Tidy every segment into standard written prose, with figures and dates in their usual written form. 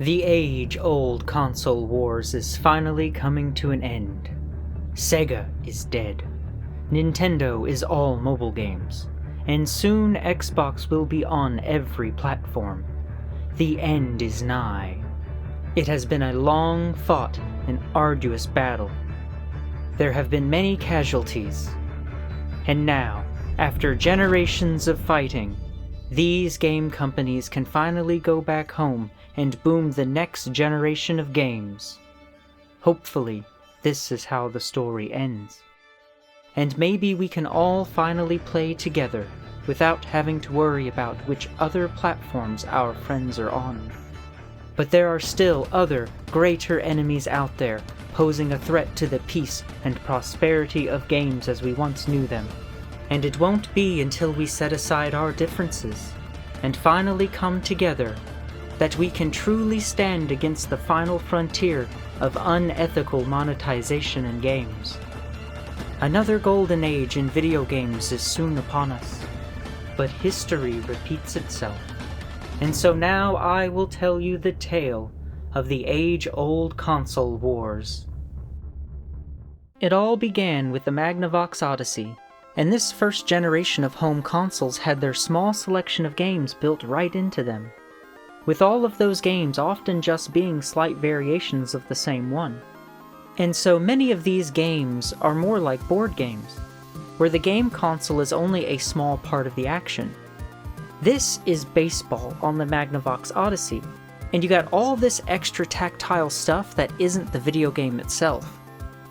The age-old console wars is finally coming to an end. Sega is dead. Nintendo is all mobile games. And soon Xbox will be on every platform. The end is nigh. It has been a long fought and arduous battle. There have been many casualties. And now, after generations of fighting, these game companies can finally go back home and boom the next generation of games. Hopefully, this is how the story ends. And maybe we can all finally play together without having to worry about which other platforms our friends are on. But there are still other, greater enemies out there, posing a threat to the peace and prosperity of games as we once knew them. And it won't be until we set aside our differences and finally come together that we can truly stand against the final frontier of unethical monetization in games. Another golden age in video games is soon upon us, but history repeats itself. And so now I will tell you the tale of the age-old console wars. It all began with the Magnavox Odyssey, and this first generation of home consoles had their small selection of games built right into them, with all of those games often just being slight variations of the same one. And so many of these games are more like board games, where the game console is only a small part of the action. This is baseball on the Magnavox Odyssey, and you got all this extra tactile stuff that isn't the video game itself.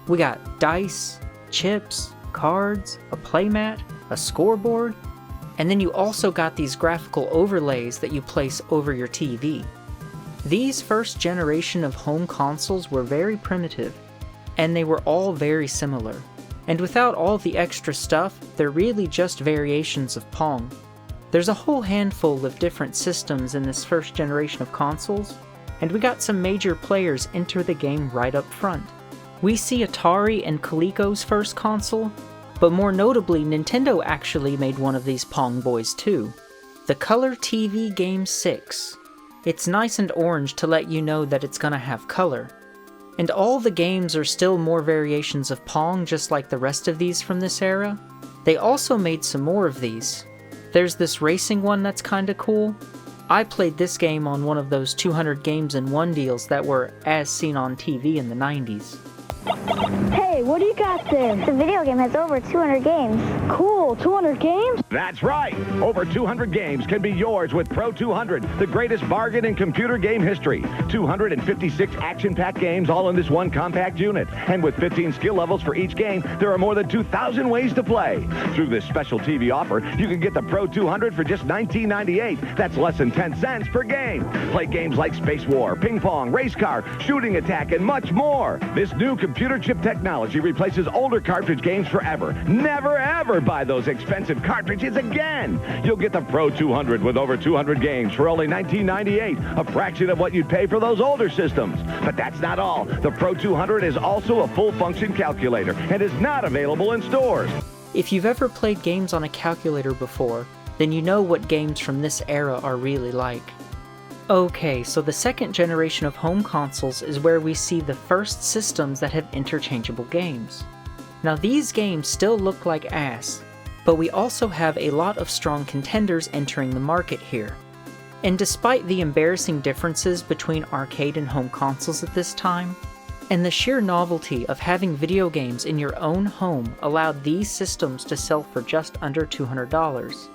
We got dice, chips, cards, a playmat, a scoreboard, and then you also got these graphical overlays that you place over your TV. These first generation of home consoles were very primitive, and they were all very similar. And without all the extra stuff, they're really just variations of Pong. There's a whole handful of different systems in this first generation of consoles, and we got some major players enter the game right up front. We see Atari and Coleco's first console, but more notably Nintendo actually made one of these Pong Boys too. The Color TV Game 6. It's nice and orange to let you know that it's gonna have color. And all the games are still more variations of Pong just like the rest of these from this era. They also made some more of these. There's this racing one that's kinda cool. I played this game on one of those 200 games in one deals that were as seen on TV in the 90s. Hey, what do you got there? The video game has over 200 games. Cool, 200 games? That's right! Over 200 games can be yours with Pro 200, the greatest bargain in computer game history. 256 action-packed games all in this one compact unit. And with 15 skill levels for each game, there are more than 2,000 ways to play. Through this special TV offer, you can get the Pro 200 for just $19.98. That's less than 10 cents per game. Play games like Space War, Ping Pong, Race Car, Shooting Attack, and much more. This new computer chip technology replaces older cartridge games forever. Never ever buy those expensive cartridges again. You'll get the Pro 200 with over 200 games for only $19.98, a fraction of what you'd pay for those older systems. But that's not all. The Pro 200 is also a full-function calculator and is not available in stores. If you've ever played games on a calculator before, then you know what games from this era are really like. Okay, so the second generation of home consoles is where we see the first systems that have interchangeable games. Now these games still look like ass, but we also have a lot of strong contenders entering the market here. And despite the embarrassing differences between arcade and home consoles at this time, and the sheer novelty of having video games in your own home allowed these systems to sell for just under $200.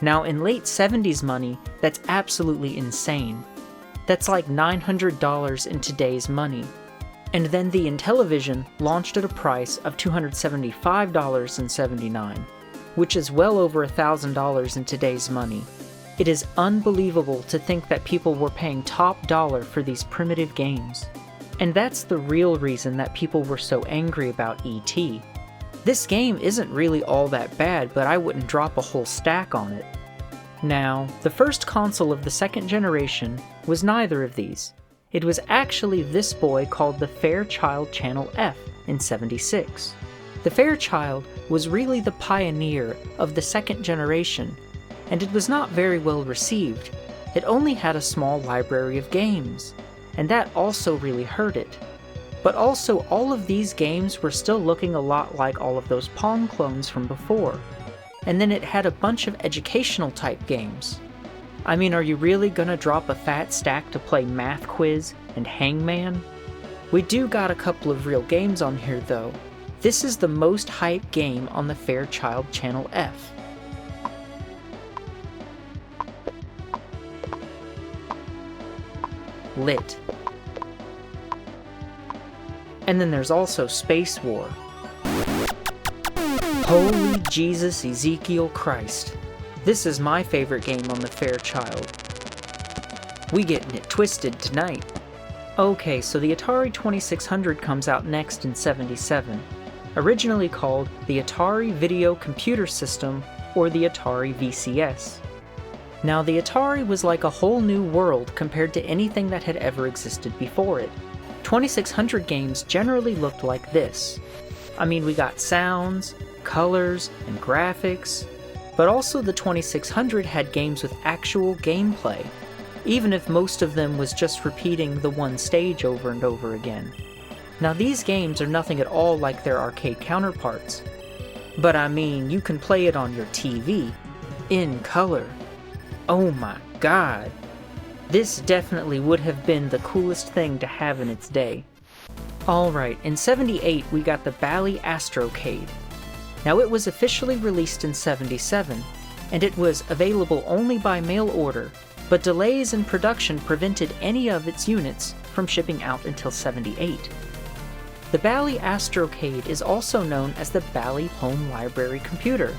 Now in late 70s money, that's absolutely insane. That's like $900 in today's money. And then the Intellivision launched at a price of $275.79, which is well over $1,000 in today's money. It is unbelievable to think that people were paying top dollar for these primitive games. And that's the real reason that people were so angry about E.T. This game isn't really all that bad, but I wouldn't drop a whole stack on it. Now, the first console of the second generation was neither of these. It was actually this boy called the Fairchild Channel F in '76. The Fairchild was really the pioneer of the second generation, and it was not very well received, it only had a small library of games, and that also really hurt it. But also, all of these games were still looking a lot like all of those Pong clones from before. And then it had a bunch of educational type games. I mean, are you really gonna drop a fat stack to play Math Quiz and Hangman? We do got a couple of real games on here though. This is the most hyped game on the Fairchild Channel F. Lit. And then there's also Space War. Holy Jesus Ezekiel Christ. This is my favorite game on the Fairchild. We getting it twisted tonight. Okay, so the Atari 2600 comes out next in '77, originally called the Atari Video Computer System or the Atari VCS. Now the Atari was like a whole new world compared to anything that had ever existed before it. 2600 games generally looked like this. I mean, we got sounds, colors, and graphics, but also the 2600 had games with actual gameplay, even if most of them was just repeating the one stage over and over again. Now these games are nothing at all like their arcade counterparts, but I mean, you can play it on your TV, in color. Oh my god. This definitely would have been the coolest thing to have in its day. Alright, in '78 we got the Bally Astrocade. Now it was officially released in '77, and it was available only by mail order, but delays in production prevented any of its units from shipping out until '78. The Bally Astrocade is also known as the Bally Home Library Computer.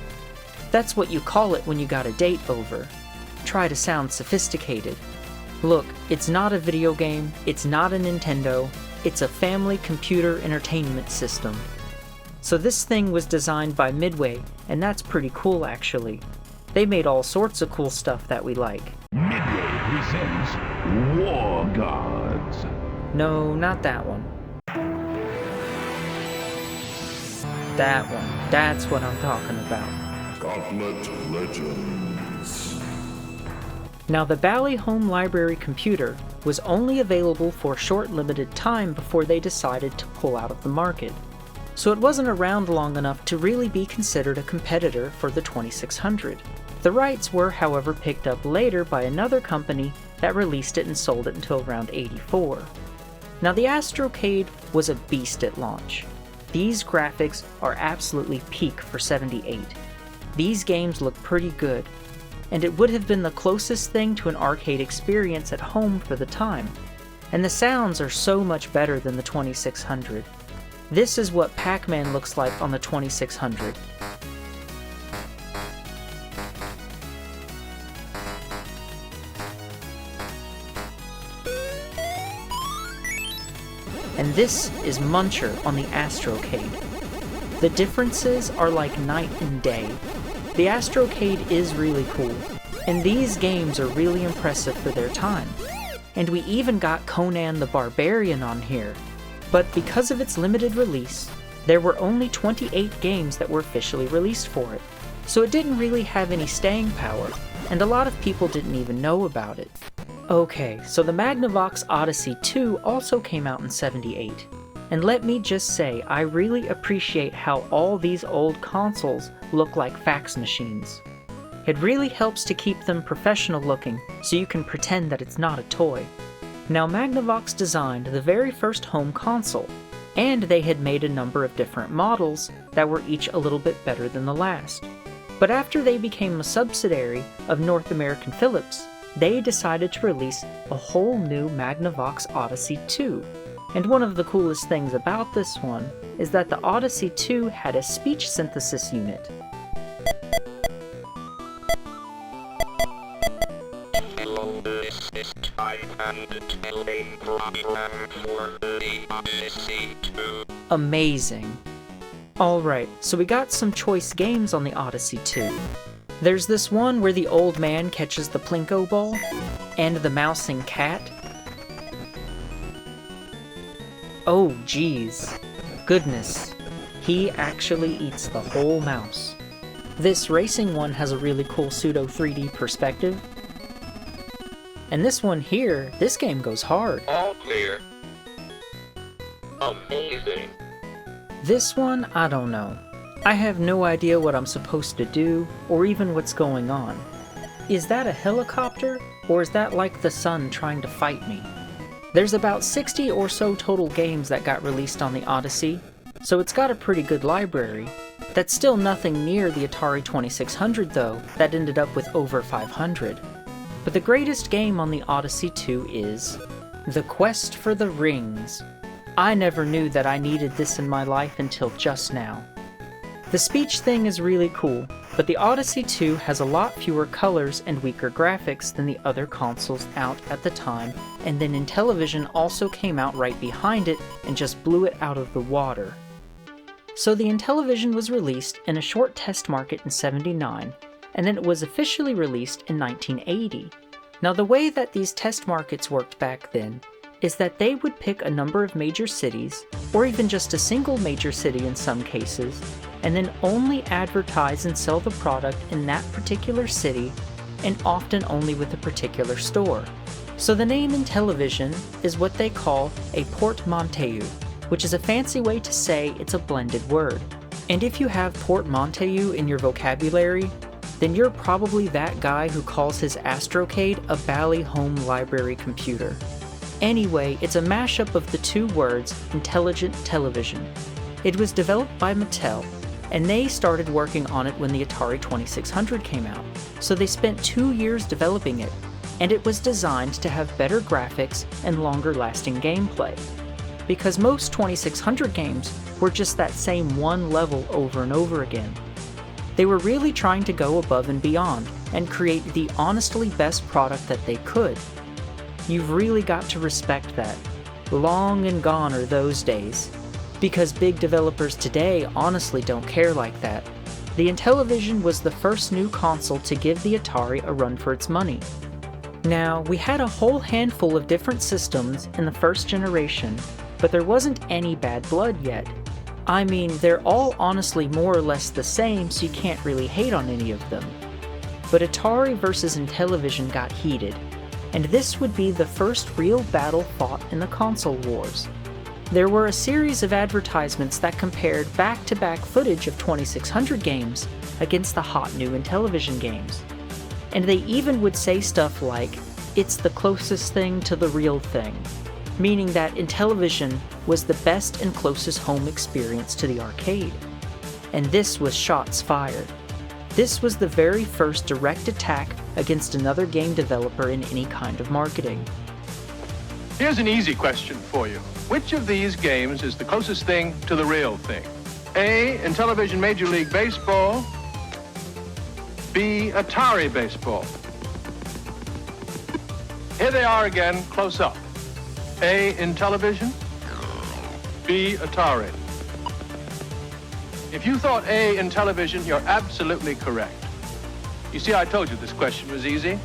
That's what you call it when you got a date over. Try to sound sophisticated. Look, it's not a video game, it's not a Nintendo, it's a family computer entertainment system. So this thing was designed by Midway, and that's pretty cool actually. They made all sorts of cool stuff that we like. Midway presents War Gods. No, not that one. That one. That's what I'm talking about. Gauntlet Legends. Now the Bally Home Library Computer was only available for a short limited time before they decided to pull out of the market. So it wasn't around long enough to really be considered a competitor for the 2600. The rights were, however, picked up later by another company that released it and sold it until around '84. Now the Astrocade was a beast at launch. These graphics are absolutely peak for '78. These games look pretty good, and it would have been the closest thing to an arcade experience at home for the time. And the sounds are so much better than the 2600. This is what Pac-Man looks like on the 2600. And this is Muncher on the Astrocade. The differences are like night and day. The Astrocade is really cool, and these games are really impressive for their time. And we even got Conan the Barbarian on here. But because of its limited release, there were only 28 games that were officially released for it, so it didn't really have any staying power, and a lot of people didn't even know about it. Okay, so the Magnavox Odyssey 2 also came out in '78, and let me just say, I really appreciate how all these old consoles look like fax machines. It really helps to keep them professional looking, so you can pretend that it's not a toy. Now Magnavox designed the very first home console, and they had made a number of different models that were each a little bit better than the last. But after they became a subsidiary of North American Philips, they decided to release a whole new Magnavox Odyssey 2. And one of the coolest things about this one is that the Odyssey 2 had a speech synthesis unit. Hello, this is Type and Telling Program for the Odyssey 2. Amazing. Alright, so we got some choice games on the Odyssey 2. There's this one where the old man catches the Plinko ball, and the mousing cat. Oh geez. Goodness. He actually eats the whole mouse. This racing one has a really cool pseudo 3D perspective. And this one here, this game goes hard. All clear. Amazing. This one, I don't know. I have no idea what I'm supposed to do, or even what's going on. Is that a helicopter, or is that like the sun trying to fight me? There's about 60 or so total games that got released on the Odyssey, so it's got a pretty good library. That's still nothing near the Atari 2600 though, that ended up with over 500. But the greatest game on the Odyssey 2 is The Quest for the Rings. I never knew that I needed this in my life until just now. The speech thing is really cool, but the Odyssey 2 has a lot fewer colors and weaker graphics than the other consoles out at the time, and then Intellivision also came out right behind it and just blew it out of the water. So the Intellivision was released in a short test market in '79, and then it was officially released in 1980. Now the way that these test markets worked back then is that they would pick a number of major cities, or even just a single major city in some cases, and then only advertise and sell the product in that particular city, and often only with a particular store. So the name Intellivision is what they call a portmanteau, which is a fancy way to say it's a blended word. And if you have portmanteau in your vocabulary, then you're probably that guy who calls his Astrocade a Bally home library computer. Anyway, it's a mashup of the two words, intelligent television. It was developed by Mattel, and they started working on it when the Atari 2600 came out. So they spent 2 years developing it, and it was designed to have better graphics and longer lasting gameplay. Because most 2600 games were just that same one level over and over again. They were really trying to go above and beyond, and create the honestly best product that they could. You've really got to respect that. Long and gone are those days. Because big developers today honestly don't care like that. The Intellivision was the first new console to give the Atari a run for its money. Now, we had a whole handful of different systems in the first generation, but there wasn't any bad blood yet. I mean, they're all honestly more or less the same, so you can't really hate on any of them. But Atari versus Intellivision got heated, and this would be the first real battle fought in the console wars. There were a series of advertisements that compared back-to-back footage of 2600 games against the hot new Intellivision games. And they even would say stuff like, "It's the closest thing to the real thing," meaning that Intellivision was the best and closest home experience to the arcade. And this was shots fired. This was the very first direct attack against another game developer in any kind of marketing. Here's an easy question for you. Which of these games is the closest thing to the real thing? A, Intellivision Major League Baseball. B, Atari Baseball. Here they are again, close up. A, Intellivision. B, Atari. If you thought A, Intellivision, you're absolutely correct. You see, I told you this question was easy.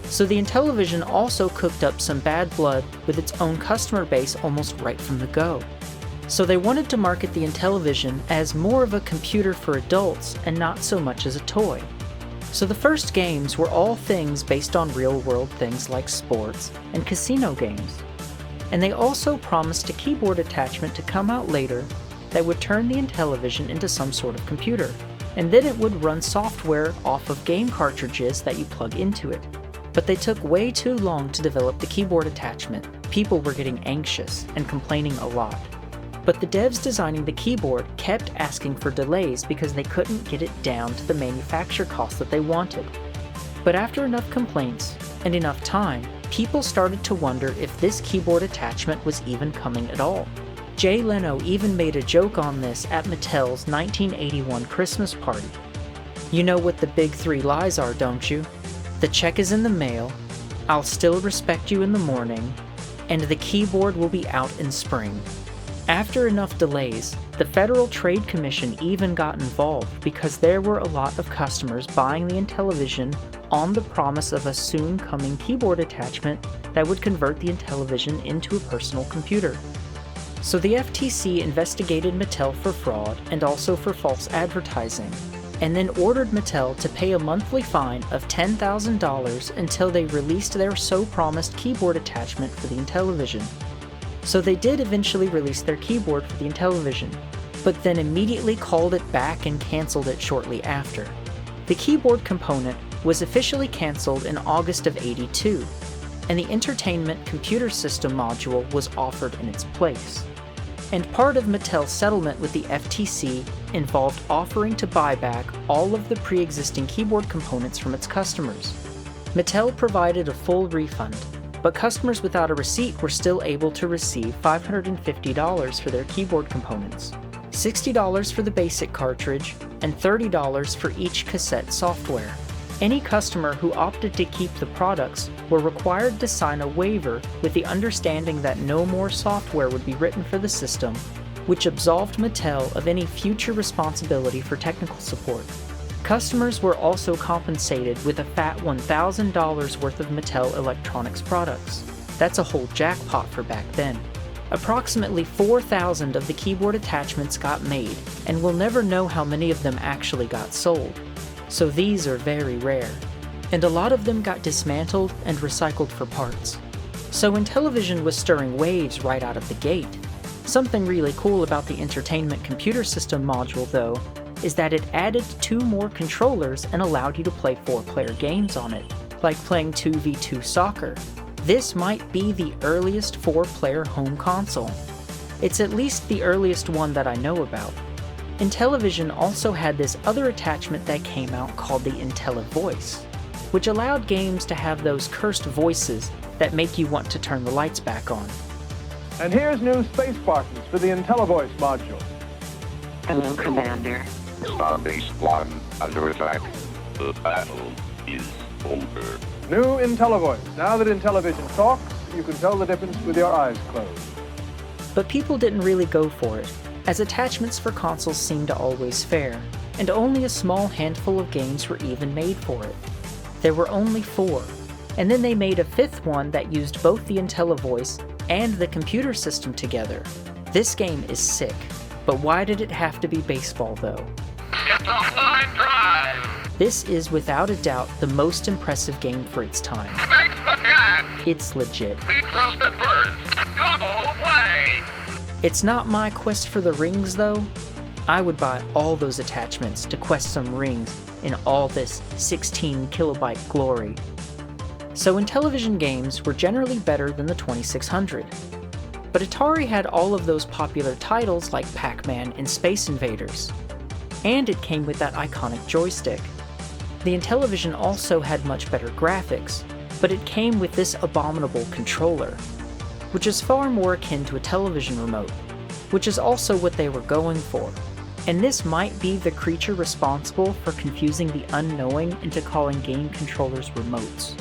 So the Intellivision also cooked up some bad blood with its own customer base almost right from the go. So they wanted to market the Intellivision as more of a computer for adults and not so much as a toy. So the first games were all things based on real-world things like sports and casino games. And they also promised a keyboard attachment to come out later that would turn the Intellivision into some sort of computer, and then it would run software off of game cartridges that you plug into it. But they took way too long to develop the keyboard attachment. People were getting anxious and complaining a lot. But the devs designing the keyboard kept asking for delays because they couldn't get it down to the manufacture cost that they wanted. But after enough complaints and enough time, people started to wonder if this keyboard attachment was even coming at all. Jay Leno even made a joke on this at Mattel's 1981 Christmas party. You know what the big three lies are, don't you? The check is in the mail, I'll still respect you in the morning, and the keyboard will be out in spring. After enough delays, the Federal Trade Commission even got involved because there were a lot of customers buying the Intellivision on the promise of a soon-coming keyboard attachment that would convert the Intellivision into a personal computer. So the FTC investigated Mattel for fraud and also for false advertising. and then ordered Mattel to pay a monthly fine of $10,000 until they released their so-promised keyboard attachment for the Intellivision. So they did eventually release their keyboard for the Intellivision, but then immediately called it back and cancelled it shortly after. The keyboard component was officially cancelled in August of '82, and the Entertainment Computer System module was offered in its place. And part of Mattel's settlement with the FTC involved offering to buy back all of the pre-existing keyboard components from its customers. Mattel provided a full refund, but customers without a receipt were still able to receive $550 for their keyboard components, $60 for the basic cartridge, and $30 for each cassette software. Any customer who opted to keep the products were required to sign a waiver with the understanding that no more software would be written for the system, which absolved Mattel of any future responsibility for technical support. Customers were also compensated with a fat $1,000 worth of Mattel Electronics products. That's a whole jackpot for back then. Approximately 4,000 of the keyboard attachments got made, and we'll never know how many of them actually got sold. So these are very rare. And a lot of them got dismantled and recycled for parts. So Intellivision was stirring waves right out of the gate. Something really cool about the Entertainment Computer System module, though, is that it added 2 more controllers and allowed you to play 4-player games on it, like playing 2v2 soccer. This might be the earliest 4-player home console. It's at least the earliest one that I know about. Intellivision also had this other attachment that came out called the IntelliVoice, which allowed games to have those cursed voices that make you want to turn the lights back on. And here's new space buttons for the IntelliVoice module. Hello, Commander. Starbase 1 under attack. The battle is over. New IntelliVoice. Now that Intellivision talks, you can tell the difference with your eyes closed. But people didn't really go for it, as attachments for consoles seemed to always fail, and only a small handful of games were even made for it. There were only 4, and then they made a 5th one that used both the IntelliVoice and the computer system together. This game is sick, but why did it have to be baseball though? It's a line drive! This is without a doubt the most impressive game for its time. Thanks again! It's legit. We roasted birds. Go away! It's not my quest for the rings though. I would buy all those attachments to quest some rings in all this 16 kilobyte glory. So Intellivision games were generally better than the 2600. But Atari had all of those popular titles like Pac-Man and Space Invaders. And it came with that iconic joystick. The Intellivision also had much better graphics, but it came with this abominable controller, which is far more akin to a television remote, which is also what they were going for. And this might be the creature responsible for confusing the unknowing into calling game controllers remotes.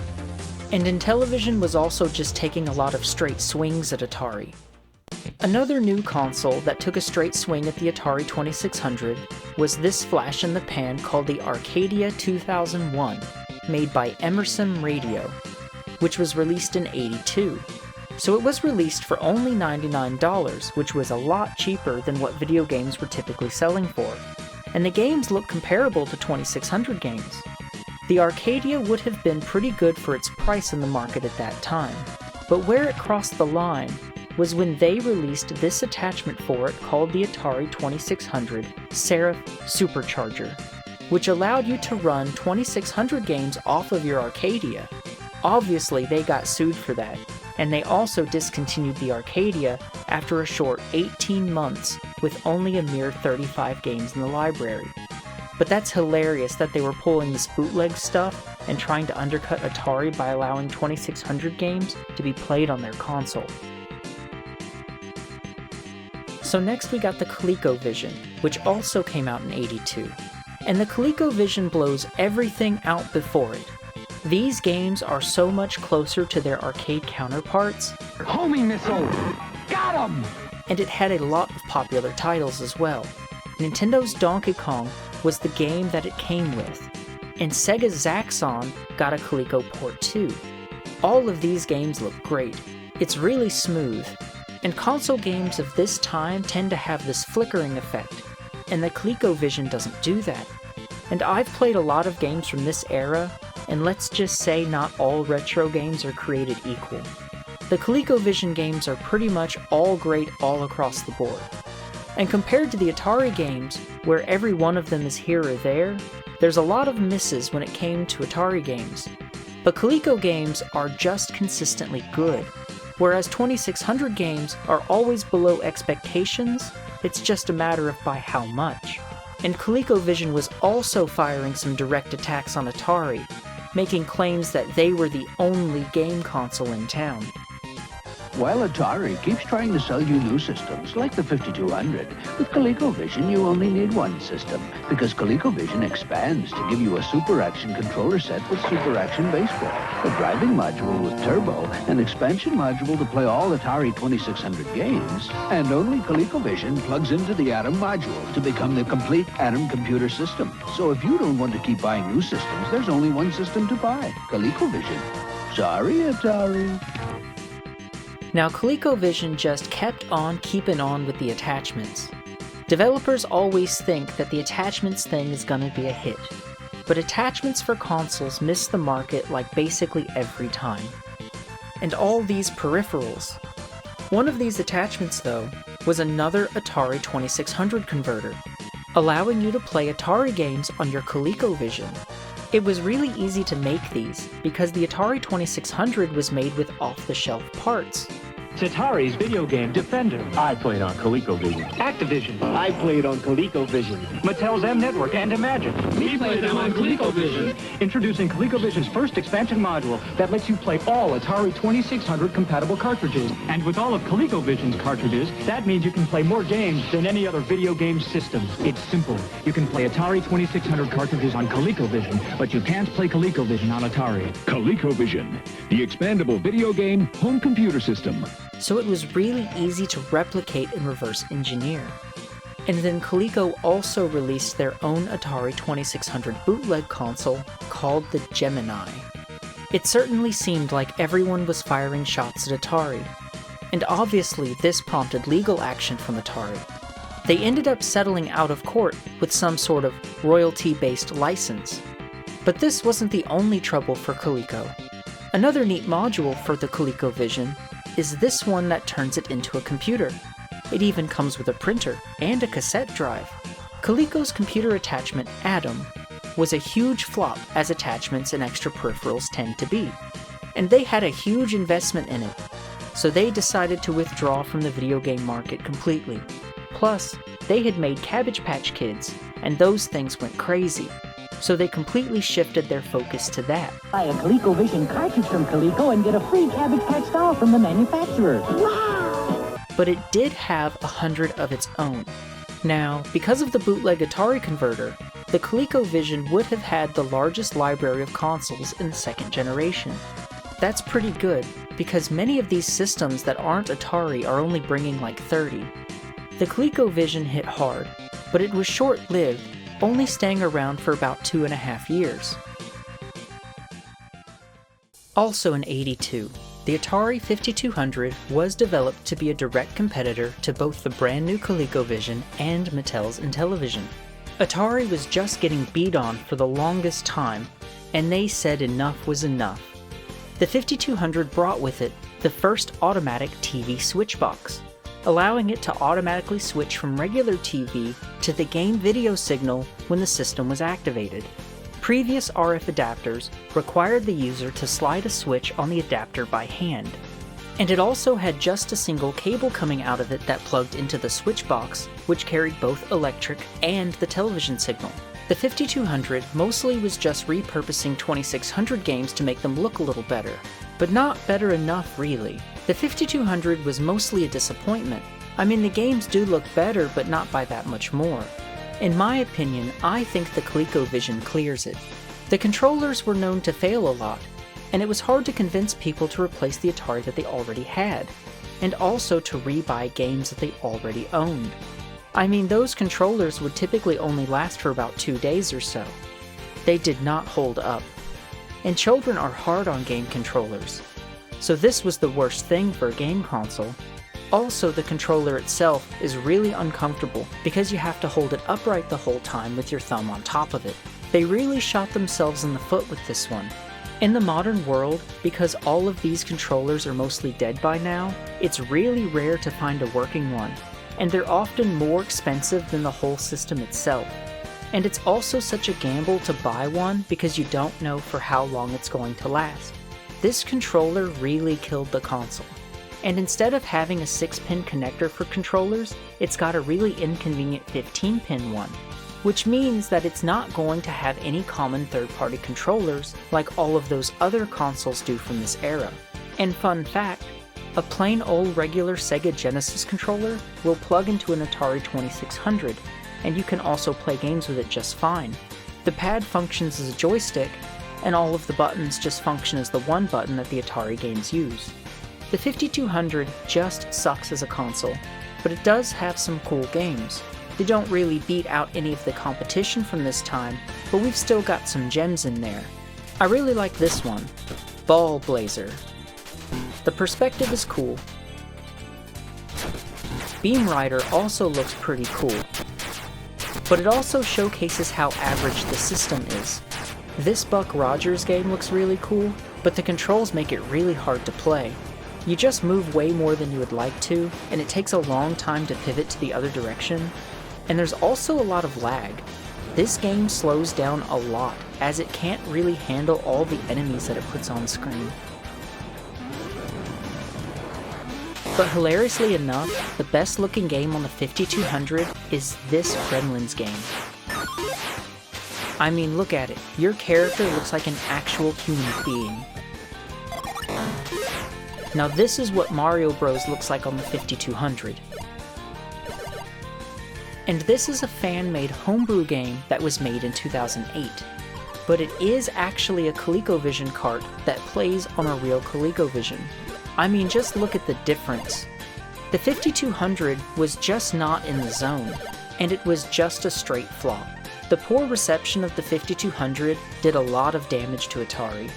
And Intellivision was also just taking a lot of straight swings at Atari. Another new console that took a straight swing at the Atari 2600 was this flash in the pan called the Arcadia 2001, made by Emerson Radio, which was released in '82. So it was released for only $99, which was a lot cheaper than what video games were typically selling for, and the games look comparable to 2600 games. The Arcadia would have been pretty good for its price in the market at that time, but where it crossed the line was when they released this attachment for it called the Atari 2600 Seraph Supercharger, which allowed you to run 2600 games off of your Arcadia. Obviously, they got sued for that, and they also discontinued the Arcadia after a short 18 months with only a mere 35 games in the library. But that's hilarious that they were pulling this bootleg stuff and trying to undercut Atari by allowing 2600 games to be played on their console. So next we got the ColecoVision, which also came out in '82. And the ColecoVision blows everything out before it. These games are so much closer to their arcade counterparts. Homing missile! Got him! And it had a lot of popular titles as well. Nintendo's Donkey Kong was the game that it came with, and Sega's Zaxxon got a Coleco port too. All of these games look great. It's really smooth, and console games of this time tend to have this flickering effect, and the ColecoVision doesn't do that. and I've played a lot of games from this era, and let's just say not all retro games are created equal. The ColecoVision games are pretty much all great all across the board. And compared to the Atari games, where every one of them is here or there, there's a lot of misses when it came to Atari games. But Coleco games are just consistently good, whereas 2600 games are always below expectations, it's just a matter of by how much. And ColecoVision was also firing some direct attacks on Atari, making claims that they were the only game console in town. While Atari keeps trying to sell you new systems, like the 5200, with ColecoVision you only need one system, because ColecoVision expands to give you a Super Action controller set with Super Action Baseball, a driving module with turbo, an expansion module to play all Atari 2600 games, and only ColecoVision plugs into the Atom module to become the complete Atom computer system. So if you don't want to keep buying new systems, there's only one system to buy, ColecoVision. Sorry, Atari. Now ColecoVision just kept on keeping on with the attachments. Developers always think that the attachments thing is gonna be a hit, but attachments for consoles miss the market like basically every time. And all these peripherals. One of these attachments though was another Atari 2600 converter, allowing you to play Atari games on your ColecoVision. It was really easy to make these because the Atari 2600 was made with off-the-shelf parts. It's Atari's video game Defender. I played on ColecoVision. Activision. I played on ColecoVision. Mattel's M Network and Imagine. We played them on ColecoVision. Introducing ColecoVision's first expansion module that lets you play all Atari 2600 compatible cartridges. And with all of ColecoVision's cartridges, that means you can play more games than any other video game system. It's simple. You can play Atari 2600 cartridges on ColecoVision, but you can't play ColecoVision on Atari. ColecoVision, the expandable video game home computer system. So it was really easy to replicate and reverse engineer. And then Coleco also released their own Atari 2600 bootleg console called the Gemini. It certainly seemed like everyone was firing shots at Atari, and obviously this prompted legal action from Atari. They ended up settling out of court with some sort of royalty-based license. But this wasn't the only trouble for Coleco. Another neat module for the ColecoVision is this one that turns it into a computer. It even comes with a printer and a cassette drive. Coleco's computer attachment, Atom, was a huge flop as attachments and extra peripherals tend to be, and they had a huge investment in it, so they decided to withdraw from the video game market completely. Plus, they had made Cabbage Patch Kids, and those things went crazy, so they completely shifted their focus to that. Buy a ColecoVision cartridge from Coleco and get a free Cabbage Patch doll from the manufacturer. Wow! But it did have 100 of its own. Now, because of the bootleg Atari converter, the ColecoVision would have had the largest library of consoles in the second generation. That's pretty good, because many of these systems that aren't Atari are only bringing like 30. The ColecoVision hit hard, but it was short-lived, only staying around for about 2.5 years. Also in '82, the Atari 5200 was developed to be a direct competitor to both the brand new ColecoVision and Mattel's Intellivision. Atari was just getting beat on for the longest time, and they said enough was enough. The 5200 brought with it the first automatic TV switch box, allowing it to automatically switch from regular TV to the game video signal when the system was activated. Previous RF adapters required the user to slide a switch on the adapter by hand, and it also had just a single cable coming out of it that plugged into the switch box, which carried both electric and the television signal. The 5200 mostly was just repurposing 2600 games to make them look a little better, but not better enough really. The 5200 was mostly a disappointment. I mean, the games do look better, but not by that much more. In my opinion, I think the ColecoVision clears it. The controllers were known to fail a lot, and it was hard to convince people to replace the Atari that they already had, and also to rebuy games that they already owned. I mean, those controllers would typically only last for about 2 days or so. They did not hold up. And children are hard on game controllers, so this was the worst thing for a game console. Also, the controller itself is really uncomfortable because you have to hold it upright the whole time with your thumb on top of it. They really shot themselves in the foot with this one. In the modern world, because all of these controllers are mostly dead by now, it's really rare to find a working one, and they're often more expensive than the whole system itself. And it's also such a gamble to buy one because you don't know for how long it's going to last. This controller really killed the console. And instead of having a 6-pin connector for controllers, it's got a really inconvenient 15-pin one, which means that it's not going to have any common third-party controllers like all of those other consoles do from this era. And fun fact, a plain old regular Sega Genesis controller will plug into an Atari 2600, and you can also play games with it just fine. The pad functions as a joystick, and all of the buttons just function as the one button that the Atari games use. The 5200 just sucks as a console, but it does have some cool games. They don't really beat out any of the competition from this time, but we've still got some gems in there. I really like this one, Ball Blazer. The perspective is cool. Beam Rider also looks pretty cool, but it also showcases how average the system is. This Buck Rogers game looks really cool, but the controls make it really hard to play. You just move way more than you would like to, and it takes a long time to pivot to the other direction. And there's also a lot of lag. This game slows down a lot, as it can't really handle all the enemies that it puts on screen. But hilariously enough, the best looking game on the 5200 is this Gremlins game. I mean, look at it. Your character looks like an actual human being. Now this is what Mario Bros looks like on the 5200. And this is a fan-made homebrew game that was made in 2008. But it is actually a ColecoVision cart that plays on a real ColecoVision. I mean, just look at the difference. The 5200 was just not in the zone, and it was just a straight flop. The poor reception of the 5200 did a lot of damage to Atari.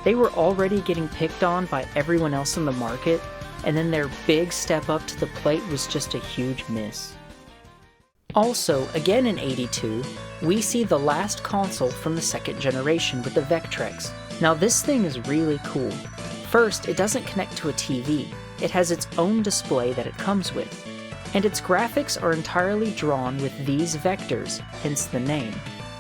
They were already getting picked on by everyone else in the market, and then their big step up to the plate was just a huge miss. Also, again in '82, we see the last console from the second generation with the Vectrex. Now this thing is really cool. First, it doesn't connect to a TV. It has its own display that it comes with. And its graphics are entirely drawn with these vectors, hence the name.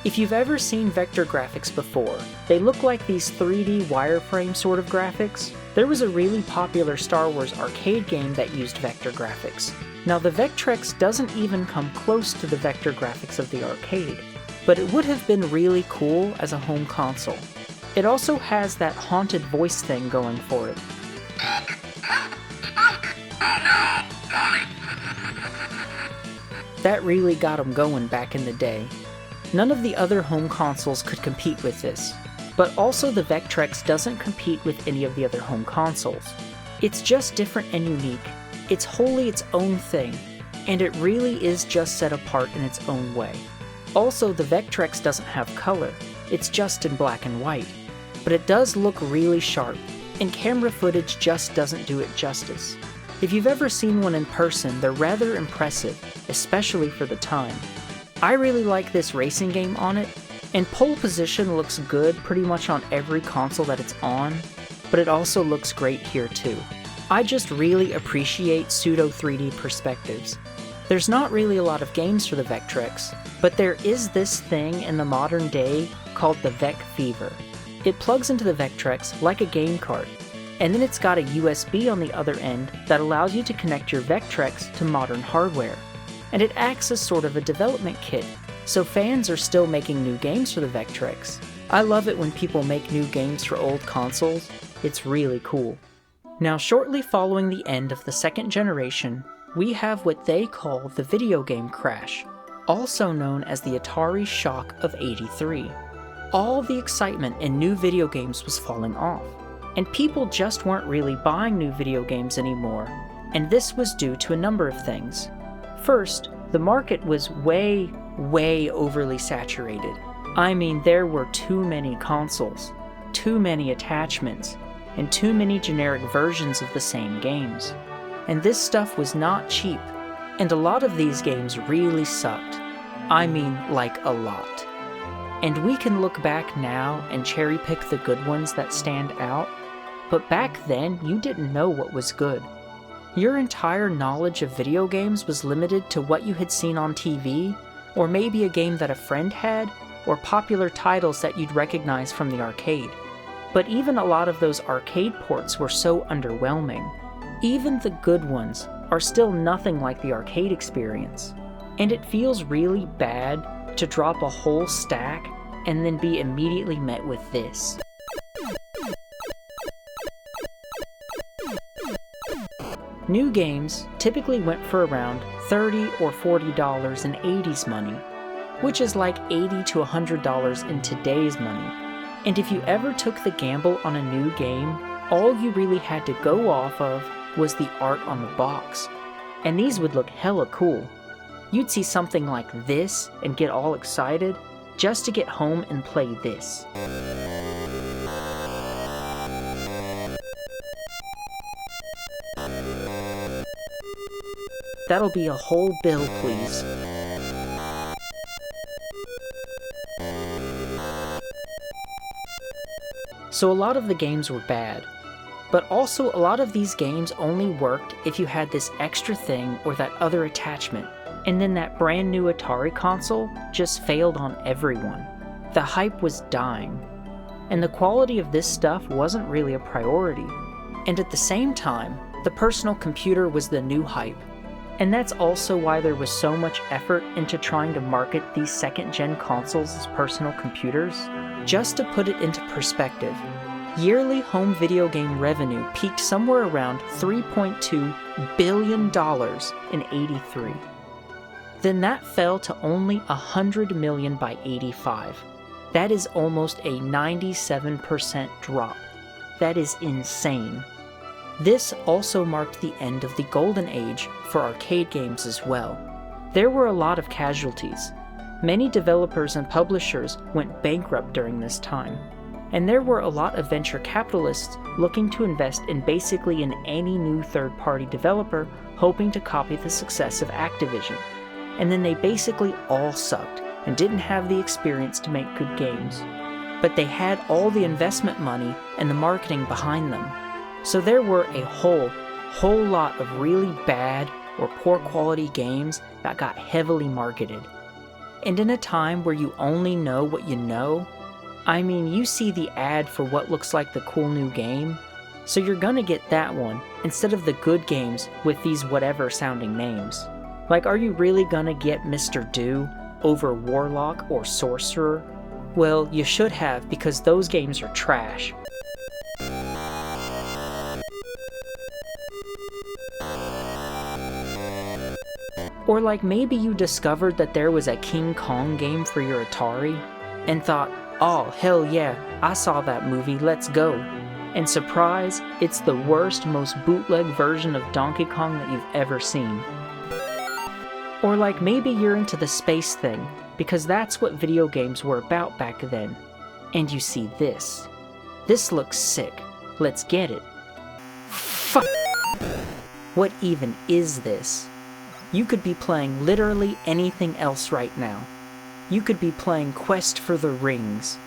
If you've ever seen vector graphics before, they look like these 3D wireframe sort of graphics. There was a really popular Star Wars arcade game that used vector graphics. Now the Vectrex doesn't even come close to the vector graphics of the arcade, but it would have been really cool as a home console. It also has that haunted voice thing going for it. That really got them going back in the day. None of the other home consoles could compete with this, but also the Vectrex doesn't compete with any of the other home consoles. It's just different and unique. It's wholly its own thing, and it really is just set apart in its own way. Also, the Vectrex doesn't have color, it's just in black and white. But it does look really sharp, and camera footage just doesn't do it justice. If you've ever seen one in person, they're rather impressive, especially for the time. I really like this racing game on it, and pole position looks good pretty much on every console that it's on, but it also looks great here too. I just really appreciate pseudo 3D perspectives. There's not really a lot of games for the Vectrex, but there is this thing in the modern day called the Vec Fever. It plugs into the Vectrex like a game cart, and then it's got a USB on the other end that allows you to connect your Vectrex to modern hardware. And it acts as sort of a development kit, so fans are still making new games for the Vectrex. I love it when people make new games for old consoles. It's really cool. Now, shortly following the end of the second generation, we have what they call the video game crash, also known as the Atari Shock of '83. All the excitement in new video games was falling off, and people just weren't really buying new video games anymore, and this was due to a number of things. First, the market was way overly saturated. I mean, there were too many consoles, too many attachments, and too many generic versions of the same games. And this stuff was not cheap, and a lot of these games really sucked. I mean, like a lot. And we can look back now and cherry pick the good ones that stand out, but back then you didn't know what was good. Your entire knowledge of video games was limited to what you had seen on TV, or maybe a game that a friend had, or popular titles that you'd recognize from the arcade. But even a lot of those arcade ports were so underwhelming. Even the good ones are still nothing like the arcade experience. And it feels really bad to drop a whole stack and then be immediately met with this. New games typically went for around $30 or $40 in 80s money, which is like $80 to $100 in today's money. And if you ever took the gamble on a new game, all you really had to go off of was the art on the box. And these would look hella cool. You'd see something like this and get all excited just to get home and play this. That'll be a whole bill, please. So a lot of the games were bad, but also a lot of these games only worked if you had this extra thing or that other attachment, and then that brand new Atari console just failed on everyone. The hype was dying, and the quality of this stuff wasn't really a priority. And at the same time, the personal computer was the new hype. And that's also why there was so much effort into trying to market these second-gen consoles as personal computers. Just to put it into perspective, yearly home video game revenue peaked somewhere around $3.2 billion in '83. Then that fell to only $100 million by '85. That is almost a 97% drop. That is insane. This also marked the end of the golden age for arcade games as well. There were a lot of casualties. Many developers and publishers went bankrupt during this time, and there were a lot of venture capitalists looking to invest in basically in any new third-party developer hoping to copy the success of Activision. And then they basically all sucked and didn't have the experience to make good games. But they had all the investment money and the marketing behind them. So there were a whole lot of really bad or poor quality games that got heavily marketed. And in a time where you only know what you know, I mean, you see the ad for what looks like the cool new game, so you're gonna get that one instead of the good games with these whatever sounding names. Like, are you really gonna get Mr. Do over Warlock or Sorcerer? Well, you should have, because those games are trash. Or like maybe you discovered that there was a King Kong game for your Atari and thought, oh hell yeah, I saw that movie, let's go. And surprise, it's the worst, most bootleg version of Donkey Kong that you've ever seen. Or like maybe you're into the space thing, because that's what video games were about back then. And you see this. This looks sick. Let's get it. Fuck! What even is this? You could be playing literally anything else right now. You could be playing Quest for the Rings.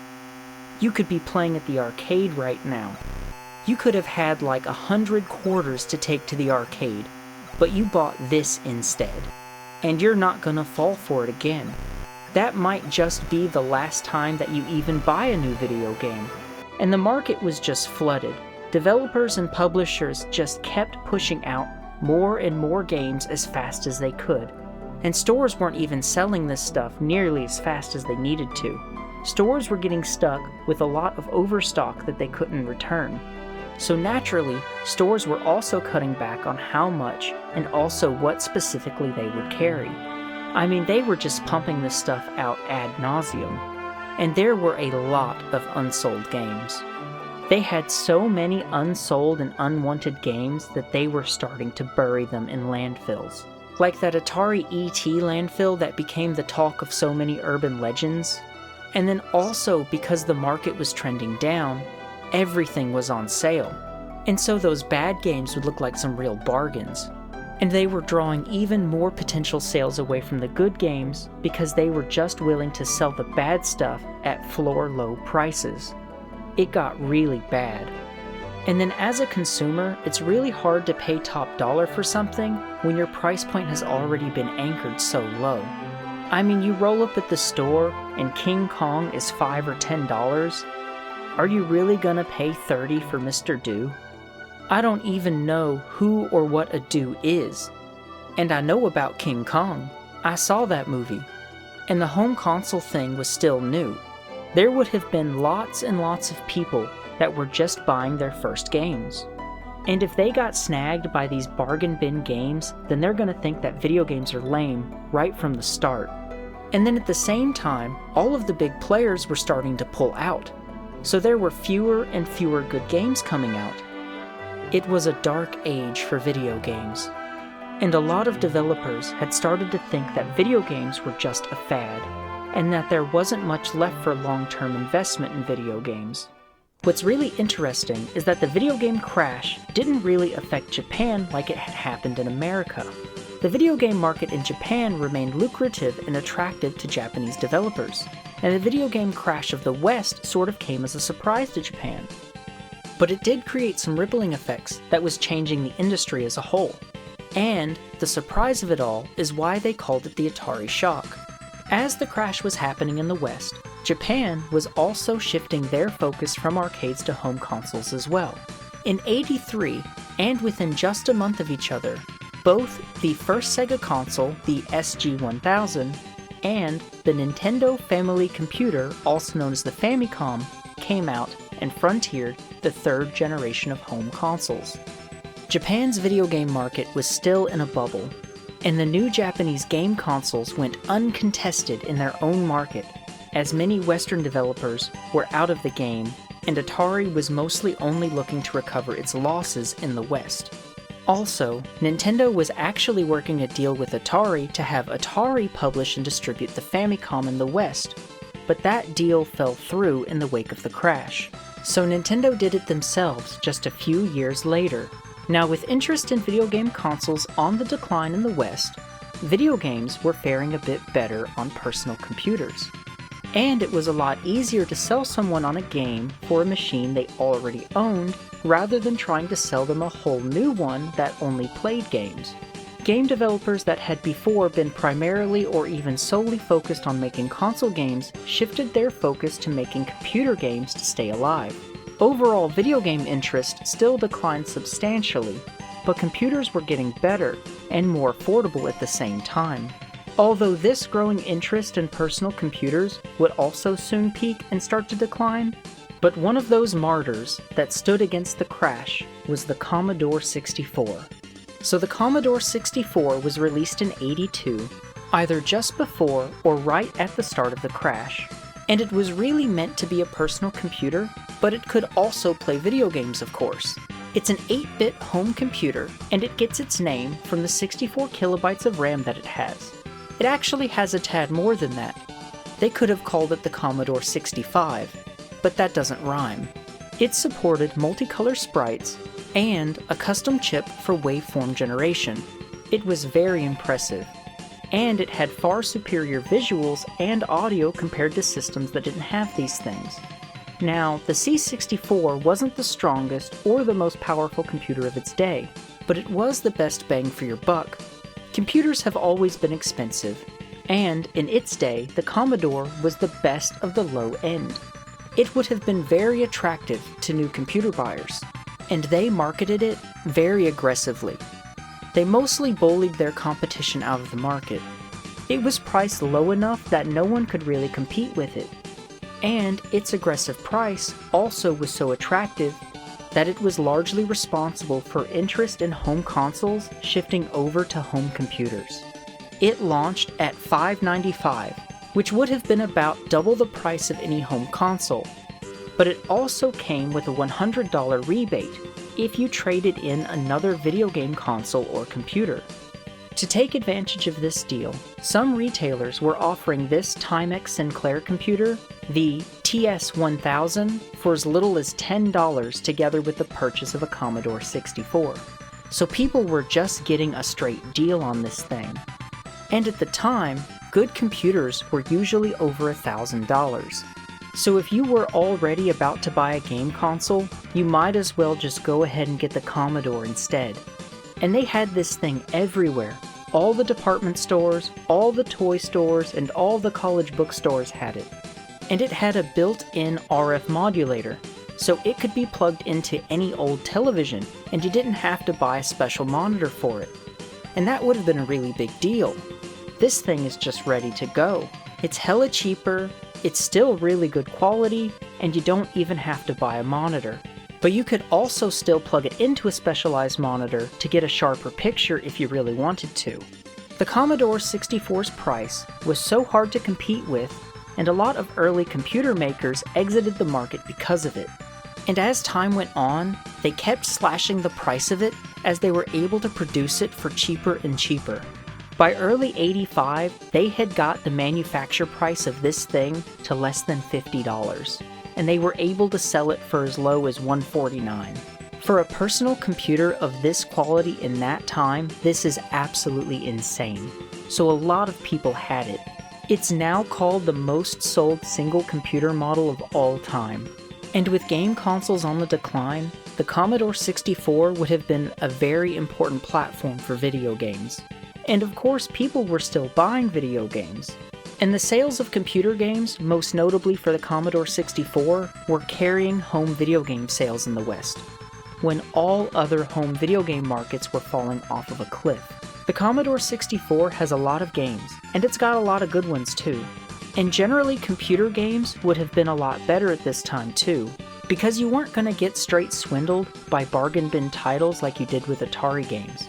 You could be playing at the arcade right now. You could have had like 100 quarters to take to the arcade, but you bought this instead. And you're not gonna fall for it again. That might just be the last time that you even buy a new video game. And the market was just flooded. Developers and publishers just kept pushing out more and more games as fast as they could. And stores weren't even selling this stuff nearly as fast as they needed to. Stores were getting stuck with a lot of overstock that they couldn't return. So naturally, stores were also cutting back on how much and also what specifically they would carry. I mean, they were just pumping this stuff out ad nauseum. And there were a lot of unsold games. They had so many unsold and unwanted games that they were starting to bury them in landfills. Like that Atari ET landfill that became the talk of so many urban legends. And then also, because the market was trending down, everything was on sale. And so those bad games would look like some real bargains. And they were drawing even more potential sales away from the good games because they were just willing to sell the bad stuff at floor-low prices. It got really bad. And then as a consumer, it's really hard to pay top dollar for something when your price point has already been anchored so low. I mean, you roll up at the store and King Kong is $5 or $10. Are you really gonna pay $30 for Mr. Do? I don't even know who or what a do is. And I know about King Kong. I saw that movie. And the home console thing was still new. There would have been lots and lots of people that were just buying their first games. And if they got snagged by these bargain bin games, then they're gonna think that video games are lame right from the start. And then at the same time, all of the big players were starting to pull out. So there were fewer and fewer good games coming out. It was a dark age for video games, and a lot of developers had started to think that video games were just a fad, and that there wasn't much left for long-term investment in video games. What's really interesting is that the video game crash didn't really affect Japan like it had happened in America. The video game market in Japan remained lucrative and attractive to Japanese developers, and the video game crash of the West sort of came as a surprise to Japan. But it did create some rippling effects that was changing the industry as a whole. And the surprise of it all is why they called it the Atari shock. As the crash was happening in the West, Japan was also shifting their focus from arcades to home consoles as well. In '83, and within just a month of each other, both the first Sega console, the SG-1000, and the Nintendo Family Computer, also known as the Famicom, came out and frontiered the third generation of home consoles. Japan's video game market was still in a bubble, and the new Japanese game consoles went uncontested in their own market, as many Western developers were out of the game, and Atari was mostly only looking to recover its losses in the West. Also, Nintendo was actually working a deal with Atari to have Atari publish and distribute the Famicom in the West, but that deal fell through in the wake of the crash. So Nintendo did it themselves just a few years later. Now, with interest in video game consoles on the decline in the West, video games were faring a bit better on personal computers. And it was a lot easier to sell someone on a game for a machine they already owned, rather than trying to sell them a whole new one that only played games. Game developers that had before been primarily or even solely focused on making console games shifted their focus to making computer games to stay alive. Overall, video game interest still declined substantially, but computers were getting better and more affordable at the same time. Although this growing interest in personal computers would also soon peak and start to decline, but one of those martyrs that stood against the crash was the Commodore 64. So the Commodore 64 was released in '82, either just before or right at the start of the crash. And it was really meant to be a personal computer, but it could also play video games, of course. It's an 8-bit home computer, and it gets its name from the 64 kilobytes of RAM that it has. It actually has a tad more than that. They could have called it the Commodore 65, but that doesn't rhyme. It supported multicolor sprites and a custom chip for waveform generation. It was very impressive, and it had far superior visuals and audio compared to systems that didn't have these things. Now, the C64 wasn't the strongest or the most powerful computer of its day, but it was the best bang for your buck. Computers have always been expensive, and in its day, the Commodore was the best of the low end. It would have been very attractive to new computer buyers, and they marketed it very aggressively. They mostly bullied their competition out of the market. It was priced low enough that no one could really compete with it, and its aggressive price also was so attractive that it was largely responsible for interest in home consoles shifting over to home computers. It launched at $595, which would have been about double the price of any home console, but it also came with a $100 rebate if you traded in another video game console or computer. To take advantage of this deal, some retailers were offering this Timex Sinclair computer, the TS-1000, for as little as $10 together with the purchase of a Commodore 64. so people were just getting a straight deal on this thing. And at the time, good computers were usually over $1,000. So if you were already about to buy a game console, you might as well just go ahead and get the Commodore instead. And they had this thing everywhere. All the department stores, all the toy stores, and all the college bookstores had it. And it had a built-in RF modulator, so it could be plugged into any old television, and you didn't have to buy a special monitor for it. And that would have been a really big deal. This thing is just ready to go. It's hella cheaper, it's still really good quality, and you don't even have to buy a monitor. But you could also still plug it into a specialized monitor to get a sharper picture if you really wanted to. The Commodore 64's price was so hard to compete with, and a lot of early computer makers exited the market because of it. And as time went on, they kept slashing the price of it as they were able to produce it for cheaper and cheaper. By early '85, they had got the manufacture price of this thing to less than $50, and they were able to sell it for as low as $149. For a personal computer of this quality in that time, this is absolutely insane. So a lot of people had it. It's now called the most sold single computer model of all time. And with game consoles on the decline, the Commodore 64 would have been a very important platform for video games. And of course, people were still buying video games. And the sales of computer games, most notably for the Commodore 64, were carrying home video game sales in the West, when all other home video game markets were falling off of a cliff. The Commodore 64 has a lot of games, and it's got a lot of good ones too. And generally, computer games would have been a lot better at this time too, because you weren't going to get straight swindled by bargain bin titles like you did with Atari games.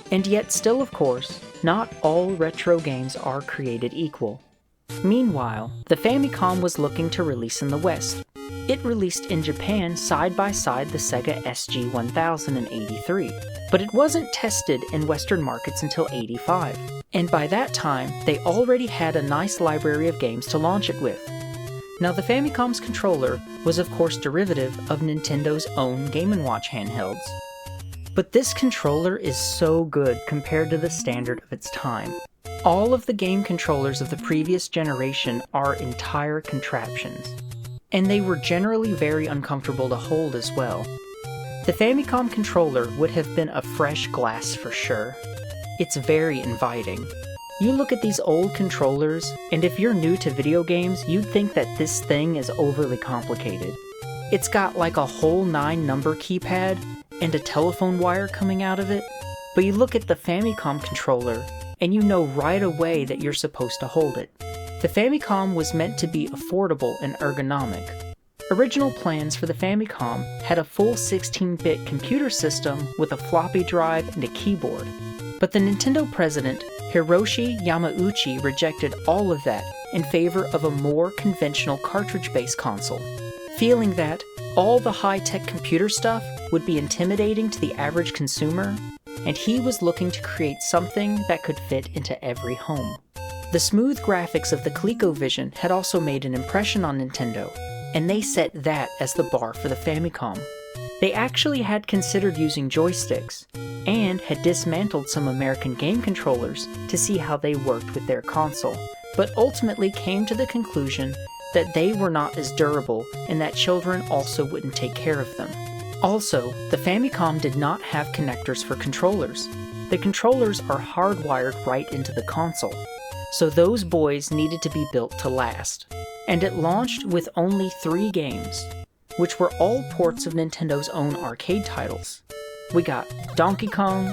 And yet still, of course, not all retro games are created equal. Meanwhile, the Famicom was looking to release in the West. It released in Japan side by side the Sega SG-1000 in '83, but it wasn't tested in Western markets until '85, and by that time, they already had a nice library of games to launch it with. Now the Famicom's controller was of course derivative of Nintendo's own Game & Watch handhelds. But this controller is so good compared to the standard of its time. All of the game controllers of the previous generation are entire contraptions, and they were generally very uncomfortable to hold as well. The Famicom controller would have been a fresh glass for sure. It's very inviting. You look at these old controllers, and if you're new to video games, you'd think that this thing is overly complicated. It's got like a whole 9-number keypad, and a telephone wire coming out of it, but you look at the Famicom controller, and you know right away that you're supposed to hold it. The Famicom was meant to be affordable and ergonomic. Original plans for the Famicom had a full 16-bit computer system with a floppy drive and a keyboard, but the Nintendo president, Hiroshi Yamauchi, rejected all of that in favor of a more conventional cartridge-based console, feeling that all the high-tech computer stuff would be intimidating to the average consumer, and he was looking to create something that could fit into every home. The smooth graphics of the ColecoVision had also made an impression on Nintendo, and they set that as the bar for the Famicom. They actually had considered using joysticks, and had dismantled some American game controllers to see how they worked with their console, but ultimately came to the conclusion that they were not as durable and that children also wouldn't take care of them. Also, the Famicom did not have connectors for controllers. The controllers are hardwired right into the console, so those boys needed to be built to last. And it launched with only 3 games, which were all ports of Nintendo's own arcade titles. We got Donkey Kong,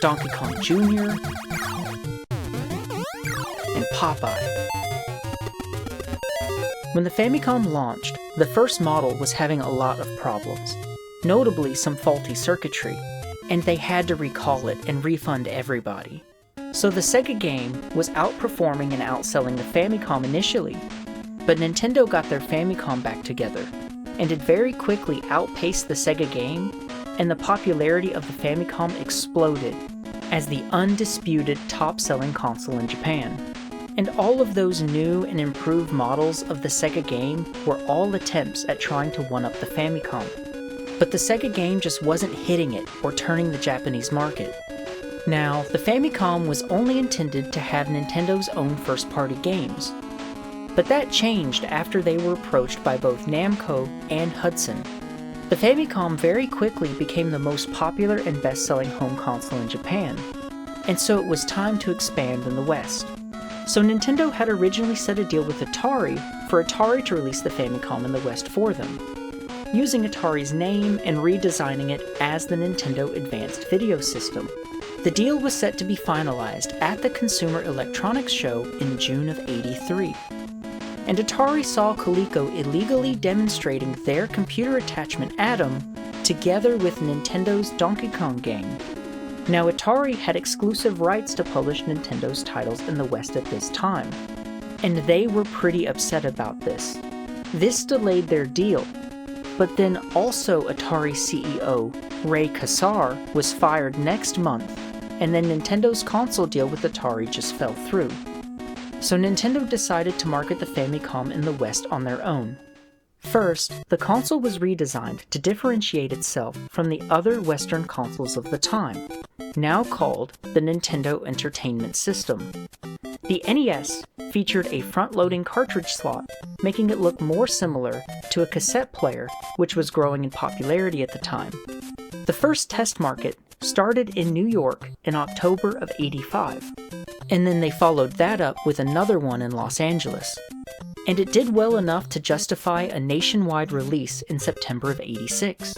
Donkey Kong Jr., and Popeye. When the Famicom launched, the first model was having a lot of problems, notably some faulty circuitry, and they had to recall it and refund everybody. So the Sega game was outperforming and outselling the Famicom initially, but Nintendo got their Famicom back together, and it very quickly outpaced the Sega game, and the popularity of the Famicom exploded as the undisputed top-selling console in Japan. And all of those new and improved models of the Sega game were all attempts at trying to one-up the Famicom. but the Sega game just wasn't hitting it or turning the Japanese market. Now, the Famicom was only intended to have Nintendo's own first-party games, but that changed after they were approached by both Namco and Hudson. The Famicom very quickly became the most popular and best-selling home console in Japan, and so it was time to expand in the West. So Nintendo had originally set a deal with Atari for Atari to release the Famicom in the West for them, using Atari's name and redesigning it as the Nintendo Advanced Video System. The deal was set to be finalized at the Consumer Electronics Show in June of '83. And Atari saw Coleco illegally demonstrating their computer attachment Atom together with Nintendo's Donkey Kong game. Now Atari had exclusive rights to publish Nintendo's titles in the West at this time, and they were pretty upset about this. This delayed their deal, but then also Atari CEO Ray Kassar was fired next month, and then Nintendo's console deal with Atari just fell through. So Nintendo decided to market the Famicom in the West on their own. First, the console was redesigned to differentiate itself from the other Western consoles of the time, now called the Nintendo Entertainment System. The NES featured a front-loading cartridge slot, making it look more similar to a cassette player, which was growing in popularity at the time. The first test market started in New York in October of '85, and then they followed that up with another one in Los Angeles. And it did well enough to justify a nationwide release in September of '86.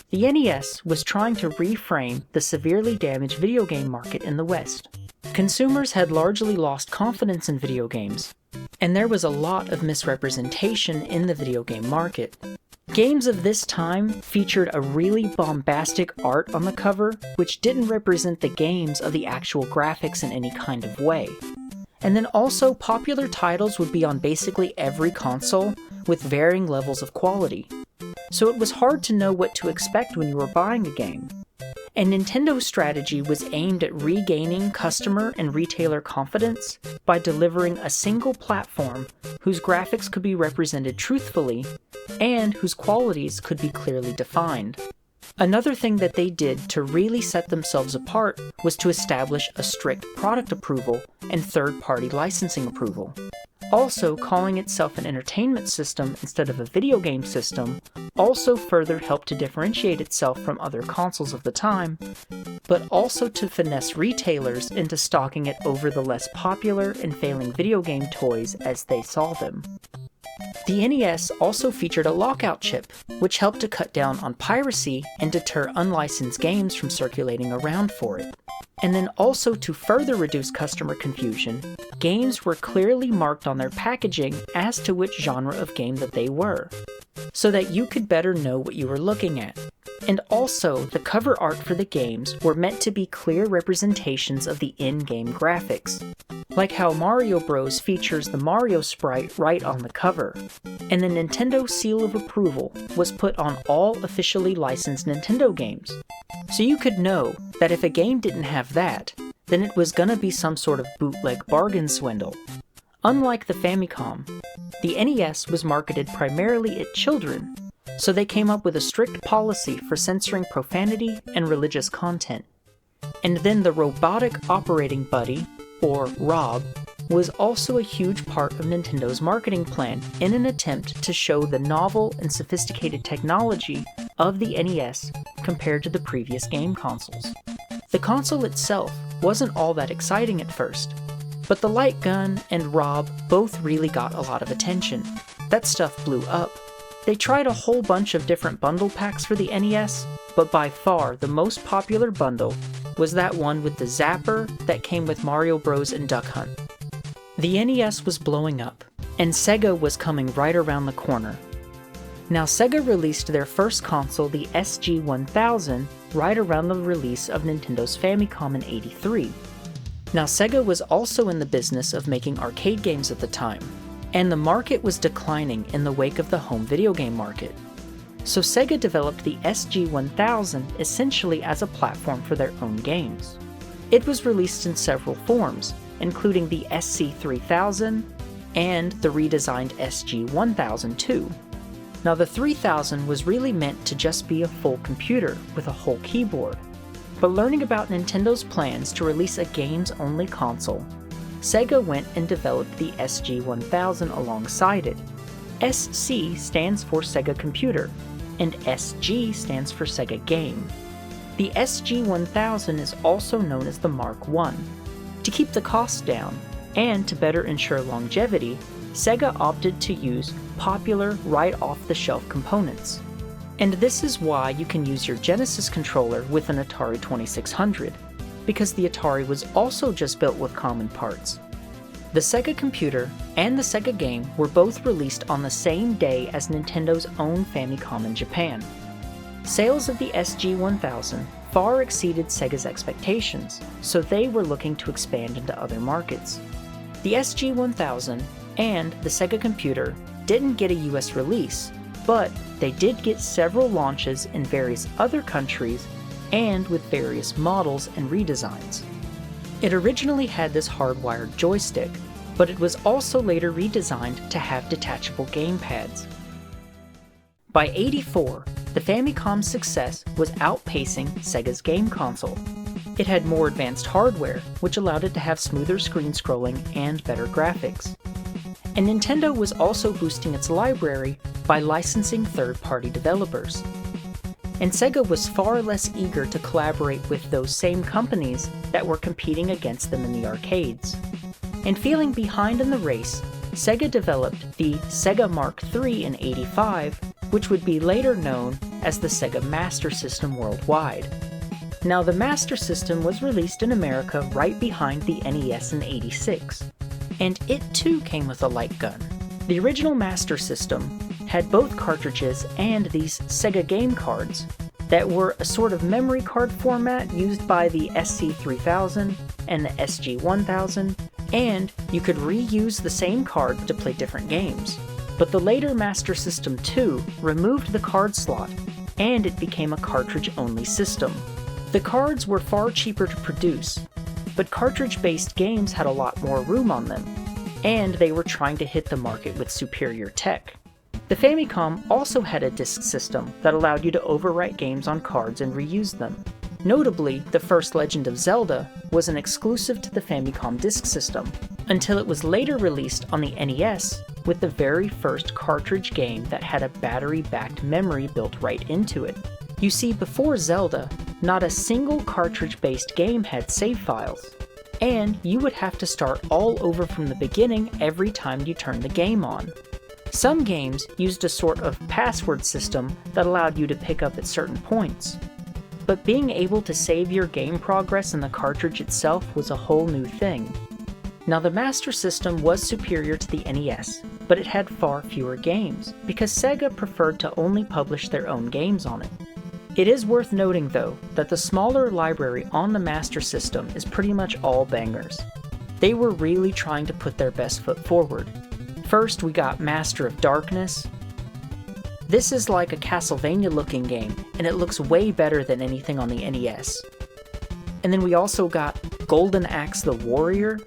The NES was trying to reframe the severely damaged video game market in the West. Consumers had largely lost confidence in video games, and there was a lot of misrepresentation in the video game market. Games of this time featured a really bombastic art on the cover, which didn't represent the games of the actual graphics in any kind of way. And then also, popular titles would be on basically every console, with varying levels of quality. So it was hard to know what to expect when you were buying a game. And Nintendo's strategy was aimed at regaining customer and retailer confidence by delivering a single platform whose graphics could be represented truthfully and whose qualities could be clearly defined. Another thing that they did to really set themselves apart was to establish a strict product approval and third-party licensing approval. Also, calling itself an entertainment system instead of a video game system also further helped to differentiate itself from other consoles of the time, but also to finesse retailers into stocking it over the less popular and failing video game toys as they saw them. The NES also featured a lockout chip, which helped to cut down on piracy and deter unlicensed games from circulating around for it. And then also to further reduce customer confusion, games were clearly marked on their packaging as to which genre of game that they were, so that you could better know what you were looking at. And also, the cover art for the games were meant to be clear representations of the in-game graphics, like how Mario Bros. Features the Mario sprite right on the cover. And the Nintendo seal of approval was put on all officially licensed Nintendo games, so you could know that if a game didn't have that, then it was gonna be some sort of bootleg bargain swindle. Unlike the Famicom, the NES was marketed primarily at children, so they came up with a strict policy for censoring profanity and religious content. And then the Robotic Operating Buddy, or ROB, was also a huge part of Nintendo's marketing plan in an attempt to show the novel and sophisticated technology of the NES compared to the previous game consoles. The console itself wasn't all that exciting at first, but the light gun and ROB both really got a lot of attention. That stuff blew up. They tried a whole bunch of different bundle packs for the NES, but by far the most popular bundle was that one with the Zapper that came with Mario Bros. And Duck Hunt. The NES was blowing up, and Sega was coming right around the corner. Now, Sega released their first console, the SG-1000, right around the release of Nintendo's Famicom in '83. Now, Sega was also in the business of making arcade games at the time, and the market was declining in the wake of the home video game market. So Sega developed the SG-1000 essentially as a platform for their own games. It was released in several forms, including the SC-3000 and the redesigned SG-1000 too. Now the 3000 was really meant to just be a full computer with a whole keyboard, but learning about Nintendo's plans to release a games-only console, Sega went and developed the SG-1000 alongside it. SC stands for Sega Computer, and SG stands for Sega Game. The SG-1000 is also known as the Mark I. To keep the costs down, and to better ensure longevity, Sega opted to use popular right-off-the-shelf components. And this is why you can use your Genesis controller with an Atari 2600, because the Atari was also just built with common parts. The Sega Computer and the Sega Game were both released on the same day as Nintendo's own Famicom in Japan. Sales of the SG-1000 far exceeded Sega's expectations, so they were looking to expand into other markets. The SG-1000 and the Sega Computer didn't get a US release, but they did get several launches in various other countries and with various models and redesigns. It originally had this hardwired joystick, but it was also later redesigned to have detachable gamepads. By '84, the Famicom's success was outpacing Sega's game console. It had more advanced hardware, which allowed it to have smoother screen scrolling and better graphics. And Nintendo was also boosting its library by licensing third-party developers. And Sega was far less eager to collaborate with those same companies that were competing against them in the arcades. And feeling behind in the race, Sega developed the Sega Mark III in '85, which would be later known as the Sega Master System worldwide. Now the Master System was released in America right behind the NES in '86, and it too came with a light gun. The original Master System had both cartridges and these Sega game cards that were a sort of memory card format used by the SC-3000 and the SG-1000, and you could reuse the same card to play different games. But the later Master System 2 removed the card slot, and it became a cartridge-only system. The cards were far cheaper to produce, but cartridge-based games had a lot more room on them, and they were trying to hit the market with superior tech. The Famicom also had a disk system that allowed you to overwrite games on cards and reuse them. Notably, the first Legend of Zelda was an exclusive to the Famicom disk system, until it was later released on the NES with the very first cartridge game that had a battery-backed memory built right into it. You see, before Zelda, not a single cartridge-based game had save files, and you would have to start all over from the beginning every time you turned the game on. Some games used a sort of password system that allowed you to pick up at certain points, but being able to save your game progress in the cartridge itself was a whole new thing. Now the Master System was superior to the NES, but it had far fewer games, because Sega preferred to only publish their own games on it. It is worth noting though, that the smaller library on the Master System is pretty much all bangers. They were really trying to put their best foot forward. First we got Master of Darkness. This is like a Castlevania looking game, and it looks way better than anything on the NES. And then we also got Golden Axe the Warrior.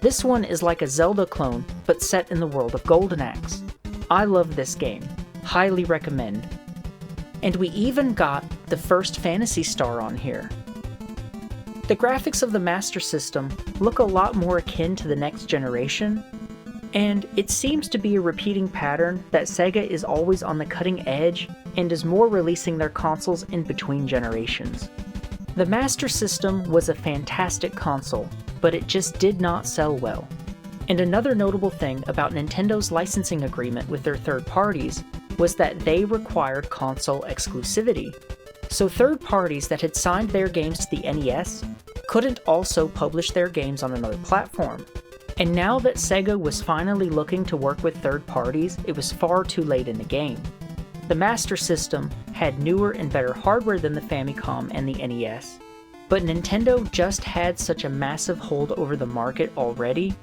This one is like a Zelda clone, but set in the world of Golden Axe. I love this game. Highly recommend. And we even got the first Phantasy Star on here. The graphics of the Master System look a lot more akin to the next generation, and it seems to be a repeating pattern that Sega is always on the cutting edge and is more releasing their consoles in between generations. The Master System was a fantastic console, but it just did not sell well. And another notable thing about Nintendo's licensing agreement with their third parties was that they required console exclusivity. So third parties that had signed their games to the NES couldn't also publish their games on another platform. And now that Sega was finally looking to work with third parties, it was far too late in the game. The Master System had newer and better hardware than the Famicom and the NES, but Nintendo just had such a massive hold over the market already,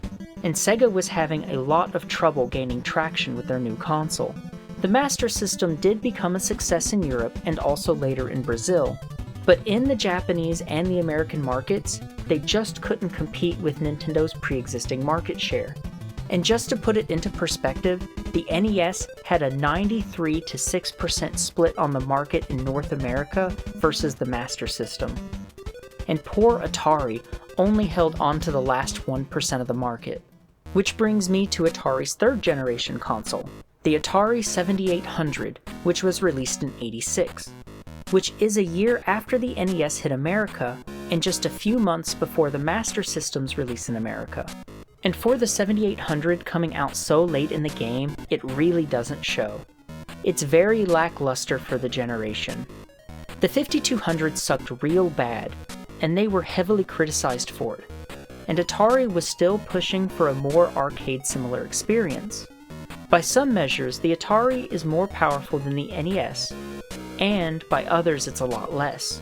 and Sega was having a lot of trouble gaining traction with their new console. The Master System did become a success in Europe and also later in Brazil, but in the Japanese and the American markets, they just couldn't compete with Nintendo's pre-existing market share. And just to put it into perspective, the NES had a 93 to 6% split on the market in North America versus the Master System. And poor Atari only held on to the last 1% of the market. Which brings me to Atari's third generation console, the Atari 7800, which was released in '86, which is a year after the NES hit America and just a few months before the Master System's release in America. And for the 7800 coming out so late in the game, it really doesn't show. It's very lackluster for the generation. The 5200 sucked real bad, and they were heavily criticized for it. And Atari was still pushing for a more arcade-similar experience. By some measures, the Atari is more powerful than the NES, and by others it's a lot less.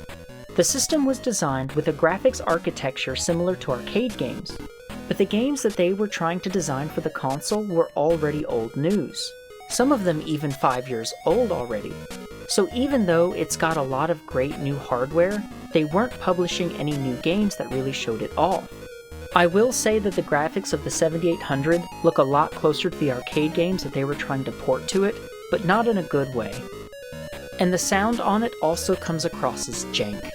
The system was designed with a graphics architecture similar to arcade games, but the games that they were trying to design for the console were already old news. Some of them even 5 years old already. So even though it's got a lot of great new hardware, they weren't publishing any new games that really showed it off. I will say that the graphics of the 7800 look a lot closer to the arcade games that they were trying to port to it, but not in a good way. And the sound on it also comes across as jank.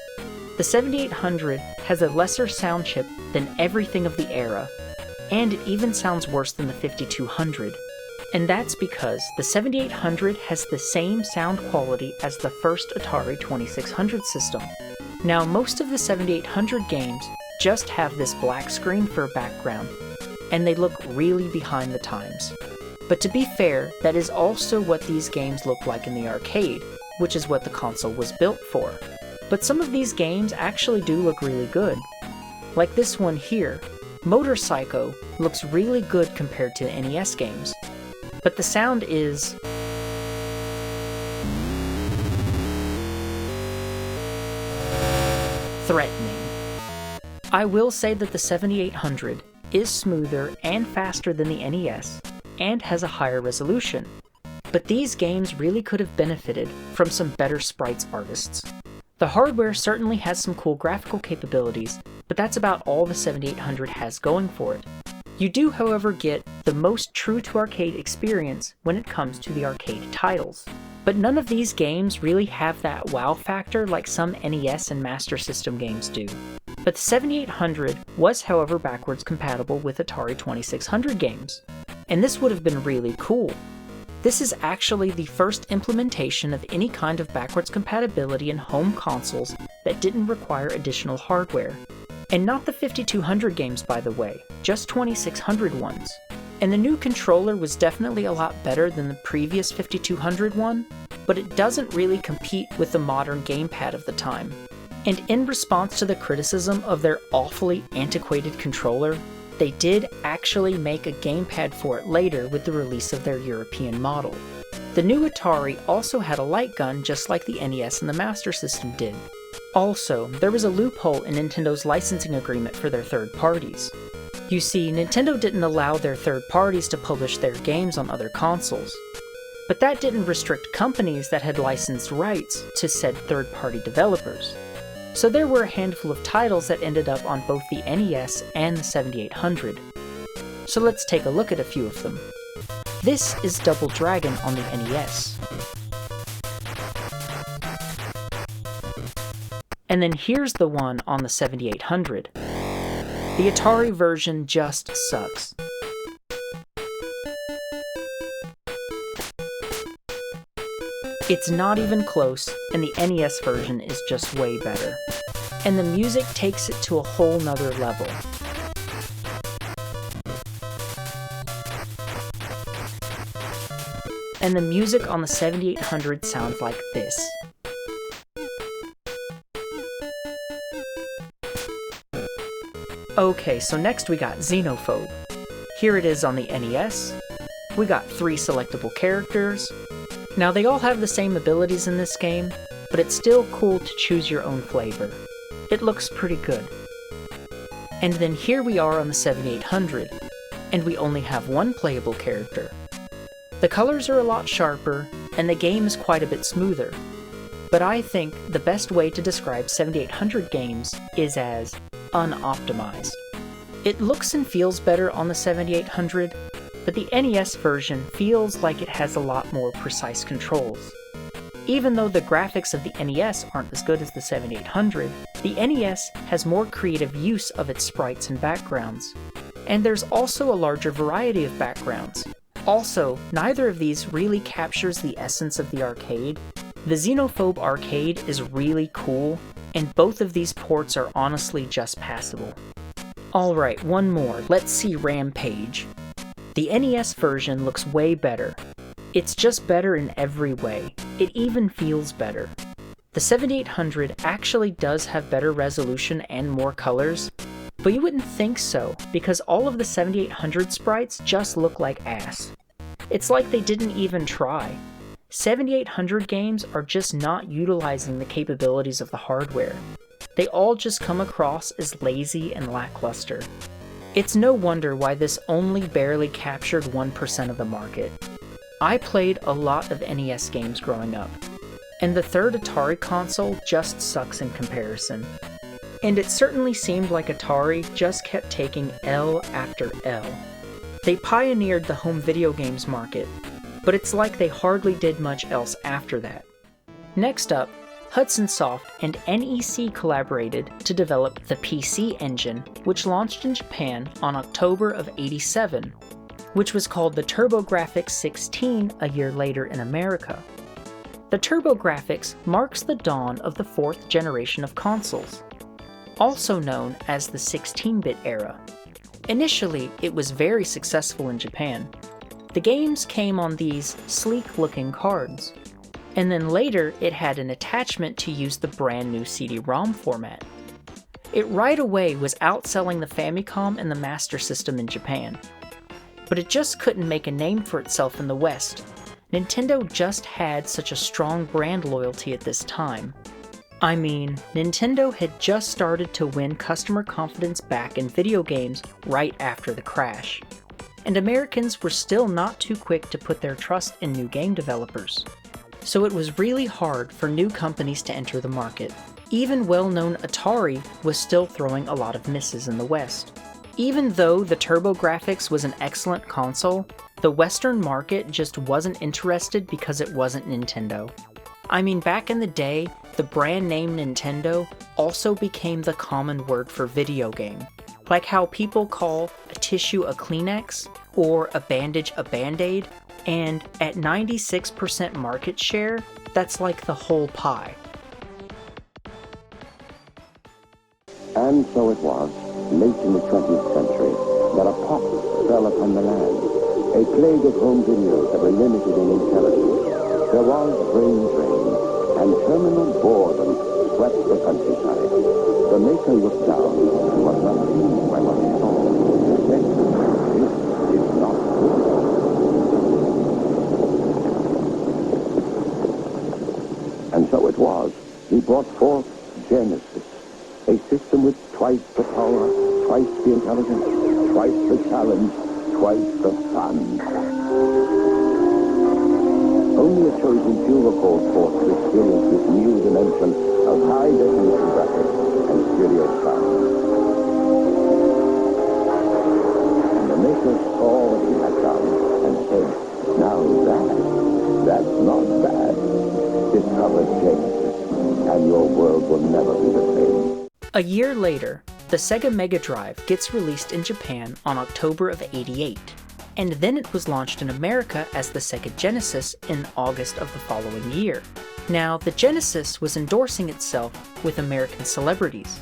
The 7800 has a lesser sound chip than everything of the era, and it even sounds worse than the 5200. And that's because the 7800 has the same sound quality as the first Atari 2600 system. Now, most of the 7800 games just have this black screen for a background, and they look really behind the times. But to be fair, that is also what these games look like in the arcade, which is what the console was built for. But some of these games actually do look really good. Like this one here, Motor Psycho looks really good compared to NES games. But the sound is threatening. I will say that the 7800 is smoother and faster than the NES, and has a higher resolution. But these games really could have benefited from some better sprites artists. The hardware certainly has some cool graphical capabilities, but that's about all the 7800 has going for it. You do, however, get the most true to arcade experience when it comes to the arcade titles. But none of these games really have that wow factor like some NES and Master System games do. But the 7800 was, however, backwards compatible with Atari 2600 games, and this would have been really cool. This is actually the first implementation of any kind of backwards compatibility in home consoles that didn't require additional hardware. And not the 5200 games, by the way, just 2600 ones. And the new controller was definitely a lot better than the previous 5200 one, but it doesn't really compete with the modern gamepad of the time. And in response to the criticism of their awfully antiquated controller, they did actually make a gamepad for it later with the release of their European model. The new Atari also had a light gun just like the NES and the Master System did. Also, there was a loophole in Nintendo's licensing agreement for their third parties. You see, Nintendo didn't allow their third parties to publish their games on other consoles. But that didn't restrict companies that had licensed rights to said third-party developers. So there were a handful of titles that ended up on both the NES and the 7800. So let's take a look at a few of them. This is Double Dragon on the NES. And then here's the one on the 7800. The Atari version just sucks. It's not even close, and the NES version is just way better. And the music takes it to a whole nother level. And the music on the 7800 sounds like this. Okay, so next we got Xenophobe. Here it is on the NES. We got 3 selectable characters. Now they all have the same abilities in this game, but it's still cool to choose your own flavor. It looks pretty good. And then here we are on the 7800, and we only have 1 playable character. The colors are a lot sharper, and the game is quite a bit smoother. But I think the best way to describe 7800 games is as unoptimized. It looks and feels better on the 7800, but the NES version feels like it has a lot more precise controls. Even though the graphics of the NES aren't as good as the 7800, the NES has more creative use of its sprites and backgrounds. And there's also a larger variety of backgrounds. Also, neither of these really captures the essence of the arcade. The Xenophobe arcade is really cool, and both of these ports are honestly just passable. Alright, one more. Let's see Rampage. The NES version looks way better. It's just better in every way. It even feels better. The 7800 actually does have better resolution and more colors, but you wouldn't think so, because all of the 7800 sprites just look like ass. It's like they didn't even try. 7800 games are just not utilizing the capabilities of the hardware. They all just come across as lazy and lackluster. It's no wonder why this only barely captured 1% of the market. I played a lot of NES games growing up, and the third Atari console just sucks in comparison. And it certainly seemed like Atari just kept taking L after L. They pioneered the home video games market, but it's like they hardly did much else after that. Next up, Hudson Soft and NEC collaborated to develop the PC Engine, which launched in Japan on October of '87, which was called the TurboGrafx 16 a year later in America. The TurboGrafx marks the dawn of the fourth generation of consoles, also known as the 16-bit era. Initially, it was very successful in Japan. The games came on these sleek-looking cards, and then later it had an attachment to use the brand new CD-ROM format. It right away was outselling the Famicom and the Master System in Japan. But it just couldn't make a name for itself in the West. Nintendo just had such a strong brand loyalty at this time. I mean, Nintendo had just started to win customer confidence back in video games right after the crash. And Americans were still not too quick to put their trust in new game developers. So it was really hard for new companies to enter the market. Even well-known Atari was still throwing a lot of misses in the West. Even though the TurboGrafx was an excellent console, the Western market just wasn't interested because it wasn't Nintendo. I mean, back in the day, the brand name Nintendo also became the common word for video game. Like how people call a tissue a Kleenex, or a bandage a Band-Aid, and at 96% market share, that's like the whole pie. And so it was, late in the 20th century, that a pox fell upon the land. A plague of home videos that were limited in intelligence. There was brain drain, and terminal boredom swept the countryside. The maker looked down and was not pleased by what he saw. He said, "This is not good." And so it was. He brought forth Genesis, a system with twice the power, twice the intelligence, twice the challenge, twice the fun. Only a chosen few were called forth to experience this new dimension of high-definition graphics and stereo sound. And the maker saw what he had done and said, "Now that's not bad. Discover Genesis, and your world will never be the same." A year later, the Sega Mega Drive gets released in Japan on October of '88, and then it was launched in America as the Sega Genesis in August of the following year. Now, the Genesis was endorsing itself with American celebrities,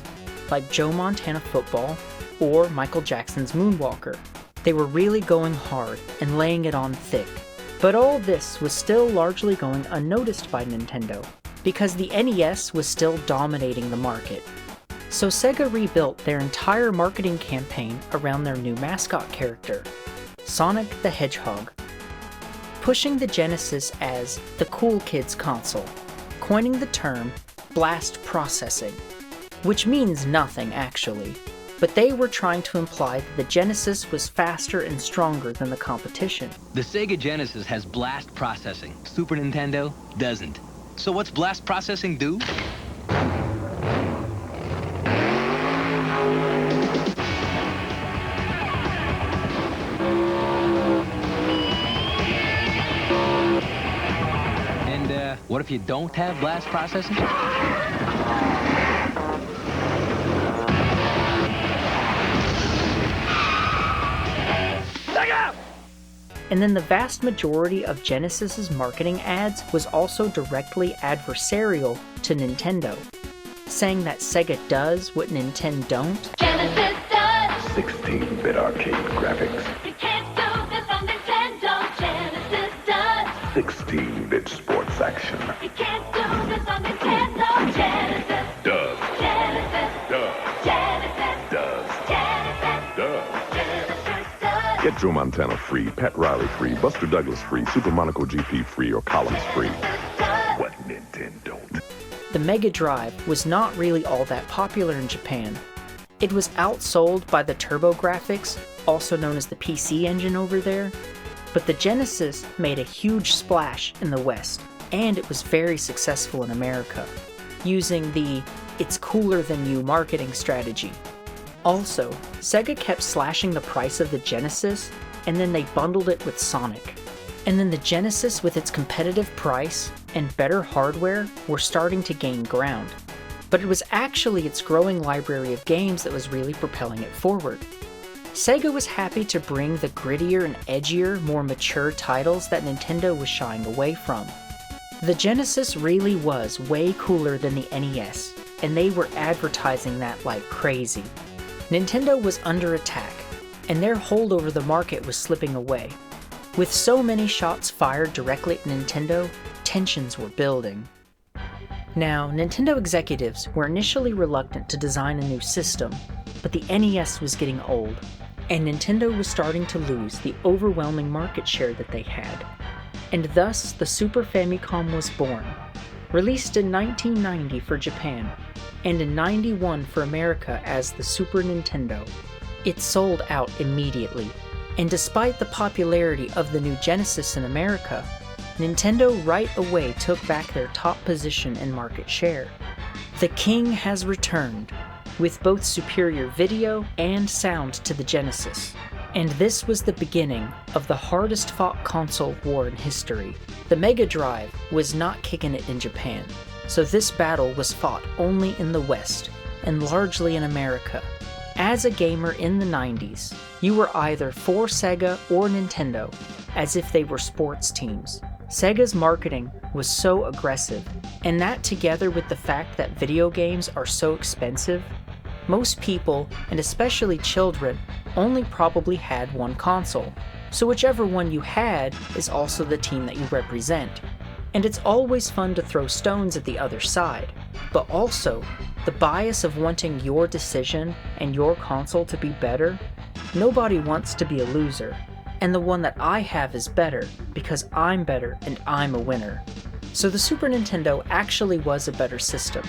like Joe Montana Football or Michael Jackson's Moonwalker. They were really going hard and laying it on thick. But all this was still largely going unnoticed by Nintendo, because the NES was still dominating the market. So Sega rebuilt their entire marketing campaign around their new mascot character, Sonic the Hedgehog, pushing the Genesis as the cool kids console, coining the term blast processing, which means nothing actually, but they were trying to imply that the Genesis was faster and stronger than the competition. The Sega Genesis has blast processing. Super Nintendo doesn't. So what's blast processing do? What if you don't have blast processing? And then the vast majority of Genesis's marketing ads was also directly adversarial to Nintendo, saying that Sega does what Nintendo don't. Genesis does! 16-bit arcade graphics. You can't do this on Nintendo. Genesis does! 16-bit sports action. You can't do this on Nintendo. Genesis does. Genesis does. Genesis does. Genesis does. Genesis Get Joe Montana free, Pat Riley free, Buster Douglas free, Super Monaco GP free, or Columns free. What Nintendo don't. The Mega Drive was not really all that popular in Japan. It was outsold by the TurboGrafx, also known as the PC Engine over there, but the Genesis made a huge splash in the West, and it was very successful in America, using the "it's cooler than you" marketing strategy. Also, Sega kept slashing the price of the Genesis, and then they bundled it with Sonic. And then the Genesis, with its competitive price and better hardware, were starting to gain ground. But it was actually its growing library of games that was really propelling it forward. Sega was happy to bring the grittier and edgier, more mature titles that Nintendo was shying away from. The Genesis really was way cooler than the NES, and they were advertising that like crazy. Nintendo was under attack, and their hold over the market was slipping away. With so many shots fired directly at Nintendo, tensions were building. Now, Nintendo executives were initially reluctant to design a new system, but the NES was getting old, and Nintendo was starting to lose the overwhelming market share that they had. And thus, the Super Famicom was born, released in 1990 for Japan, and in '91 for America as the Super Nintendo. It sold out immediately, and despite the popularity of the new Genesis in America, Nintendo right away took back their top position in market share. The king has returned, with both superior video and sound to the Genesis. And this was the beginning of the hardest fought console war in history. The Mega Drive was not kicking it in Japan, so this battle was fought only in the West, and largely in America. As a gamer in the 90s, you were either for Sega or Nintendo, as if they were sports teams. Sega's marketing was so aggressive, and that together with the fact that video games are so expensive, most people, and especially children, only probably had one console, so whichever one you had is also the team that you represent. And it's always fun to throw stones at the other side, but also, the bias of wanting your decision and your console to be better. Nobody wants to be a loser, and the one that I have is better because I'm better and I'm a winner. So the Super Nintendo actually was a better system,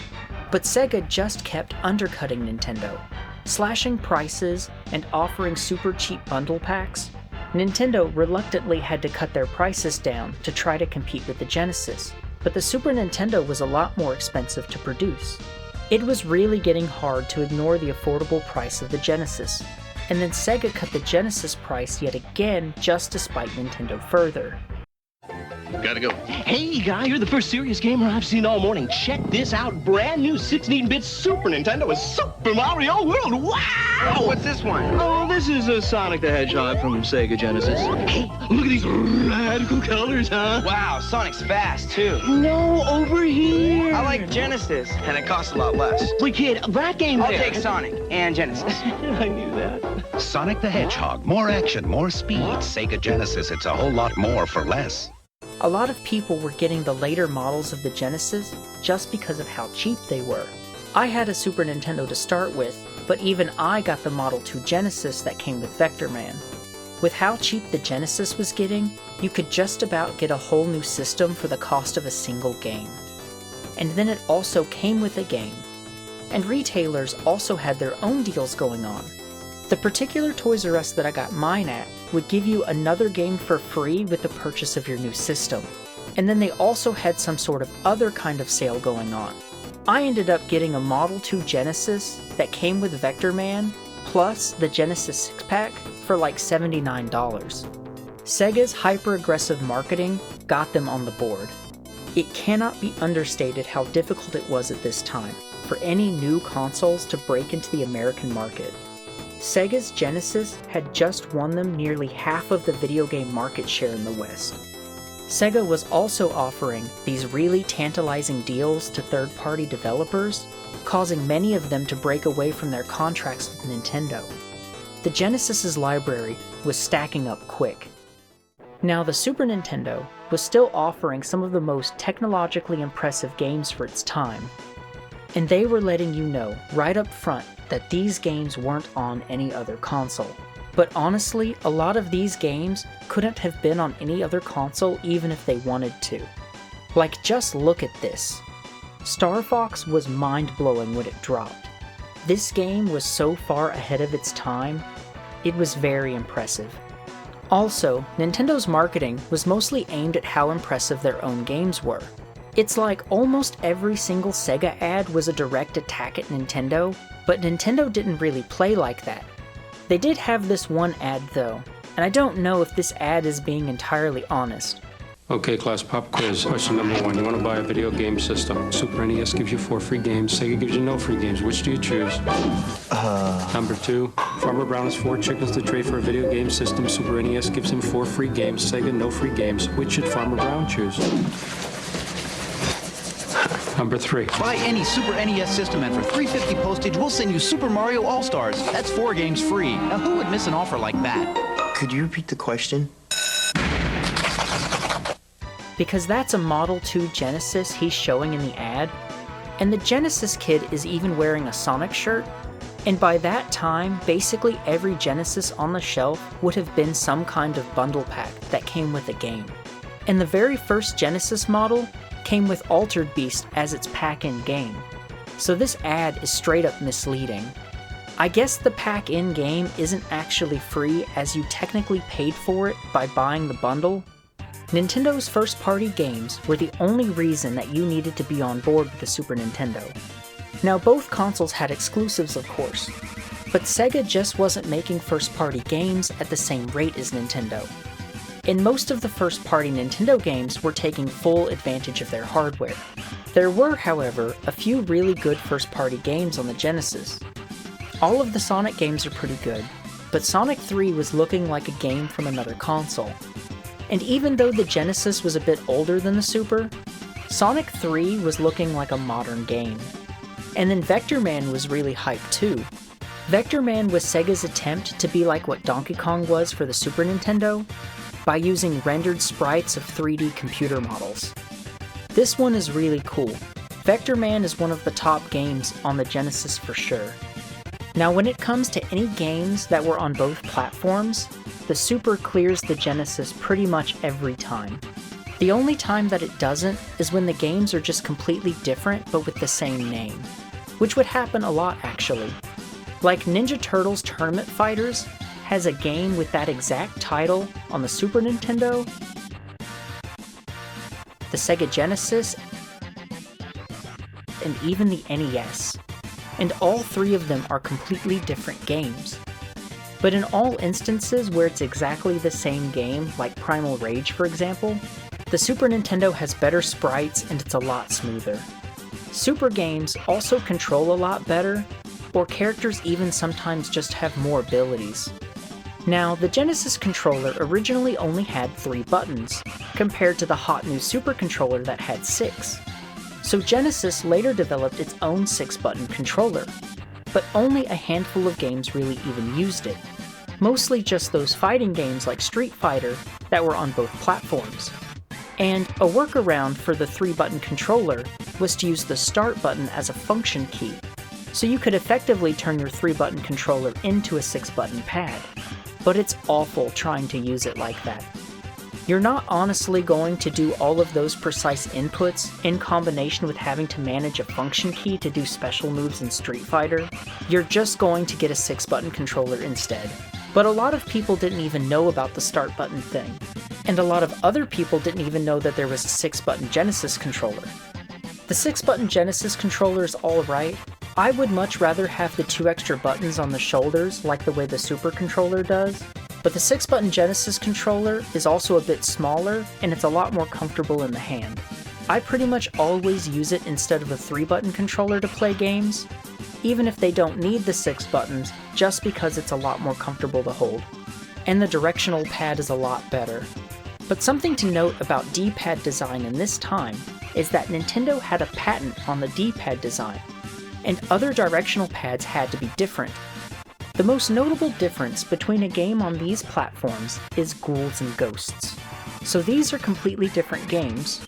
but Sega just kept undercutting Nintendo, slashing prices and offering super cheap bundle packs. Nintendo reluctantly had to cut their prices down to try to compete with the Genesis, but the Super Nintendo was a lot more expensive to produce. It was really getting hard to ignore the affordable price of the Genesis, and then Sega cut the Genesis price yet again just to spite Nintendo further. Gotta go. Hey, guy, you're the first serious gamer I've seen all morning. Check this out. Brand new 16-bit Super Nintendo with Super Mario World. Wow! Oh, what's this one? Oh, this is a Sonic the Hedgehog from Sega Genesis. Hey, look at these radical colors, huh? Wow, Sonic's fast, too. No, over here. I like Genesis, and it costs a lot less. Wait, kid, that game I'll there. take Sonic and Genesis. I knew that. Sonic the Hedgehog. More action, more speed. Sega Genesis, it's a whole lot more for less. A lot of people were getting the later models of the Genesis just because of how cheap they were. I had a Super Nintendo to start with, but even I got the Model 2 Genesis that came with Vector Man. With how cheap the Genesis was getting, you could just about get a whole new system for the cost of a single game. And then it also came with a game. And retailers also had their own deals going on. The particular Toys R Us that I got mine at would give you another game for free with the purchase of your new system. And then they also had some sort of other kind of sale going on. I ended up getting a Model 2 Genesis that came with Vector Man, plus the Genesis 6-pack for like $79. Sega's hyper-aggressive marketing got them on the board. It cannot be understated how difficult it was at this time for any new consoles to break into the American market. Sega's Genesis had just won them nearly half of the video game market share in the West. Sega was also offering these really tantalizing deals to third-party developers, causing many of them to break away from their contracts with Nintendo. The Genesis's library was stacking up quick. Now, the Super Nintendo was still offering some of the most technologically impressive games for its time, and they were letting you know right up front that these games weren't on any other console. But honestly, a lot of these games couldn't have been on any other console even if they wanted to. Like, just look at this. Star Fox was mind-blowing when it dropped. This game was so far ahead of its time, it was very impressive. Also, Nintendo's marketing was mostly aimed at how impressive their own games were. It's like almost every single Sega ad was a direct attack at Nintendo, but Nintendo didn't really play like that. They did have this one ad though, and I don't know if this ad is being entirely honest. Okay, class, pop quiz. Question number 1. You want to buy a video game system. Super NES gives you 4 free games. Sega gives you no free games. Which do you choose? Number 2. Farmer Brown has 4 chickens to trade for a video game system. Super NES gives him 4 free games. Sega, no free games. Which should Farmer Brown choose? Number 3. Buy any Super NES system and for $3.50 postage, we'll send you Super Mario All-Stars. That's 4 games free. Now who would miss an offer like that? Could you repeat the question? Because that's a Model 2 Genesis he's showing in the ad, and the Genesis kid is even wearing a Sonic shirt, and by that time, basically every Genesis on the shelf would have been some kind of bundle pack that came with a game. And the very first Genesis model came with Altered Beast as its pack-in game, so this ad is straight up misleading. I guess the pack-in game isn't actually free as you technically paid for it by buying the bundle. Nintendo's first-party games were the only reason that you needed to be on board with the Super Nintendo. Now, both consoles had exclusives, of course, but Sega just wasn't making first-party games at the same rate as Nintendo. And most of the first-party Nintendo games were taking full advantage of their hardware. There were, however, a few really good first-party games on the Genesis. All of the Sonic games are pretty good, but Sonic 3 was looking like a game from another console. And even though the Genesis was a bit older than the Super, Sonic 3 was looking like a modern game. And then Vector Man was really hyped too. Vector Man was Sega's attempt to be like what Donkey Kong was for the Super Nintendo, by using rendered sprites of 3D computer models. This one is really cool. Vector Man is one of the top games on the Genesis for sure. Now, when it comes to any games that were on both platforms, the Super clears the Genesis pretty much every time. The only time that it doesn't is when the games are just completely different but with the same name, which would happen a lot actually. Like Ninja Turtles Tournament Fighters has a game with that exact title on the Super Nintendo, the Sega Genesis, and even the NES. And all 3 of them are completely different games. But in all instances where it's exactly the same game, like Primal Rage for example, the Super Nintendo has better sprites and it's a lot smoother. Super games also control a lot better, or characters even sometimes just have more abilities. Now, the Genesis controller originally only had 3 buttons, compared to the hot new Super controller that had 6. So Genesis later developed its own 6-button controller, but only a handful of games really even used it. Mostly just those fighting games like Street Fighter that were on both platforms. And a workaround for the 3-button controller was to use the start button as a function key, so you could effectively turn your 3-button controller into a 6-button pad. But it's awful trying to use it like that. You're not honestly going to do all of those precise inputs in combination with having to manage a function key to do special moves in Street Fighter. You're just going to get a 6-button controller instead. But a lot of people didn't even know about the start button thing. And a lot of other people didn't even know that there was a 6-button Genesis controller. The 6-button Genesis controller is alright. I would much rather have the 2 extra buttons on the shoulders like the way the Super controller does, but the 6-button Genesis controller is also a bit smaller and it's a lot more comfortable in the hand. I pretty much always use it instead of a 3-button controller to play games, even if they don't need the 6 buttons, just because it's a lot more comfortable to hold. And the directional pad is a lot better. But something to note about D-pad design in this time is that Nintendo had a patent on the D-pad design, and other directional pads had to be different. The most notable difference between a game on these platforms is Ghouls and Ghosts. So these are completely different games,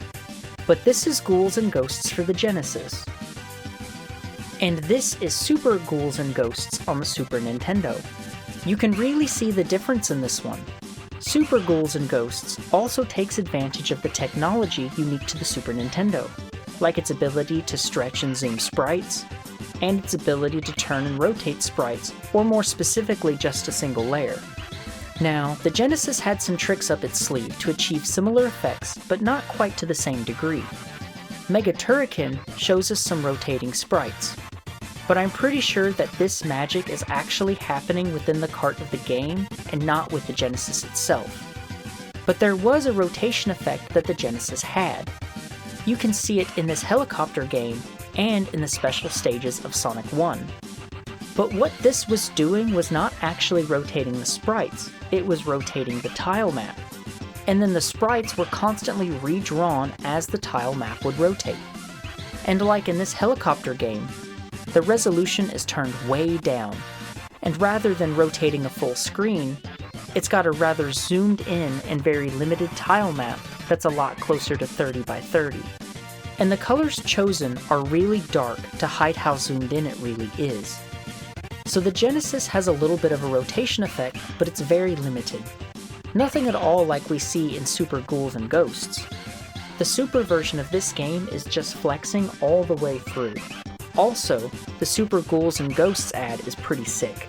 but this is Ghouls and Ghosts for the Genesis. And this is Super Ghouls and Ghosts on the Super Nintendo. You can really see the difference in this one. Super Ghouls and Ghosts also takes advantage of the technology unique to the Super Nintendo, like its ability to stretch and zoom sprites, and its ability to turn and rotate sprites, or more specifically just a single layer. Now, the Genesis had some tricks up its sleeve to achieve similar effects, but not quite to the same degree. Mega Turrican shows us some rotating sprites, but I'm pretty sure that this magic is actually happening within the cart of the game and not with the Genesis itself. But there was a rotation effect that the Genesis had. You can see it in this helicopter game and in the special stages of Sonic 1. But what this was doing was not actually rotating the sprites, it was rotating the tile map. And then the sprites were constantly redrawn as the tile map would rotate. And like in this helicopter game, the resolution is turned way down, and rather than rotating a full screen, it's got a rather zoomed in and very limited tile map that's a lot closer to 30 by 30. And the colors chosen are really dark to hide how zoomed in it really is. So the Genesis has a little bit of a rotation effect, but it's very limited. Nothing at all like we see in Super Ghouls and Ghosts. The Super version of this game is just flexing all the way through. Also, the Super Ghouls and Ghosts ad is pretty sick.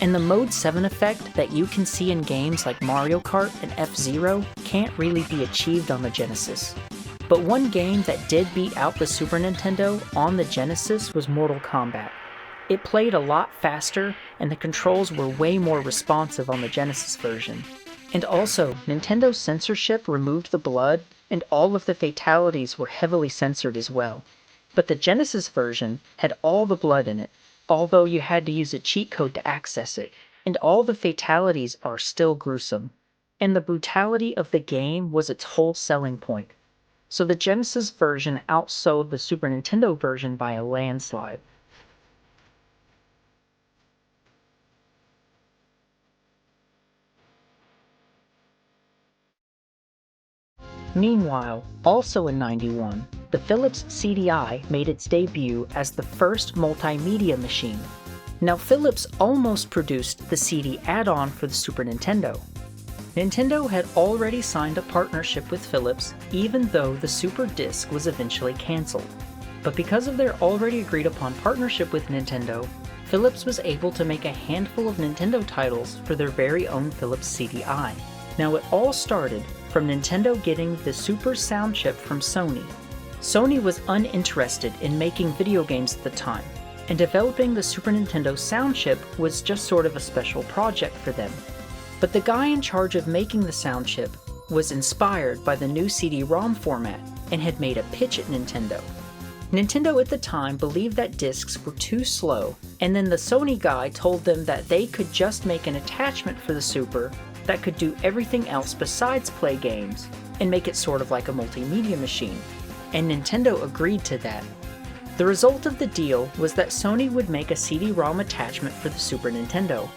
And the Mode 7 effect that you can see in games like Mario Kart and F-Zero can't really be achieved on the Genesis. But one game that did beat out the Super Nintendo on the Genesis was Mortal Kombat. It played a lot faster, and the controls were way more responsive on the Genesis version. And also, Nintendo's censorship removed the blood, and all of the fatalities were heavily censored as well. But the Genesis version had all the blood in it, although you had to use a cheat code to access it, and all the fatalities are still gruesome. And the brutality of the game was its whole selling point. So the Genesis version outsold the Super Nintendo version by a landslide. Meanwhile, also in '91, the Philips CDI made its debut as the first multimedia machine. Now Philips almost produced the CD add-on for the Super Nintendo. Nintendo had already signed a partnership with Philips, even though the Super Disc was eventually cancelled. But because of their already agreed upon partnership with Nintendo, Philips was able to make a handful of Nintendo titles for their very own Philips CDI. Now it all started from Nintendo getting the Super sound chip from Sony. Sony was uninterested in making video games at the time, and developing the Super Nintendo sound chip was just sort of a special project for them. But the guy in charge of making the sound chip was inspired by the new CD-ROM format and had made a pitch at Nintendo. Nintendo at the time believed that discs were too slow, and then the Sony guy told them that they could just make an attachment for the Super that could do everything else besides play games, and make it sort of like a multimedia machine. And Nintendo agreed to that. The result of the deal was that Sony would make a CD-ROM attachment for the Super Nintendo,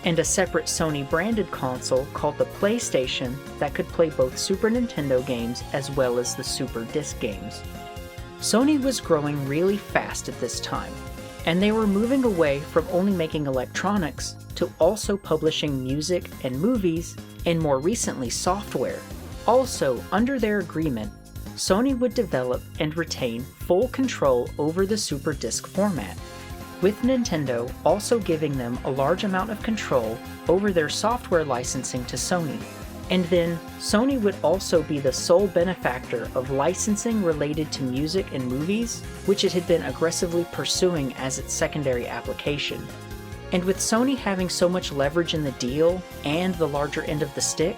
and a separate Sony-branded console called the PlayStation that could play both Super Nintendo games as well as the Super Disc games. Sony was growing really fast at this time, and they were moving away from only making electronics to also publishing music and movies, and more recently software. Also, under their agreement, Sony would develop and retain full control over the Super Disc format, with Nintendo also giving them a large amount of control over their software licensing to Sony. And then, Sony would also be the sole benefactor of licensing related to music and movies, which it had been aggressively pursuing as its secondary application. And with Sony having so much leverage in the deal and the larger end of the stick,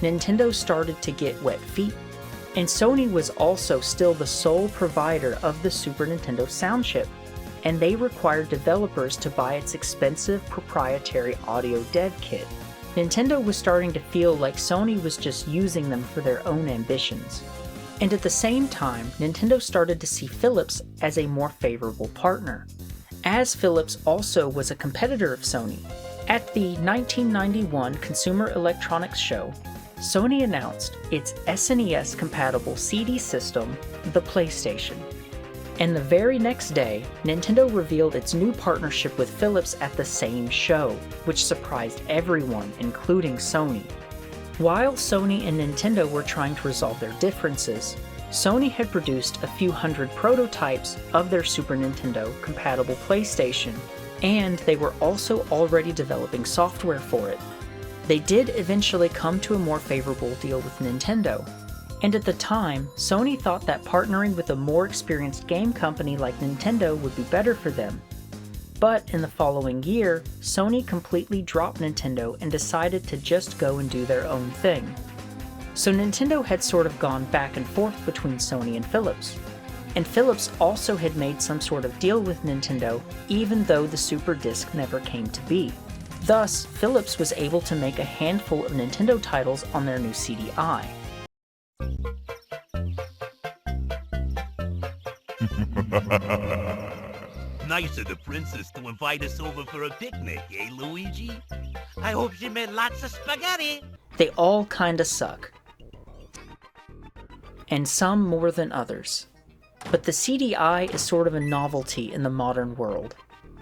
Nintendo started to get wet feet. And Sony was also still the sole provider of the Super Nintendo sound chip, and they required developers to buy its expensive proprietary audio dev kit. Nintendo was starting to feel like Sony was just using them for their own ambitions. And at the same time, Nintendo started to see Philips as a more favorable partner, as Philips also was a competitor of Sony. At the 1991 Consumer Electronics Show, Sony announced its SNES-compatible CD system, the PlayStation. And the very next day, Nintendo revealed its new partnership with Philips at the same show, which surprised everyone, including Sony. While Sony and Nintendo were trying to resolve their differences, Sony had produced a few hundred prototypes of their Super Nintendo compatible PlayStation, and they were also already developing software for it. They did eventually come to a more favorable deal with Nintendo, and at the time, Sony thought that partnering with a more experienced game company like Nintendo would be better for them. But in the following year, Sony completely dropped Nintendo and decided to just go and do their own thing. So Nintendo had sort of gone back and forth between Sony and Philips. And Philips also had made some sort of deal with Nintendo, even though the Super Disc never came to be. Thus, Philips was able to make a handful of Nintendo titles on their new CDI. Nice of the princess to invite us over for a picnic, eh, Luigi? I hope she made lots of spaghetti. They all kinda suck. And some more than others. But the CDI is sort of a novelty in the modern world.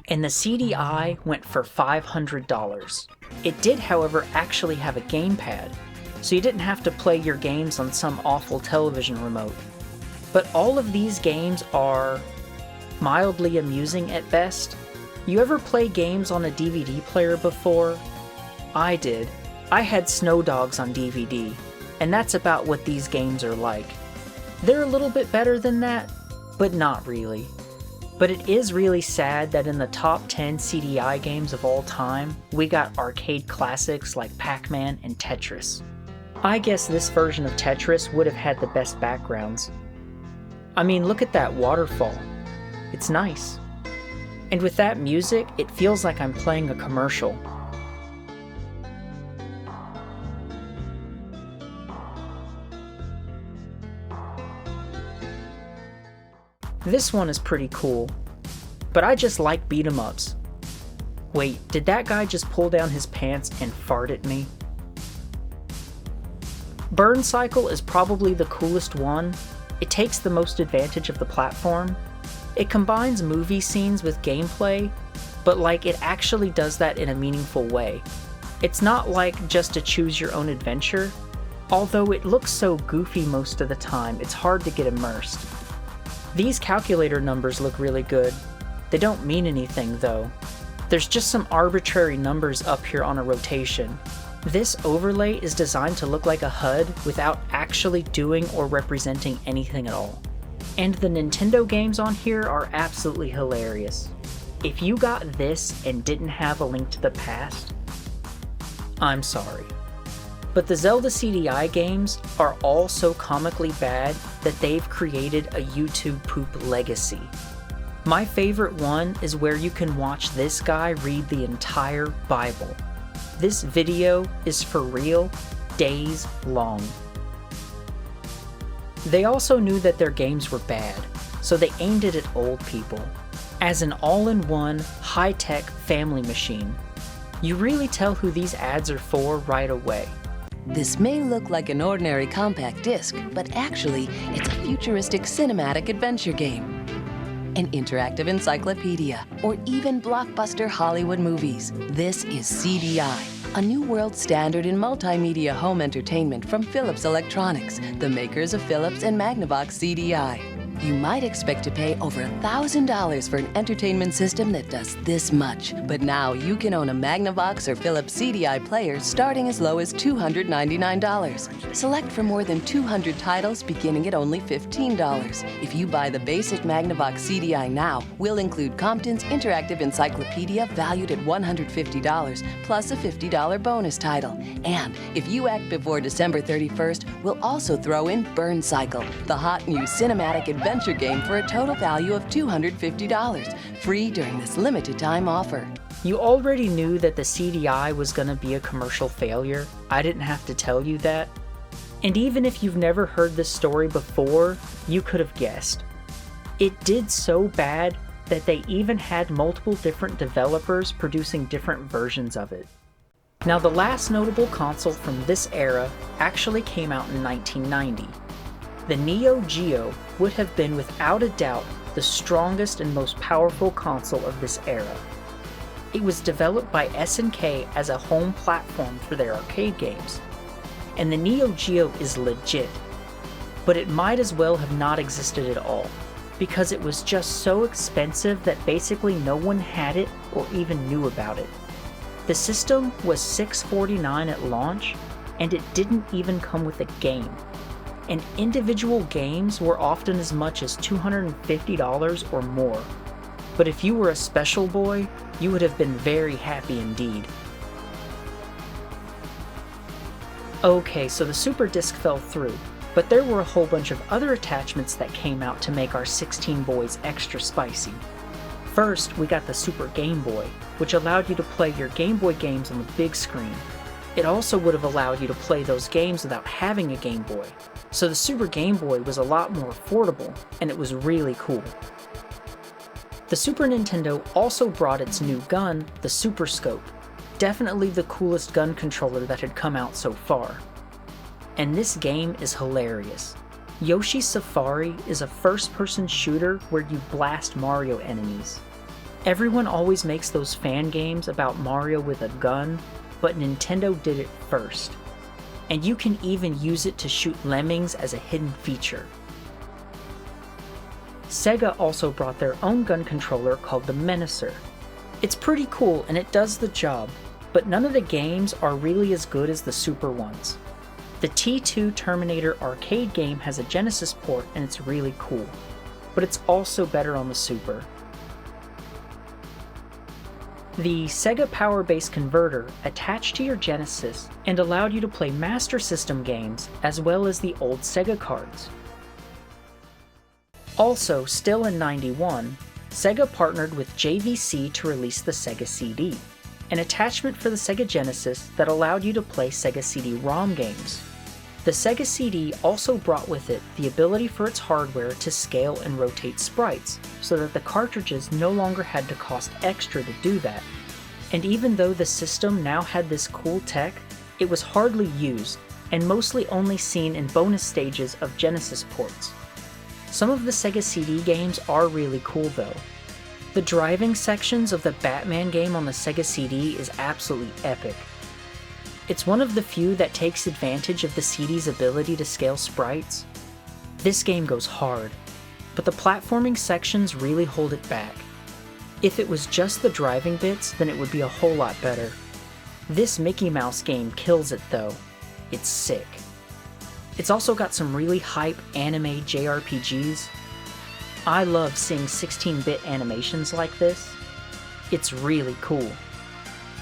And the CDI went for $500. It did, however, actually have a gamepad, so you didn't have to play your games on some awful television remote. But all of these games are mildly amusing at best. You ever play games on a DVD player before? I did. I had Snow Dogs on DVD, and that's about what these games are like. They're a little bit better than that, but not really. But it is really sad that in the top 10 CDI games of all time, we got arcade classics like Pac-Man and Tetris. I guess this version of Tetris would have had the best backgrounds. I mean, look at that waterfall. It's nice. And with that music, it feels like I'm playing a commercial. This one is pretty cool, but I just like beat 'em ups. Wait, did that guy just pull down his pants and fart at me? Burn Cycle is probably the coolest one. It takes the most advantage of the platform. It combines movie scenes with gameplay, but like it actually does that in a meaningful way. It's not like just a choose your own adventure. Although it looks so goofy most of the time, it's hard to get immersed. These calculator numbers look really good. They don't mean anything though. There's just some arbitrary numbers up here on a rotation. This overlay is designed to look like a HUD without actually doing or representing anything at all. And the Nintendo games on here are absolutely hilarious. If you got this and didn't have A Link to the Past, I'm sorry. But the Zelda CDI games are all so comically bad that they've created a YouTube poop legacy. My favorite one is where you can watch this guy read the entire Bible. This video is for real, days long. They also knew that their games were bad, so they aimed it at old people, as an all-in-one, high-tech family machine. You really tell who these ads are for right away. This may look like an ordinary compact disc, but actually, it's a futuristic cinematic adventure game. An interactive encyclopedia, or even blockbuster Hollywood movies. This is CDI. a new world standard in multimedia home entertainment from Philips Electronics, the makers of Philips and Magnavox CDI. You might expect to pay over $1,000 for an entertainment system that does this much. But now you can own a Magnavox or Philips CDI player starting as low as $299. Select from more than 200 titles beginning at only $15. If you buy the basic Magnavox CDI now, we'll include Compton's Interactive Encyclopedia valued at $150 plus a $50 bonus title. And if you act before December 31st, we'll also throw in Burn Cycle, the hot new cinematic adventure game for a total value of $250, free during this limited time offer. You already knew that the CDI was going to be a commercial failure. I didn't have to tell you that. And even if you've never heard this story before, you could have guessed. It did so bad that they even had multiple different developers producing different versions of it. Now, the last notable console from this era actually came out in 1990. The Neo Geo would have been without a doubt the strongest and most powerful console of this era. It was developed by SNK as a home platform for their arcade games, and the Neo Geo is legit, but it might as well have not existed at all, because it was just so expensive that basically no one had it or even knew about it. The system was $649 at launch, and it didn't even come with a game. And individual games were often as much as $250 or more. But if you were a special boy, you would have been very happy indeed. Okay, so the Super Disc fell through, but there were a whole bunch of other attachments that came out to make our 16 boys extra spicy. First, we got the Super Game Boy, which allowed you to play your Game Boy games on the big screen. It also would have allowed you to play those games without having a Game Boy. So the Super Game Boy was a lot more affordable, and it was really cool. The Super Nintendo also brought its new gun, the Super Scope. Definitely the coolest gun controller that had come out so far. And this game is hilarious. Yoshi's Safari is a first-person shooter where you blast Mario enemies. Everyone always makes those fan games about Mario with a gun, but Nintendo did it first. And you can even use it to shoot lemmings as a hidden feature. Sega also brought their own gun controller called the Menacer. It's pretty cool and it does the job, but none of the games are really as good as the Super ones. The T2 Terminator arcade game has a Genesis port and it's really cool, but it's also better on the Super. The Sega Power Base converter attached to your Genesis and allowed you to play Master System games as well as the old Sega cards. Also, still in '91, Sega partnered with JVC to release the Sega CD, an attachment for the Sega Genesis that allowed you to play Sega CD-ROM games. The Sega CD also brought with it the ability for its hardware to scale and rotate sprites, so that the cartridges no longer had to cost extra to do that. And even though the system now had this cool tech, it was hardly used, and mostly only seen in bonus stages of Genesis ports. Some of the Sega CD games are really cool though. The driving sections of the Batman game on the Sega CD is absolutely epic. It's one of the few that takes advantage of the CD's ability to scale sprites. This game goes hard, but the platforming sections really hold it back. If it was just the driving bits, then it would be a whole lot better. This Mickey Mouse game kills it though. It's sick. It's also got some really hype anime JRPGs. I love seeing 16-bit animations like this. It's really cool.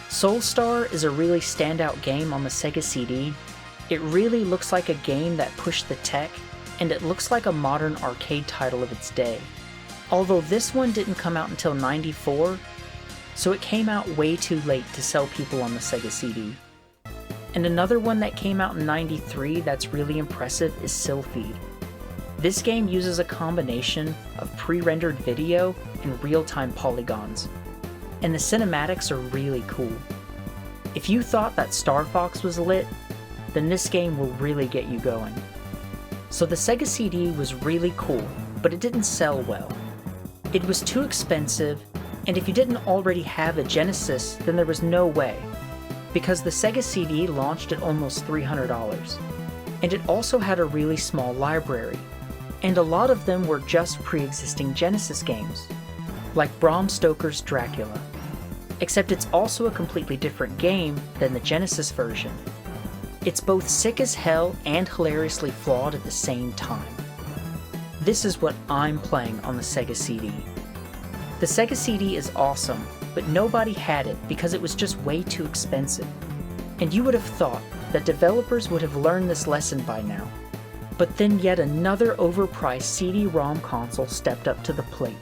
Soulstar is a really standout game on the Sega CD. It really looks like a game that pushed the tech, and it looks like a modern arcade title of its day. Although this one didn't come out until '94, so it came out way too late to sell people on the Sega CD. And another one that came out in '93 that's really impressive is Sylpheed. This game uses a combination of pre-rendered video and real-time polygons, and the cinematics are really cool. If you thought that Star Fox was lit, then this game will really get you going. So the Sega CD was really cool, but it didn't sell well. It was too expensive, and if you didn't already have a Genesis, then there was no way. because the Sega CD launched at almost $300, and it also had a really small library, and a lot of them were just pre-existing Genesis games, like Bram Stoker's Dracula, except it's also a completely different game than the Genesis version. It's both sick as hell and hilariously flawed at the same time. This is what I'm playing on the Sega CD. The Sega CD is awesome, but nobody had it because it was just way too expensive. And you would have thought that developers would have learned this lesson by now. But then yet another overpriced CD-ROM console stepped up to the plate.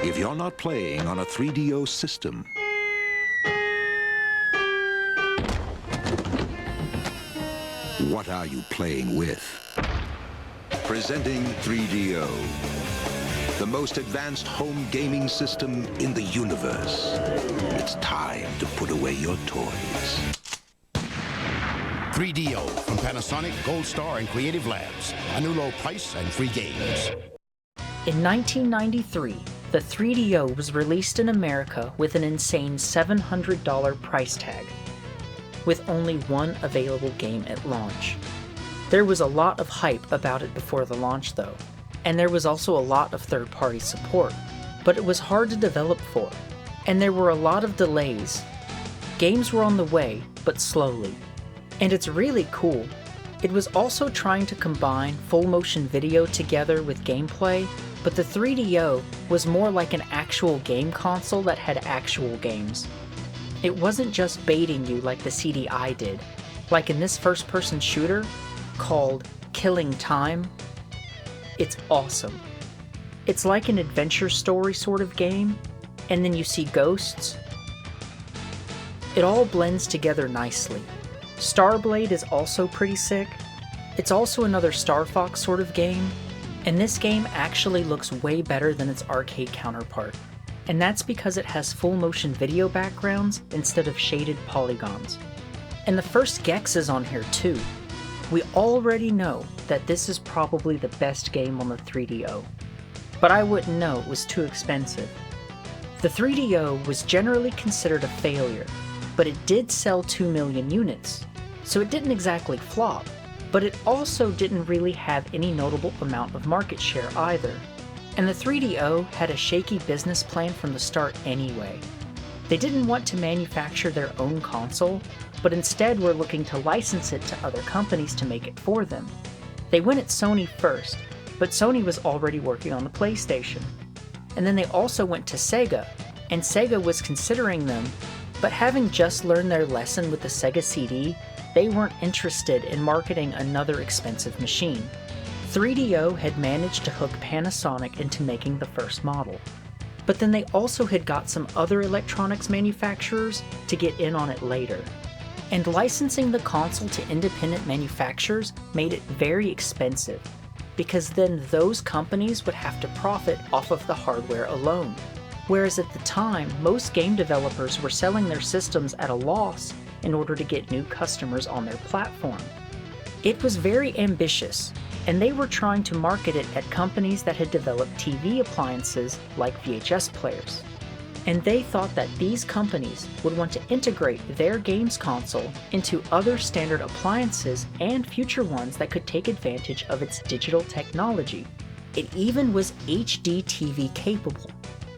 If you're not playing on a 3DO system, what are you playing with? Presenting 3DO, the most advanced home gaming system in the universe. It's time to put away your toys. 3DO from Panasonic, Gold Star, and Creative Labs. A new low price and free games. In 1993, the 3DO was released in America with an insane $700 price tag, with only one available game at launch. There was a lot of hype about it before the launch though, and there was also a lot of third-party support, but it was hard to develop for, and there were a lot of delays. Games were on the way, but slowly. And it's really cool. It was also trying to combine full-motion video together with gameplay, but the 3DO was more like an actual game console that had actual games. It wasn't just baiting you like the CDI did, like in this first-person shooter called Killing Time. It's awesome. It's like an adventure story sort of game, and then you see ghosts. It all blends together nicely. Starblade is also pretty sick. It's also another Star Fox sort of game, and this game actually looks way better than its arcade counterpart. And that's because it has full motion video backgrounds instead of shaded polygons. And the first Gex is on here too. We already know that this is probably the best game on the 3DO, but I wouldn't know, it was too expensive. The 3DO was generally considered a failure, but it did sell 2 million units, so it didn't exactly flop, but it also didn't really have any notable amount of market share either. And the 3DO had a shaky business plan from the start anyway. They didn't want to manufacture their own console, but instead were looking to license it to other companies to make it for them. They went at Sony first, but Sony was already working on the PlayStation. And then they also went to Sega, and Sega was considering them, but having just learned their lesson with the Sega CD, they weren't interested in marketing another expensive machine. 3DO had managed to hook Panasonic into making the first model. But then they also had got some other electronics manufacturers to get in on it later. And licensing the console to independent manufacturers made it very expensive, because then those companies would have to profit off of the hardware alone. Whereas at the time, most game developers were selling their systems at a loss in order to get new customers on their platform. It was very ambitious, and they were trying to market it at companies that had developed TV appliances like VHS players. And they thought that these companies would want to integrate their games console into other standard appliances and future ones that could take advantage of its digital technology. It even was HD TV capable.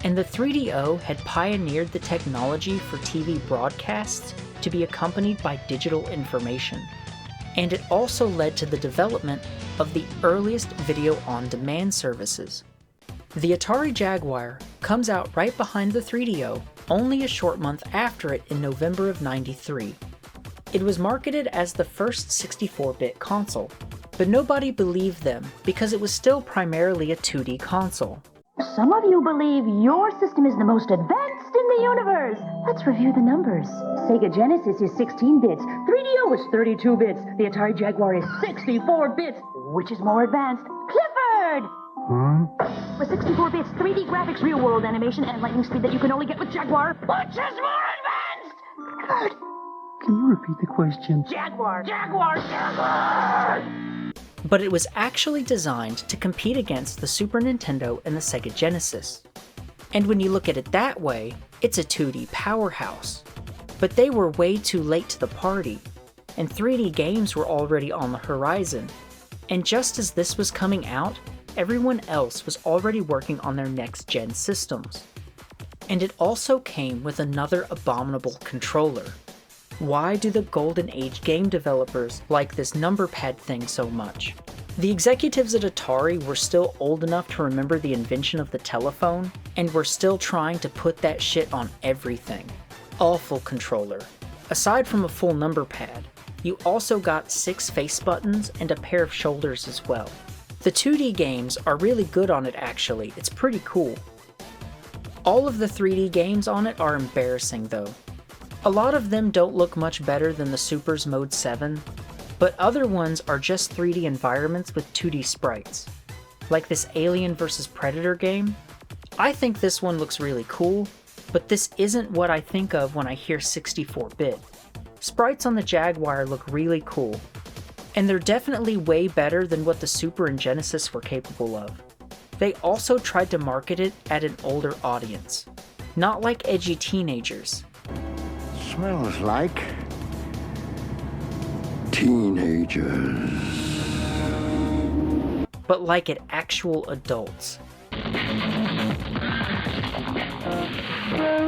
And the 3DO had pioneered the technology for TV broadcasts to be accompanied by digital information. And it also led to the development of the earliest video-on-demand services. The Atari Jaguar comes out right behind the 3DO, only a short month after it in November of '93. It was marketed as the first 64-bit console, but nobody believed them because it was still primarily a 2D console. Some of you believe your system is the most advanced in the universe. Let's review the numbers. Sega Genesis is 16 bits, 3DO is 32 bits, the Atari Jaguar is 64 bits. Which is more advanced? Clifford! With 64 bits, 3D graphics, real-world animation, and lightning speed that you can only get with Jaguar, which is more advanced? Clifford! Can you repeat the question? Jaguar! Jaguar! Jaguar! But it was actually designed to compete against the Super Nintendo and the Sega Genesis. And when you look at it that way, it's a 2D powerhouse. But they were way too late to the party, and 3D games were already on the horizon. And just as this was coming out, everyone else was already working on their next-gen systems. And it also came with another abominable controller. Why do the Golden Age game developers like this number pad thing so much? The executives at Atari were still old enough to remember the invention of the telephone, and were still trying to put that shit on everything. Awful controller. Aside from a full number pad, you also got 6 face buttons and a pair of shoulders as well. The 2D games are really good on it actually, it's pretty cool. All of the 3D games on it are embarrassing though. A lot of them don't look much better than the Super's Mode 7, but other ones are just 3D environments with 2D sprites. Like this Alien vs Predator game. I think this one looks really cool, but this isn't what I think of when I hear 64-bit. Sprites on the Jaguar look really cool, and they're definitely way better than what the Super and Genesis were capable of. They also tried to market it at an older audience, not like edgy teenagers. Smells like teenagers. But like at actual adults.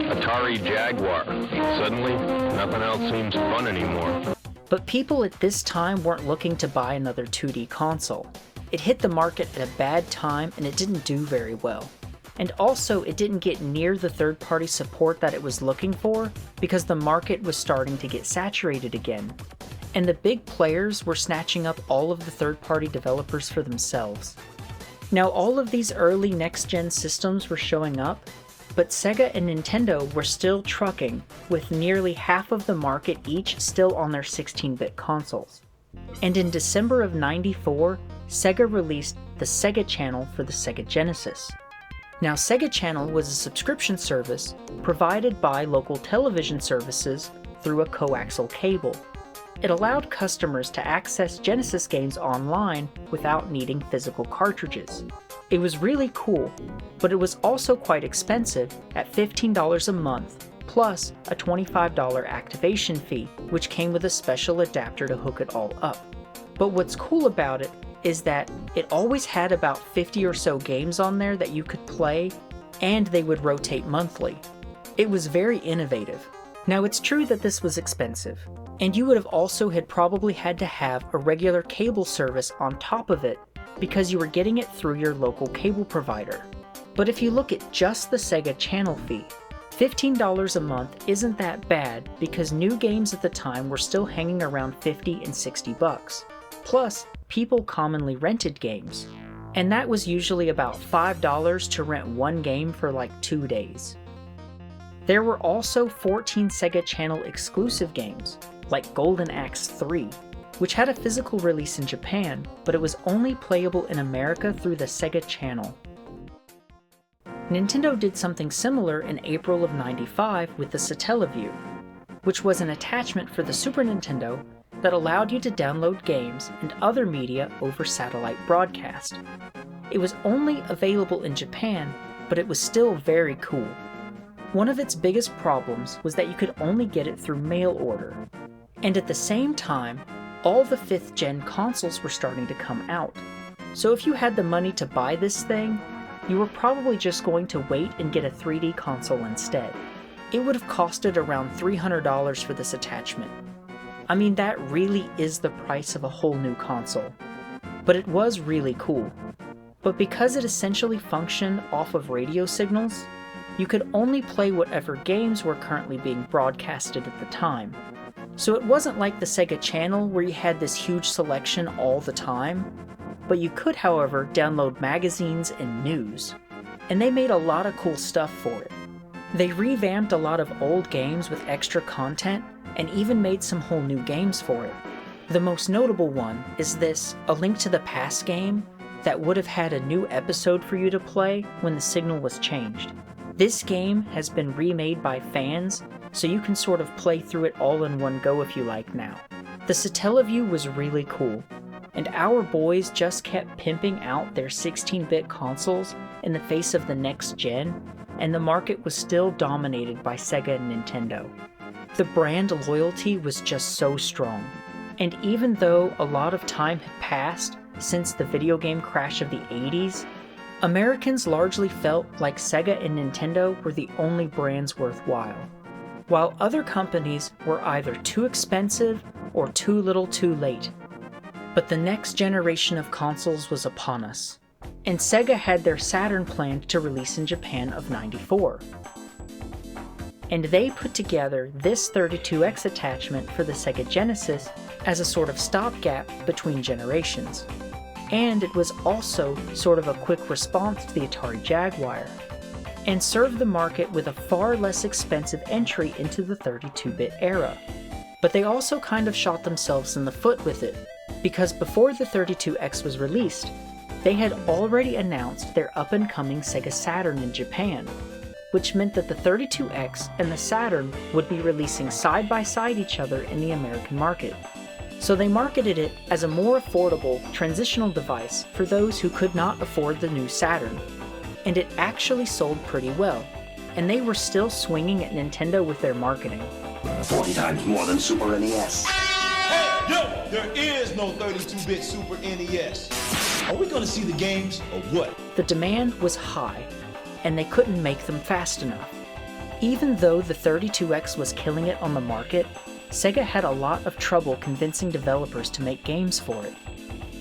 Atari Jaguar. Suddenly, nothing else seems fun anymore. But people at this time weren't looking to buy another 2D console. It hit the market at a bad time and it didn't do very well. And also, it didn't get near the third-party support that it was looking for because the market was starting to get saturated again. And the big players were snatching up all of the third-party developers for themselves. Now, all of these early next-gen systems were showing up, but Sega and Nintendo were still trucking, with nearly half of the market each still on their 16-bit consoles. And in December of '94, Sega released the Sega Channel for the Sega Genesis. Now, Sega Channel was a subscription service provided by local television services through a coaxial cable. It allowed customers to access Genesis games online without needing physical cartridges. It was really cool, but it was also quite expensive at $15 a month, plus a $25 activation fee, which came with a special adapter to hook it all up. But what's cool about it is that it always had about 50 or so games on there that you could play, and they would rotate monthly. It was very innovative. Now, it's true that this was expensive, and you would have also probably had to have a regular cable service on top of it because you were getting it through your local cable provider. But if you look at just the Sega channel fee, $15 a month isn't that bad because new games at the time were still hanging around 50 and 60 bucks. Plus, people commonly rented games, and that was usually about $5 to rent one game for like 2 days. There were also 14 Sega Channel exclusive games, like Golden Axe 3, which had a physical release in Japan, but it was only playable in America through the Sega Channel. Nintendo did something similar in April of '95 with the Satellaview, which was an attachment for the Super Nintendo that allowed you to download games and other media over satellite broadcast. It was only available in Japan, but it was still very cool. One of its biggest problems was that you could only get it through mail order. And at the same time, all the 5th gen consoles were starting to come out. So if you had the money to buy this thing, you were probably just going to wait and get a 3D console instead. It would have costed around $300 for this attachment. I mean, that really is the price of a whole new console. But it was really cool. But because it essentially functioned off of radio signals, you could only play whatever games were currently being broadcasted at the time. So it wasn't like the Sega Channel where you had this huge selection all the time, but you could, however, download magazines and news. And they made a lot of cool stuff for it. They revamped a lot of old games with extra content, and even made some whole new games for it. The most notable one is this A Link to the Past game that would have had a new episode for you to play when the signal was changed. This game has been remade by fans, so you can sort of play through it all in one go if you like now. The Satellaview was really cool, and our boys just kept pimping out their 16-bit consoles in the face of the next gen, and the market was still dominated by Sega and Nintendo. The brand loyalty was just so strong, and even though a lot of time had passed since the video game crash of the 80s, Americans largely felt like Sega and Nintendo were the only brands worthwhile, while other companies were either too expensive or too little too late. But the next generation of consoles was upon us, and Sega had their Saturn planned to release in Japan of '94. And they put together this 32X attachment for the Sega Genesis as a sort of stopgap between generations. And it was also sort of a quick response to the Atari Jaguar, and served the market with a far less expensive entry into the 32-bit era. But they also kind of shot themselves in the foot with it, because before the 32X was released, they had already announced their up-and-coming Sega Saturn in Japan, which meant that the 32X and the Saturn would be releasing side by side each other in the American market. So they marketed it as a more affordable transitional device for those who could not afford the new Saturn. And it actually sold pretty well, and they were still swinging at Nintendo with their marketing. 40 times more than Super NES. Hey, yo, there is no 32-bit Super NES. Are we gonna see the games or what? The demand was high, and they couldn't make them fast enough. Even though the 32X was killing it on the market, Sega had a lot of trouble convincing developers to make games for it.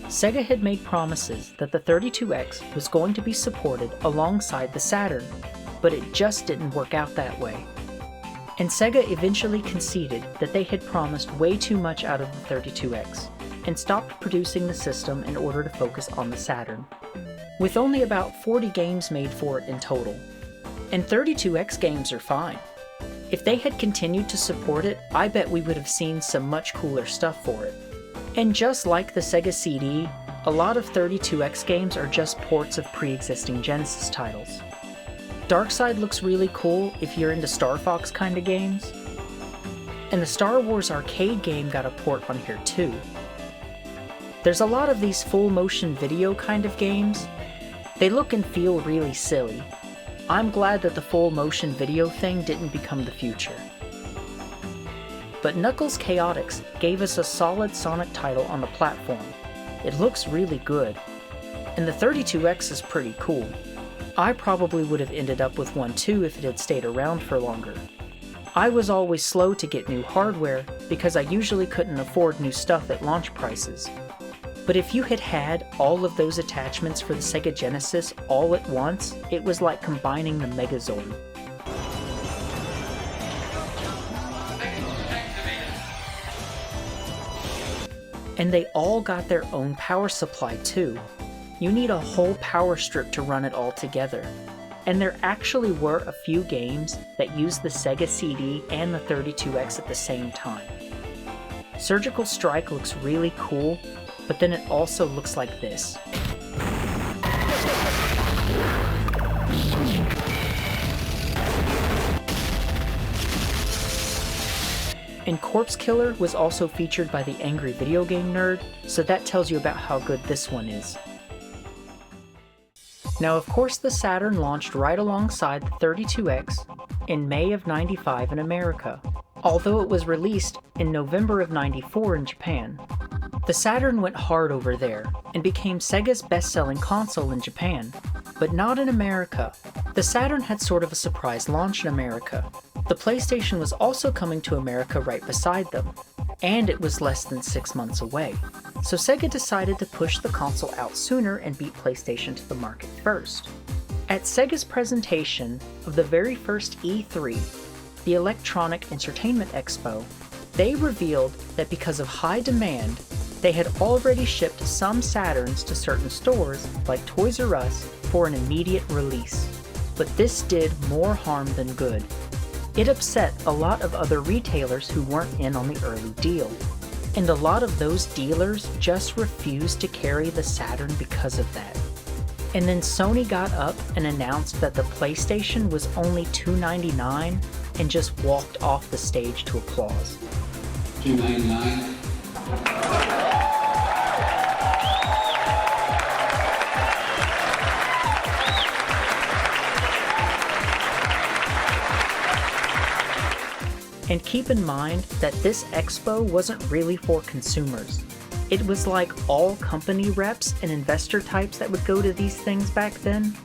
Sega had made promises that the 32X was going to be supported alongside the Saturn, but it just didn't work out that way. And Sega eventually conceded that they had promised way too much out of the 32X, and stopped producing the system in order to focus on the Saturn, with only about 40 games made for it in total. And 32X games are fine. If they had continued to support it, I bet we would have seen some much cooler stuff for it. And just like the Sega CD, a lot of 32X games are just ports of pre-existing Genesis titles. Darkside looks really cool if you're into Star Fox kind of games. And the Star Wars arcade game got a port on here too. There's a lot of these full motion video kind of games. They look and feel really silly. I'm glad that the full motion video thing didn't become the future. But Knuckles Chaotix gave us a solid Sonic title on the platform. It looks really good. And the 32X is pretty cool. I probably would have ended up with one too if it had stayed around for longer. I was always slow to get new hardware because I usually couldn't afford new stuff at launch prices. But if you had had all of those attachments for the Sega Genesis all at once, it was like combining the Megazord. And they all got their own power supply too. You need a whole power strip to run it all together. And there actually were a few games that used the Sega CD and the 32X at the same time. Surgical Strike looks really cool, but then it also looks like this. And Corpse Killer was also featured by the Angry Video Game Nerd, so that tells you about how good this one is. Now of course the Saturn launched right alongside the 32X in May of '95 in America, although it was released in November of '94 in Japan. The Saturn went hard over there, and became Sega's best-selling console in Japan, but not in America. The Saturn had sort of a surprise launch in America. The PlayStation was also coming to America right beside them, and it was less than 6 months away. So Sega decided to push the console out sooner and beat PlayStation to the market first. At Sega's presentation of the very first E3, the Electronic Entertainment Expo, they revealed that because of high demand, they had already shipped some Saturns to certain stores, like Toys R Us, for an immediate release. But this did more harm than good. It upset a lot of other retailers who weren't in on the early deal. And a lot of those dealers just refused to carry the Saturn because of that. And then Sony got up and announced that the PlayStation was only $299 and just walked off the stage to applause. $299? And keep in mind that this expo wasn't really for consumers. It was like all company reps and investor types that would go to these things back then.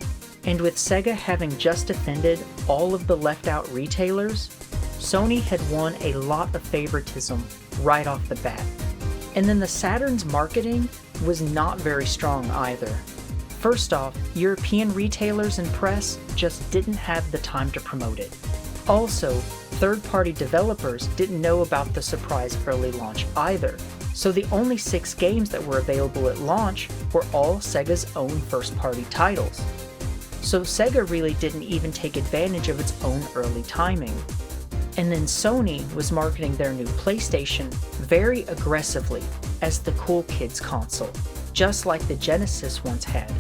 And with Sega having just defended all of the left out retailers, Sony had won a lot of favoritism right off the bat. And then the Saturn's marketing was not very strong either. First off, European retailers and press just didn't have the time to promote it. Also, third-party developers didn't know about the surprise early launch either, so the only 6 games that were available at launch were all Sega's own first-party titles. So Sega really didn't even take advantage of its own early timing. And then Sony was marketing their new PlayStation very aggressively as the cool kids console, just like the Genesis once had.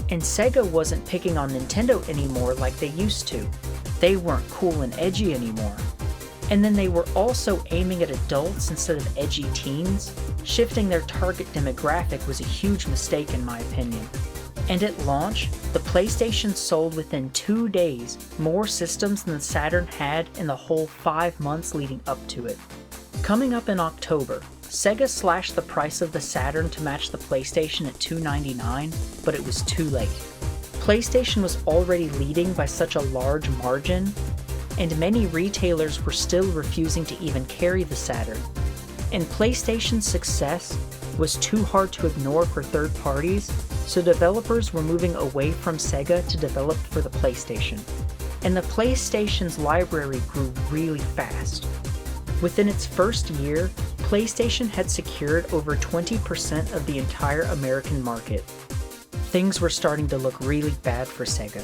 And Sega wasn't picking on Nintendo anymore like they used to. They weren't cool and edgy anymore. And then they were also aiming at adults instead of edgy teens. Shifting their target demographic was a huge mistake in my opinion. And at launch, the PlayStation sold within 2 days more systems than the Saturn had in the whole 5 months leading up to it. Coming up in October, Sega slashed the price of the Saturn to match the PlayStation at $299, but it was too late. PlayStation was already leading by such a large margin, and many retailers were still refusing to even carry the Saturn. And PlayStation's success was too hard to ignore for third parties, so developers were moving away from Sega to develop for the PlayStation. And the PlayStation's library grew really fast. Within its first year, PlayStation had secured over 20% of the entire American market. Things were starting to look really bad for Sega.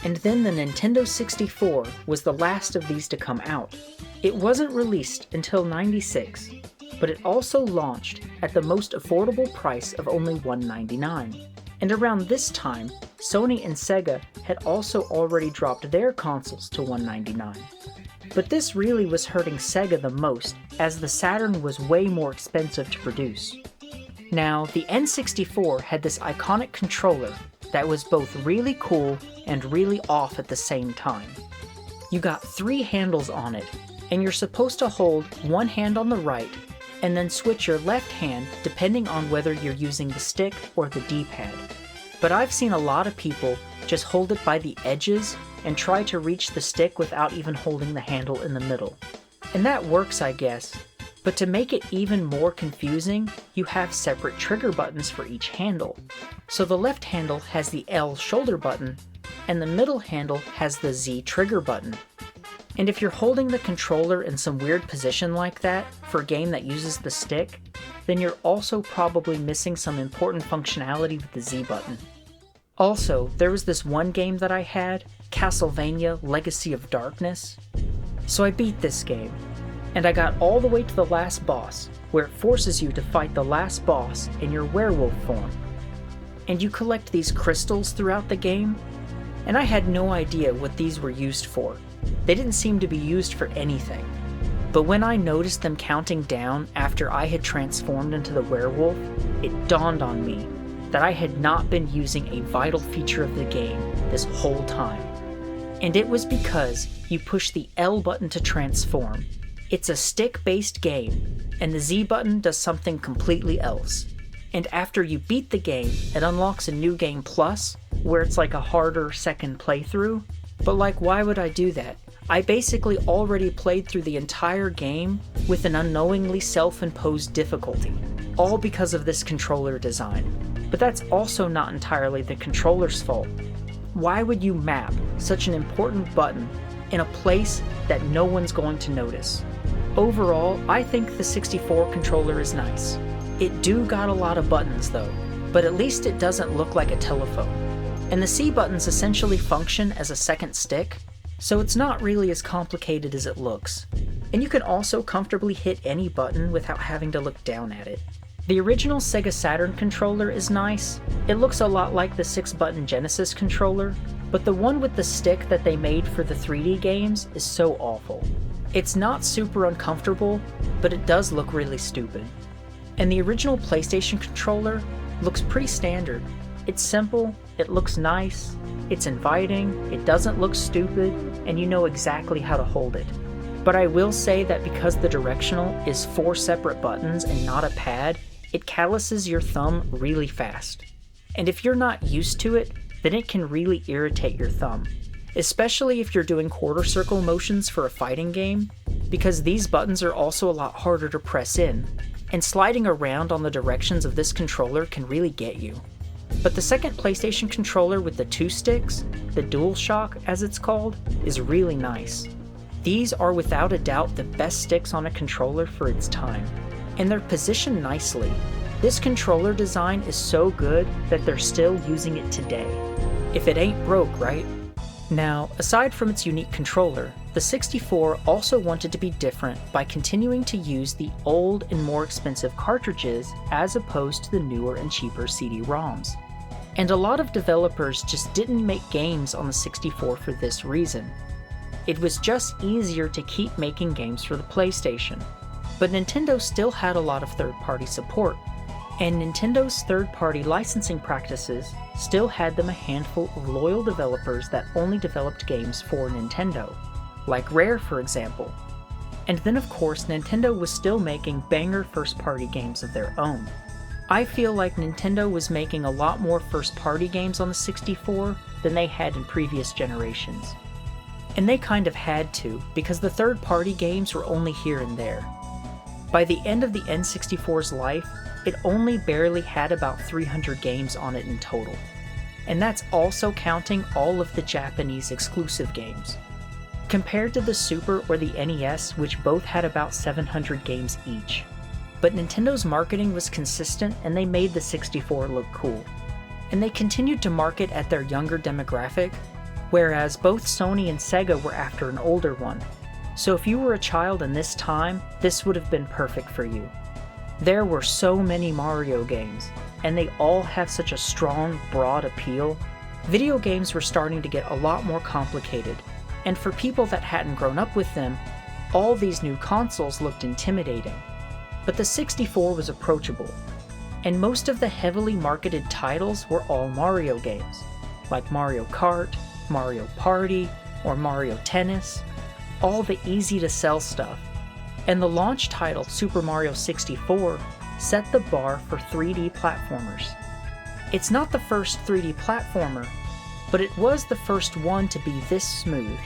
And then the Nintendo 64 was the last of these to come out. It wasn't released until '96, but it also launched at the most affordable price of only $199. And around this time, Sony and Sega had also already dropped their consoles to $199. But this really was hurting Sega the most, as the Saturn was way more expensive to produce. Now, the N64 had this iconic controller that was both really cool and really off at the same time. You got 3 handles on it, and you're supposed to hold one hand on the right, and then switch your left hand depending on whether you're using the stick or the D-pad. But I've seen a lot of people just hold it by the edges and try to reach the stick without even holding the handle in the middle. And that works, I guess, but to make it even more confusing, you have separate trigger buttons for each handle. So the left handle has the L shoulder button, and the middle handle has the Z trigger button. And if you're holding the controller in some weird position like that for a game that uses the stick, then you're also probably missing some important functionality with the Z button. Also, there was this one game that I had, Castlevania Legacy of Darkness. So I beat this game, and I got all the way to the last boss, where it forces you to fight the last boss in your werewolf form. And you collect these crystals throughout the game, and I had no idea what these were used for. They didn't seem to be used for anything. But when I noticed them counting down after I had transformed into the werewolf, it dawned on me that I had not been using a vital feature of the game this whole time. And it was because you push the L button to transform. It's a stick-based game, and the Z button does something completely else. And after you beat the game, it unlocks a new game plus, where it's like a harder second playthrough. But like, why would I do that? I basically already played through the entire game with an unknowingly self-imposed difficulty, all because of this controller design. But that's also not entirely the controller's fault. Why would you map such an important button in a place that no one's going to notice? Overall, I think the 64 controller is nice. It do got a lot of buttons though, but at least it doesn't look like a telephone. And the C buttons essentially function as a second stick, so it's not really as complicated as it looks. And you can also comfortably hit any button without having to look down at it. The original Sega Saturn controller is nice. It looks a lot like the 6-button Genesis controller, but the one with the stick that they made for the 3D games is so awful. It's not super uncomfortable, but it does look really stupid. And the original PlayStation controller looks pretty standard. It's simple, it looks nice, it's inviting, it doesn't look stupid, and you know exactly how to hold it. But I will say that because the directional is 4 separate buttons and not a pad, it calluses your thumb really fast. And if you're not used to it, then it can really irritate your thumb. Especially if you're doing quarter circle motions for a fighting game, because these buttons are also a lot harder to press in, and sliding around on the directions of this controller can really get you. But the second PlayStation controller with the 2 sticks, the DualShock as it's called, is really nice. These are without a doubt the best sticks on a controller for its time, and they're positioned nicely. This controller design is so good that they're still using it today. If it ain't broke, right? Now, aside from its unique controller, the 64 also wanted to be different by continuing to use the old and more expensive cartridges as opposed to the newer and cheaper CD-ROMs. And a lot of developers just didn't make games on the 64 for this reason. It was just easier to keep making games for the PlayStation. But Nintendo still had a lot of third-party support, and Nintendo's third-party licensing practices still had them a handful of loyal developers that only developed games for Nintendo, like Rare for example. And then of course Nintendo was still making banger first-party games of their own. I feel like Nintendo was making a lot more first-party games on the 64 than they had in previous generations. And they kind of had to, because the third-party games were only here and there. By the end of the N64's life, it only barely had about 300 games on it in total. And that's also counting all of the Japanese exclusive games. Compared to the Super or the NES, which both had about 700 games each. But Nintendo's marketing was consistent and they made the 64 look cool. And they continued to market at their younger demographic, whereas both Sony and Sega were after an older one. So if you were a child in this time, this would have been perfect for you. There were so many Mario games, and they all have such a strong, broad appeal. Video games were starting to get a lot more complicated, and for people that hadn't grown up with them, all these new consoles looked intimidating. But the 64 was approachable, and most of the heavily marketed titles were all Mario games, like Mario Kart, Mario Party, or Mario Tennis, all the easy-to-sell stuff. And the launch title, Super Mario 64, set the bar for 3D platformers. It's not the first 3D platformer, but it was the first one to be this smooth.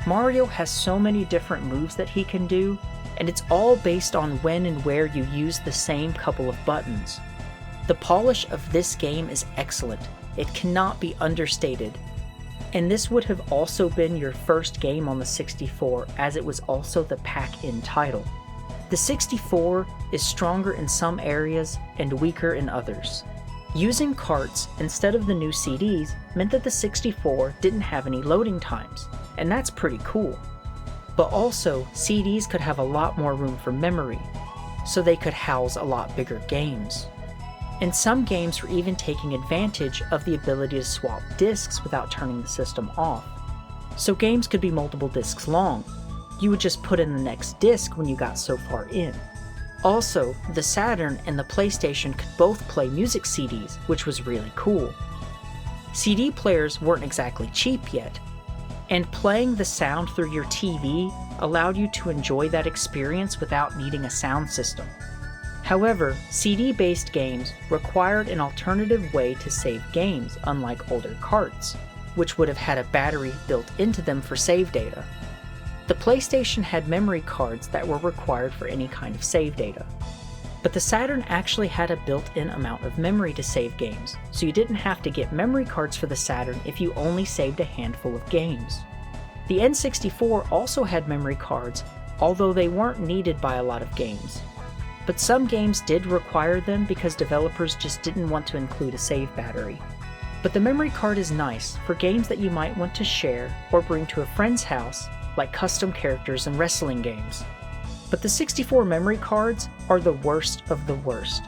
Mario has so many different moves that he can do, and it's all based on when and where you use the same couple of buttons. The polish of this game is excellent. It cannot be understated. And this would have also been your first game on the 64, as it was also the pack-in title. The 64 is stronger in some areas and weaker in others. Using carts instead of the new CDs meant that the 64 didn't have any loading times, and that's pretty cool. But also, CDs could have a lot more room for memory, so they could house a lot bigger games. And some games were even taking advantage of the ability to swap discs without turning the system off. So games could be multiple discs long. You would just put in the next disc when you got so far in. Also, the Saturn and the PlayStation could both play music CDs, which was really cool. CD players weren't exactly cheap yet, and playing the sound through your TV allowed you to enjoy that experience without needing a sound system. However, CD-based games required an alternative way to save games, unlike older carts, which would have had a battery built into them for save data. The PlayStation had memory cards that were required for any kind of save data. But the Saturn actually had a built-in amount of memory to save games, so you didn't have to get memory cards for the Saturn if you only saved a handful of games. The N64 also had memory cards, although they weren't needed by a lot of games. But some games did require them because developers just didn't want to include a save battery. But the memory card is nice for games that you might want to share or bring to a friend's house, like custom characters in wrestling games. But the 64 memory cards are the worst of the worst.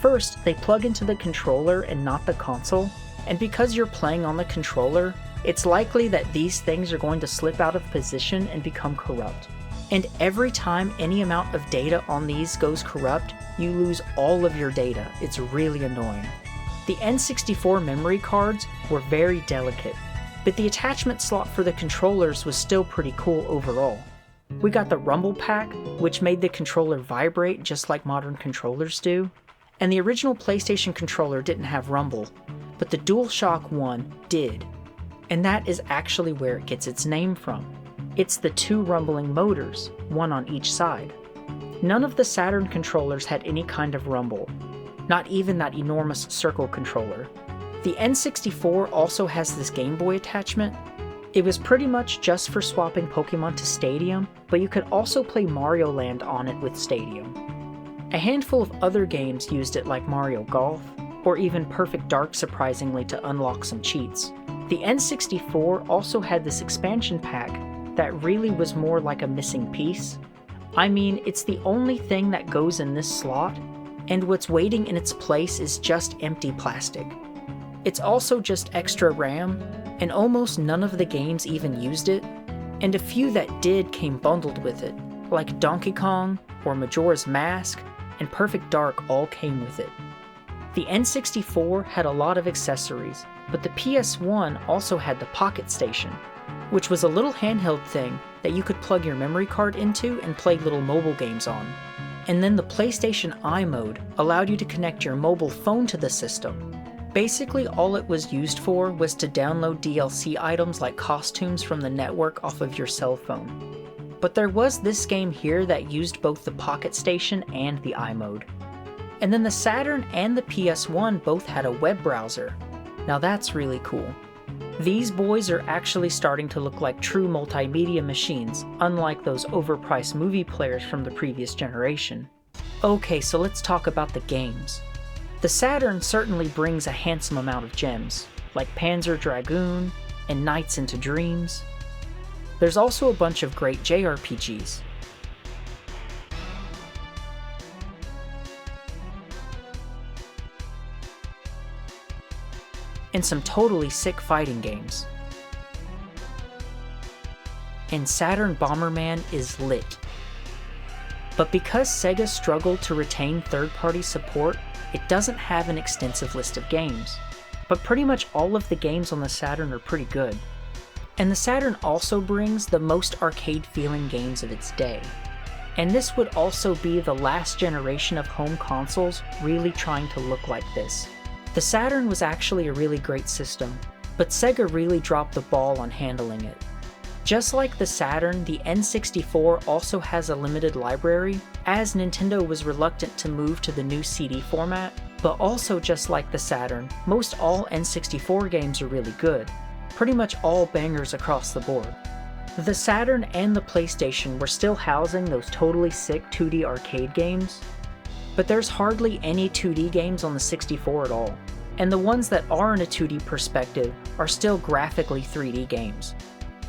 First, they plug into the controller and not the console, and because you're playing on the controller, it's likely that these things are going to slip out of position and become corrupt. And every time any amount of data on these goes corrupt, you lose all of your data. It's really annoying. The N64 memory cards were very delicate, but the attachment slot for the controllers was still pretty cool overall. We got the Rumble Pack, which made the controller vibrate just like modern controllers do, and the original PlayStation controller didn't have rumble, but the DualShock 1 did, and that is actually where it gets its name from. It's the two rumbling motors, one on each side. None of the Saturn controllers had any kind of rumble, not even that enormous circle controller. The N64 also has this Game Boy attachment. It was pretty much just for swapping Pokemon to Stadium, but you could also play Mario Land on it with Stadium. A handful of other games used it, like Mario Golf, or even Perfect Dark surprisingly, to unlock some cheats. The N64 also had this expansion pack that really was more like a missing piece. I mean, it's the only thing that goes in this slot, and what's waiting in its place is just empty plastic. It's also just extra RAM, and almost none of the games even used it, and a few that did came bundled with it, like Donkey Kong or Majora's Mask, and Perfect Dark all came with it. The N64 had a lot of accessories, but the PS1 also had the Pocket Station, which was a little handheld thing that you could plug your memory card into and play little mobile games on. And then the PlayStation Eye mode allowed you to connect your mobile phone to the system. Basically, all it was used for was to download DLC items like costumes from the network off of your cell phone. But there was this game here that used both the Pocket Station and the Eye mode. And then the Saturn and the PS1 both had a web browser. Now that's really cool. These boys are actually starting to look like true multimedia machines, unlike those overpriced movie players from the previous generation. Okay, so let's talk about the games. The Saturn certainly brings a handsome amount of gems, like Panzer Dragoon and Nights into Dreams. There's also a bunch of great JRPGs. And some totally sick fighting games. And Saturn Bomberman is lit. But because Sega struggled to retain third-party support, it doesn't have an extensive list of games. But pretty much all of the games on the Saturn are pretty good. And the Saturn also brings the most arcade-feeling games of its day. And this would also be the last generation of home consoles really trying to look like this. The Saturn was actually a really great system, but Sega really dropped the ball on handling it. Just like the Saturn, the N64 also has a limited library, as Nintendo was reluctant to move to the new CD format, but also just like the Saturn, most all N64 games are really good, pretty much all bangers across the board. The Saturn and the PlayStation were still housing those totally sick 2D arcade games, but there's hardly any 2D games on the 64 at all, and the ones that are in a 2D perspective are still graphically 3D games.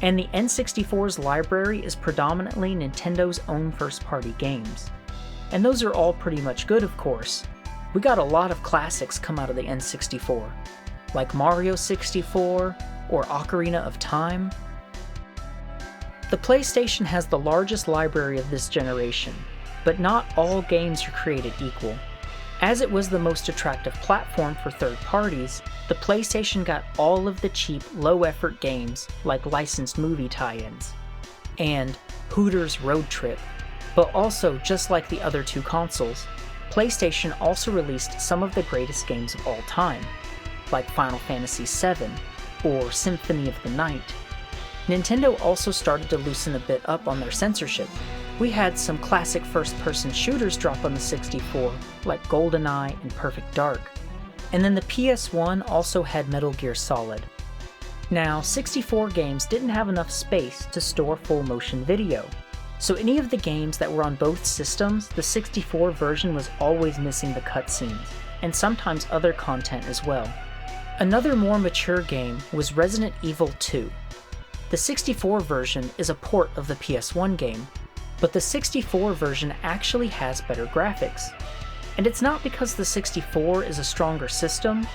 And the N64's library is predominantly Nintendo's own first-party games. And those are all pretty much good, of course. We got a lot of classics come out of the N64, like Mario 64 or Ocarina of Time. The PlayStation has the largest library of this generation, but not all games are created equal. As it was the most attractive platform for third parties, the PlayStation got all of the cheap, low-effort games like licensed movie tie-ins, and Hooters Road Trip. But also, just like the other two consoles, PlayStation also released some of the greatest games of all time, like Final Fantasy VII or Symphony of the Night. Nintendo also started to loosen a bit up on their censorship. We had some classic first-person shooters drop on the 64, like GoldenEye and Perfect Dark. And then the PS1 also had Metal Gear Solid. Now, 64 games didn't have enough space to store full motion video, so any of the games that were on both systems, the 64 version was always missing the cutscenes, and sometimes other content as well. Another more mature game was Resident Evil 2. The 64 version is a port of the PS1 game, but the 64 version actually has better graphics. And it's not because the 64 is a stronger system,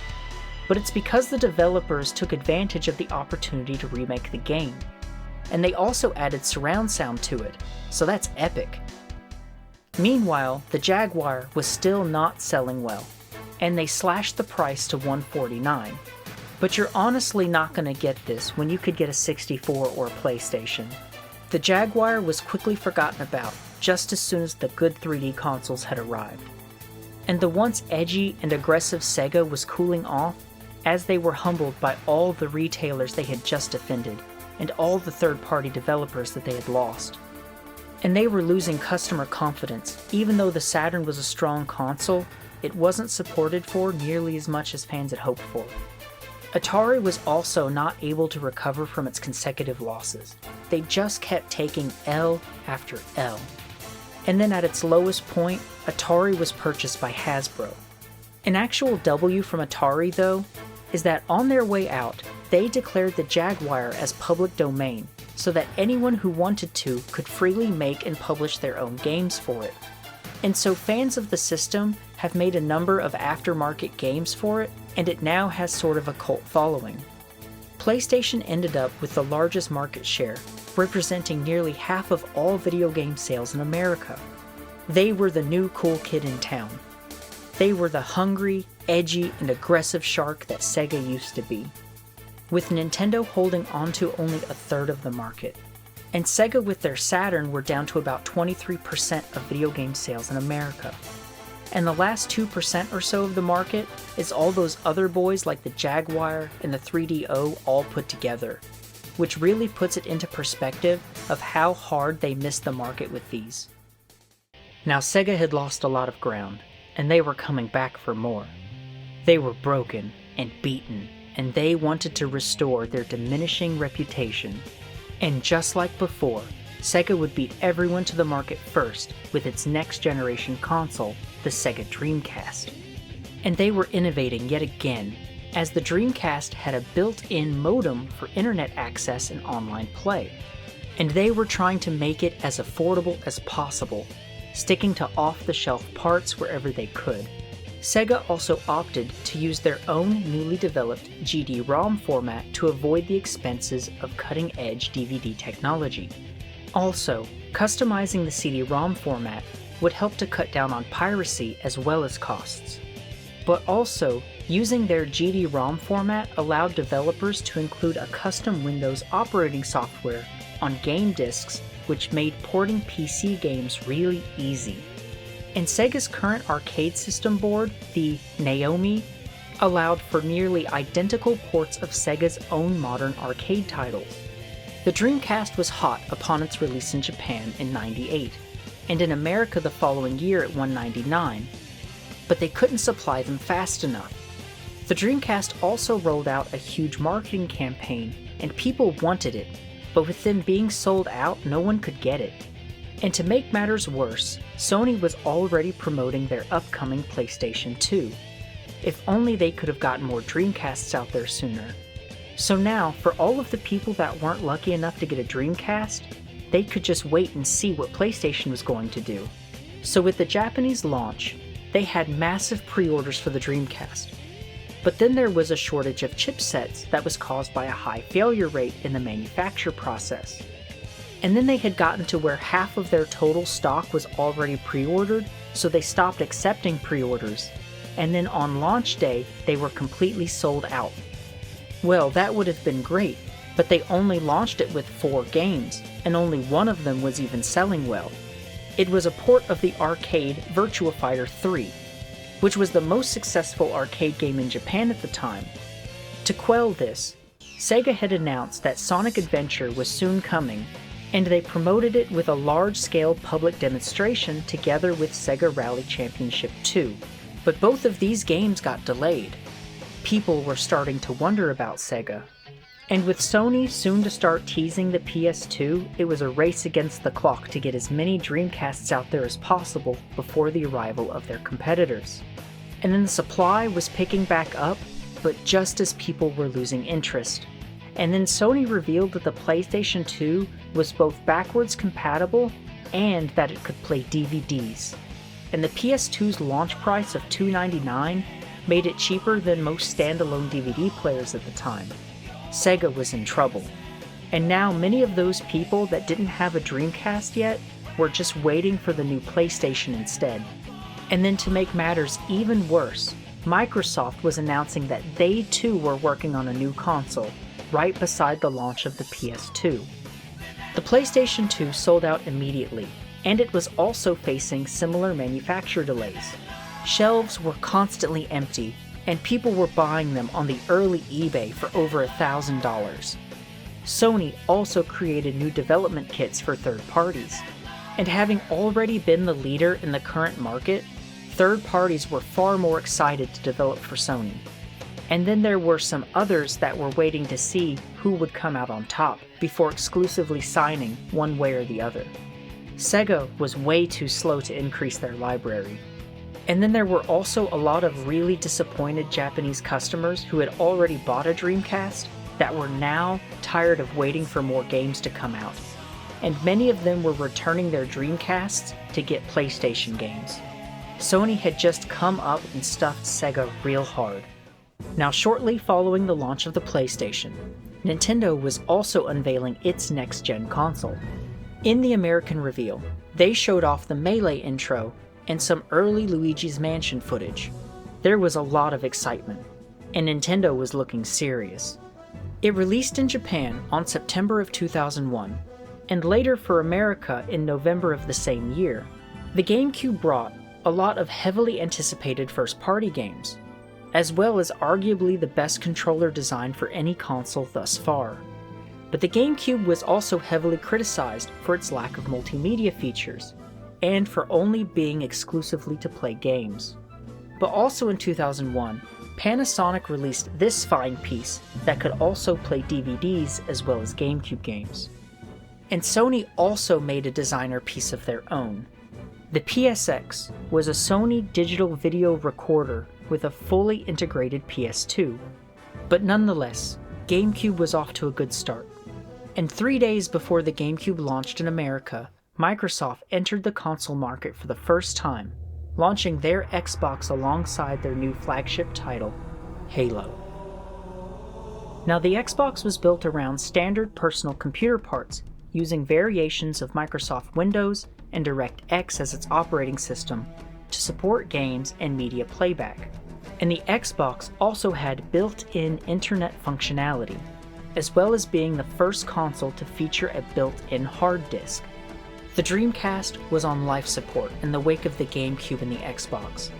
but it's because the developers took advantage of the opportunity to remake the game. And they also added surround sound to it, so that's epic. Meanwhile, the Jaguar was still not selling well. and they slashed the price to $149. But you're honestly not going to get this when you could get a 64 or a PlayStation. The Jaguar was quickly forgotten about just as soon as the good 3D consoles had arrived. And the once edgy and aggressive Sega was cooling off as they were humbled by all the retailers they had just offended and all the third-party developers that they had lost. And they were losing customer confidence. Even though the Saturn was a strong console, it wasn't supported for nearly as much as fans had hoped for. Atari was also not able to recover from its consecutive losses. They just kept taking L after L. And then at its lowest point, Atari was purchased by Hasbro. An actual W from Atari, though, is that on their way out, they declared the Jaguar as public domain, so that anyone who wanted to could freely make and publish their own games for it. And so fans of the system have made a number of aftermarket games for it, and it now has sort of a cult following. PlayStation ended up with the largest market share, representing nearly half of all video game sales in America. They were the new cool kid in town. They were the hungry, edgy, and aggressive shark that Sega used to be, with Nintendo holding onto only a third of the market. And Sega with their Saturn were down to about 23% of video game sales in America. And the last 2% or so of the market is all those other boys like the Jaguar and the 3DO all put together, which really puts it into perspective of how hard they missed the market with these. Now Sega had lost a lot of ground, and they were coming back for more. They were broken and beaten, and they wanted to restore their diminishing reputation. And just like before, Sega would beat everyone to the market first with its next generation console, the Sega Dreamcast. And they were innovating yet again, as the Dreamcast had a built-in modem for internet access and online play. And they were trying to make it as affordable as possible, sticking to off-the-shelf parts wherever they could. Sega also opted to use their own newly developed GD-ROM format to avoid the expenses of cutting-edge DVD technology. Also, customizing the CD-ROM format would help to cut down on piracy as well as costs. But also, using their GD-ROM format allowed developers to include a custom Windows operating software on game discs, which made porting PC games really easy. And Sega's current arcade system board, the Naomi, allowed for nearly identical ports of Sega's own modern arcade titles. The Dreamcast was hot upon its release in Japan in '98, and in America the following year at $199, but they couldn't supply them fast enough. The Dreamcast also rolled out a huge marketing campaign, and people wanted it, but with them being sold out, no one could get it. And to make matters worse, Sony was already promoting their upcoming PlayStation 2. If only they could have gotten more Dreamcasts out there sooner. So now, for all of the people that weren't lucky enough to get a Dreamcast, they could just wait and see what PlayStation was going to do. So with the Japanese launch, they had massive pre-orders for the Dreamcast. But then there was a shortage of chipsets that was caused by a high failure rate in the manufacture process. And then they had gotten to where half of their total stock was already pre-ordered, so they stopped accepting pre-orders. And then on launch day, they were completely sold out. Well, that would have been great, but they only launched it with 4 games, and only one of them was even selling well. It was a port of the arcade Virtua Fighter 3, which was the most successful arcade game in Japan at the time. To quell this, Sega had announced that Sonic Adventure was soon coming, and they promoted it with a large-scale public demonstration together with Sega Rally Championship 2. But both of these games got delayed. People were starting to wonder about Sega. And with Sony soon to start teasing the PS2, it was a race against the clock to get as many Dreamcasts out there as possible before the arrival of their competitors. And then the supply was picking back up, but just as people were losing interest. And then Sony revealed that the PlayStation 2 was both backwards compatible and that it could play DVDs. And the PS2's launch price of $299 made it cheaper than most standalone DVD players at the time. Sega was in trouble. And now many of those people that didn't have a Dreamcast yet were just waiting for the new PlayStation instead. And then to make matters even worse, Microsoft was announcing that they too were working on a new console, right beside the launch of the PS2. The PlayStation 2 sold out immediately, and it was also facing similar manufacture delays. Shelves were constantly empty, and people were buying them on the early eBay for over $1,000. Sony also created new development kits for third parties, and having already been the leader in the current market, third parties were far more excited to develop for Sony. And then there were some others that were waiting to see who would come out on top before exclusively signing one way or the other. Sega was way too slow to increase their library. And then there were also a lot of really disappointed Japanese customers who had already bought a Dreamcast that were now tired of waiting for more games to come out. And many of them were returning their Dreamcasts to get PlayStation games. Sony had just come up and stuffed Sega real hard. Now, shortly following the launch of the PlayStation, Nintendo was also unveiling its next-gen console. In the American reveal, they showed off the Melee intro and some early Luigi's Mansion footage. There was a lot of excitement, and Nintendo was looking serious. It released in Japan on September of 2001, and later for America in November of the same year. The GameCube brought a lot of heavily anticipated first-party games, as well as arguably the best controller design for any console thus far. But the GameCube was also heavily criticized for its lack of multimedia features, and for only being exclusively to play games. But also in 2001, Panasonic released this fine piece that could also play DVDs as well as GameCube games. And Sony also made a designer piece of their own. The PSX was a Sony digital video recorder with a fully integrated PS2. But nonetheless, GameCube was off to a good start. And 3 days before the GameCube launched in America, Microsoft entered the console market for the first time, launching their Xbox alongside their new flagship title, Halo. Now, the Xbox was built around standard personal computer parts, using variations of Microsoft Windows and DirectX as its operating system to support games and media playback. And the Xbox also had built-in internet functionality, as well as being the first console to feature a built-in hard disk. The Dreamcast was on life support in the wake of the GameCube and the Xbox,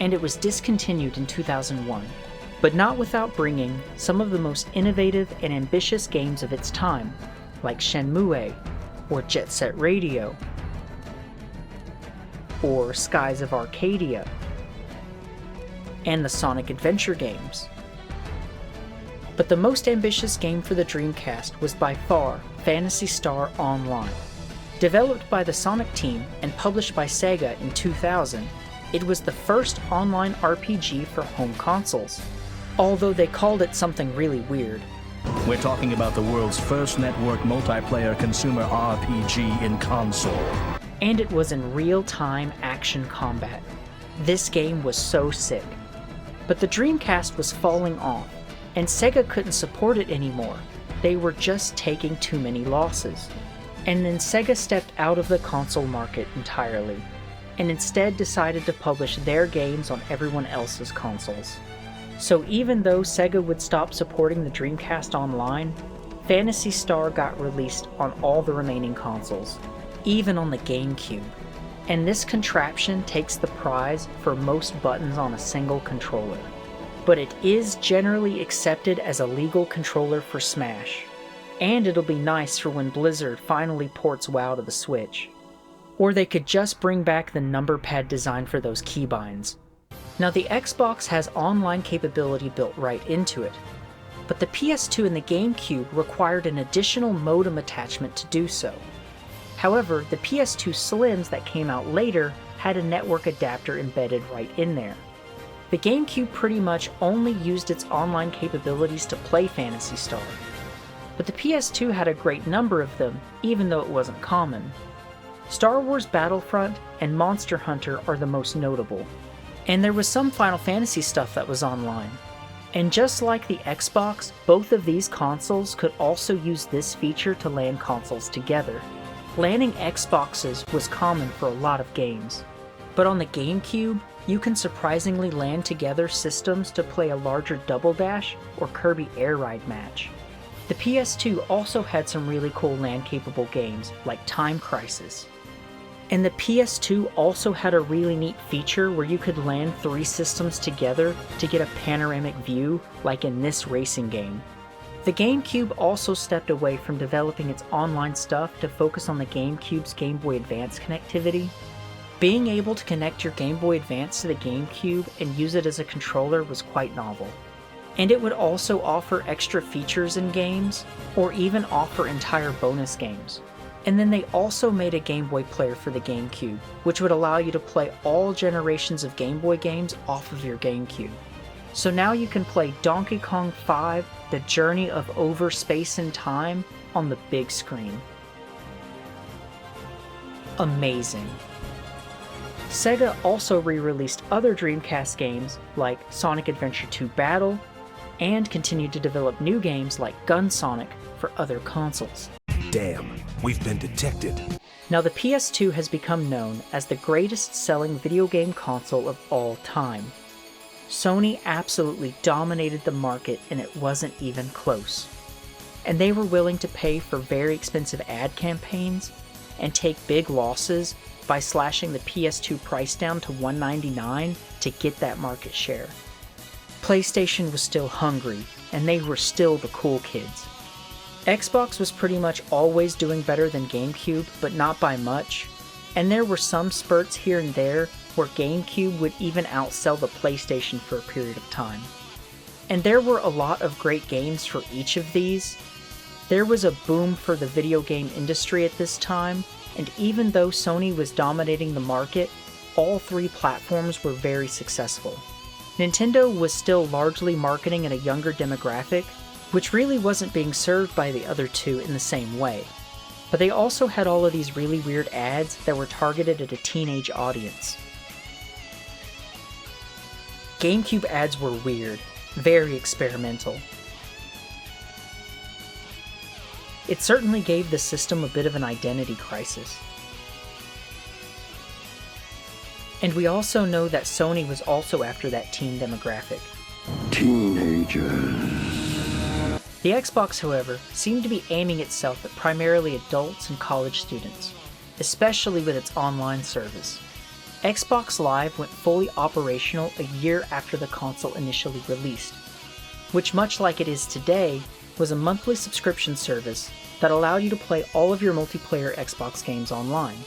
and it was discontinued in 2001, but not without bringing some of the most innovative and ambitious games of its time, like Shenmue, or Jet Set Radio, or Skies of Arcadia, and the Sonic Adventure games. But the most ambitious game for the Dreamcast was by far Phantasy Star Online. Developed by the Sonic team and published by Sega in 2000, it was the first online RPG for home consoles, although they called it something really weird. We're talking about the world's first network multiplayer consumer RPG in console. And it was in real-time action combat. This game was so sick. But the Dreamcast was falling off, and Sega couldn't support it anymore. They were just taking too many losses. And then Sega stepped out of the console market entirely, and instead decided to publish their games on everyone else's consoles. So even though Sega would stop supporting the Dreamcast Online, Phantasy Star got released on all the remaining consoles, even on the GameCube. And this contraption takes the prize for most buttons on a single controller. But it is generally accepted as a legal controller for Smash. And it'll be nice for when Blizzard finally ports WoW to the Switch. Or they could just bring back the number pad design for those keybinds. Now, the Xbox has online capability built right into it, but the PS2 and the GameCube required an additional modem attachment to do so. However, the PS2 Slims that came out later had a network adapter embedded right in there. The GameCube pretty much only used its online capabilities to play Phantasy Star, but the PS2 had a great number of them, even though it wasn't common. Star Wars Battlefront and Monster Hunter are the most notable, and there was some Final Fantasy stuff that was online. And just like the Xbox, both of these consoles could also use this feature to LAN consoles together. LANing Xboxes was common for a lot of games, but on the GameCube, you can surprisingly land together systems to play a larger Double Dash or Kirby Air Ride match. The PS2 also had some really cool LAN-capable games, like Time Crisis. And the PS2 also had a really neat feature where you could LAN 3 systems together to get a panoramic view, like in this racing game. The GameCube also stepped away from developing its online stuff to focus on the GameCube's Game Boy Advance connectivity. Being able to connect your Game Boy Advance to the GameCube and use it as a controller was quite novel. And it would also offer extra features in games, or even offer entire bonus games. And then they also made a Game Boy player for the GameCube, which would allow you to play all generations of Game Boy games off of your GameCube. So now you can play Donkey Kong 5, The Journey of Over Space and Time on the big screen. Amazing. Sega also re-released other Dreamcast games like Sonic Adventure 2 Battle, and continued to develop new games like Gun Sonic for other consoles. Damn, we've been detected. Now the PS2 has become known as the greatest selling video game console of all time. Sony absolutely dominated the market and it wasn't even close. And they were willing to pay for very expensive ad campaigns and take big losses by slashing the PS2 price down to $199 to get that market share. PlayStation was still hungry, and they were still the cool kids. Xbox was pretty much always doing better than GameCube, but not by much, and there were some spurts here and there where GameCube would even outsell the PlayStation for a period of time. And there were a lot of great games for each of these. There was a boom for the video game industry at this time, and even though Sony was dominating the market, all three platforms were very successful. Nintendo was still largely marketing at a younger demographic, which really wasn't being served by the other two in the same way. But they also had all of these really weird ads that were targeted at a teenage audience. GameCube ads were weird, very experimental. It certainly gave the system a bit of an identity crisis. And we also know that Sony was also after that teen demographic. Teenagers. The Xbox, however, seemed to be aiming itself at primarily adults and college students, especially with its online service. Xbox Live went fully operational a year after the console initially released, which, much like it is today, was a monthly subscription service that allowed you to play all of your multiplayer Xbox games online.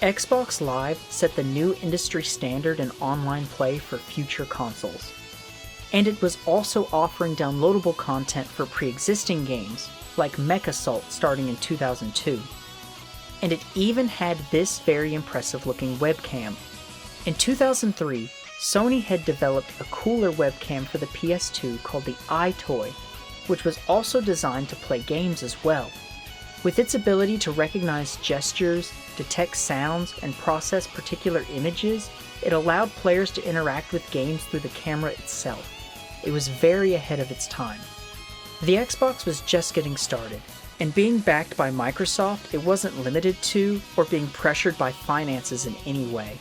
Xbox Live set the new industry standard in online play for future consoles. And it was also offering downloadable content for pre-existing games, like MechAssault starting in 2002. And it even had this very impressive looking webcam. In 2003, Sony had developed a cooler webcam for the PS2 called the iToy, which was also designed to play games as well. With its ability to recognize gestures, detect sounds, and process particular images, it allowed players to interact with games through the camera itself. It was very ahead of its time. The Xbox was just getting started, and being backed by Microsoft, it wasn't limited to or being pressured by finances in any way.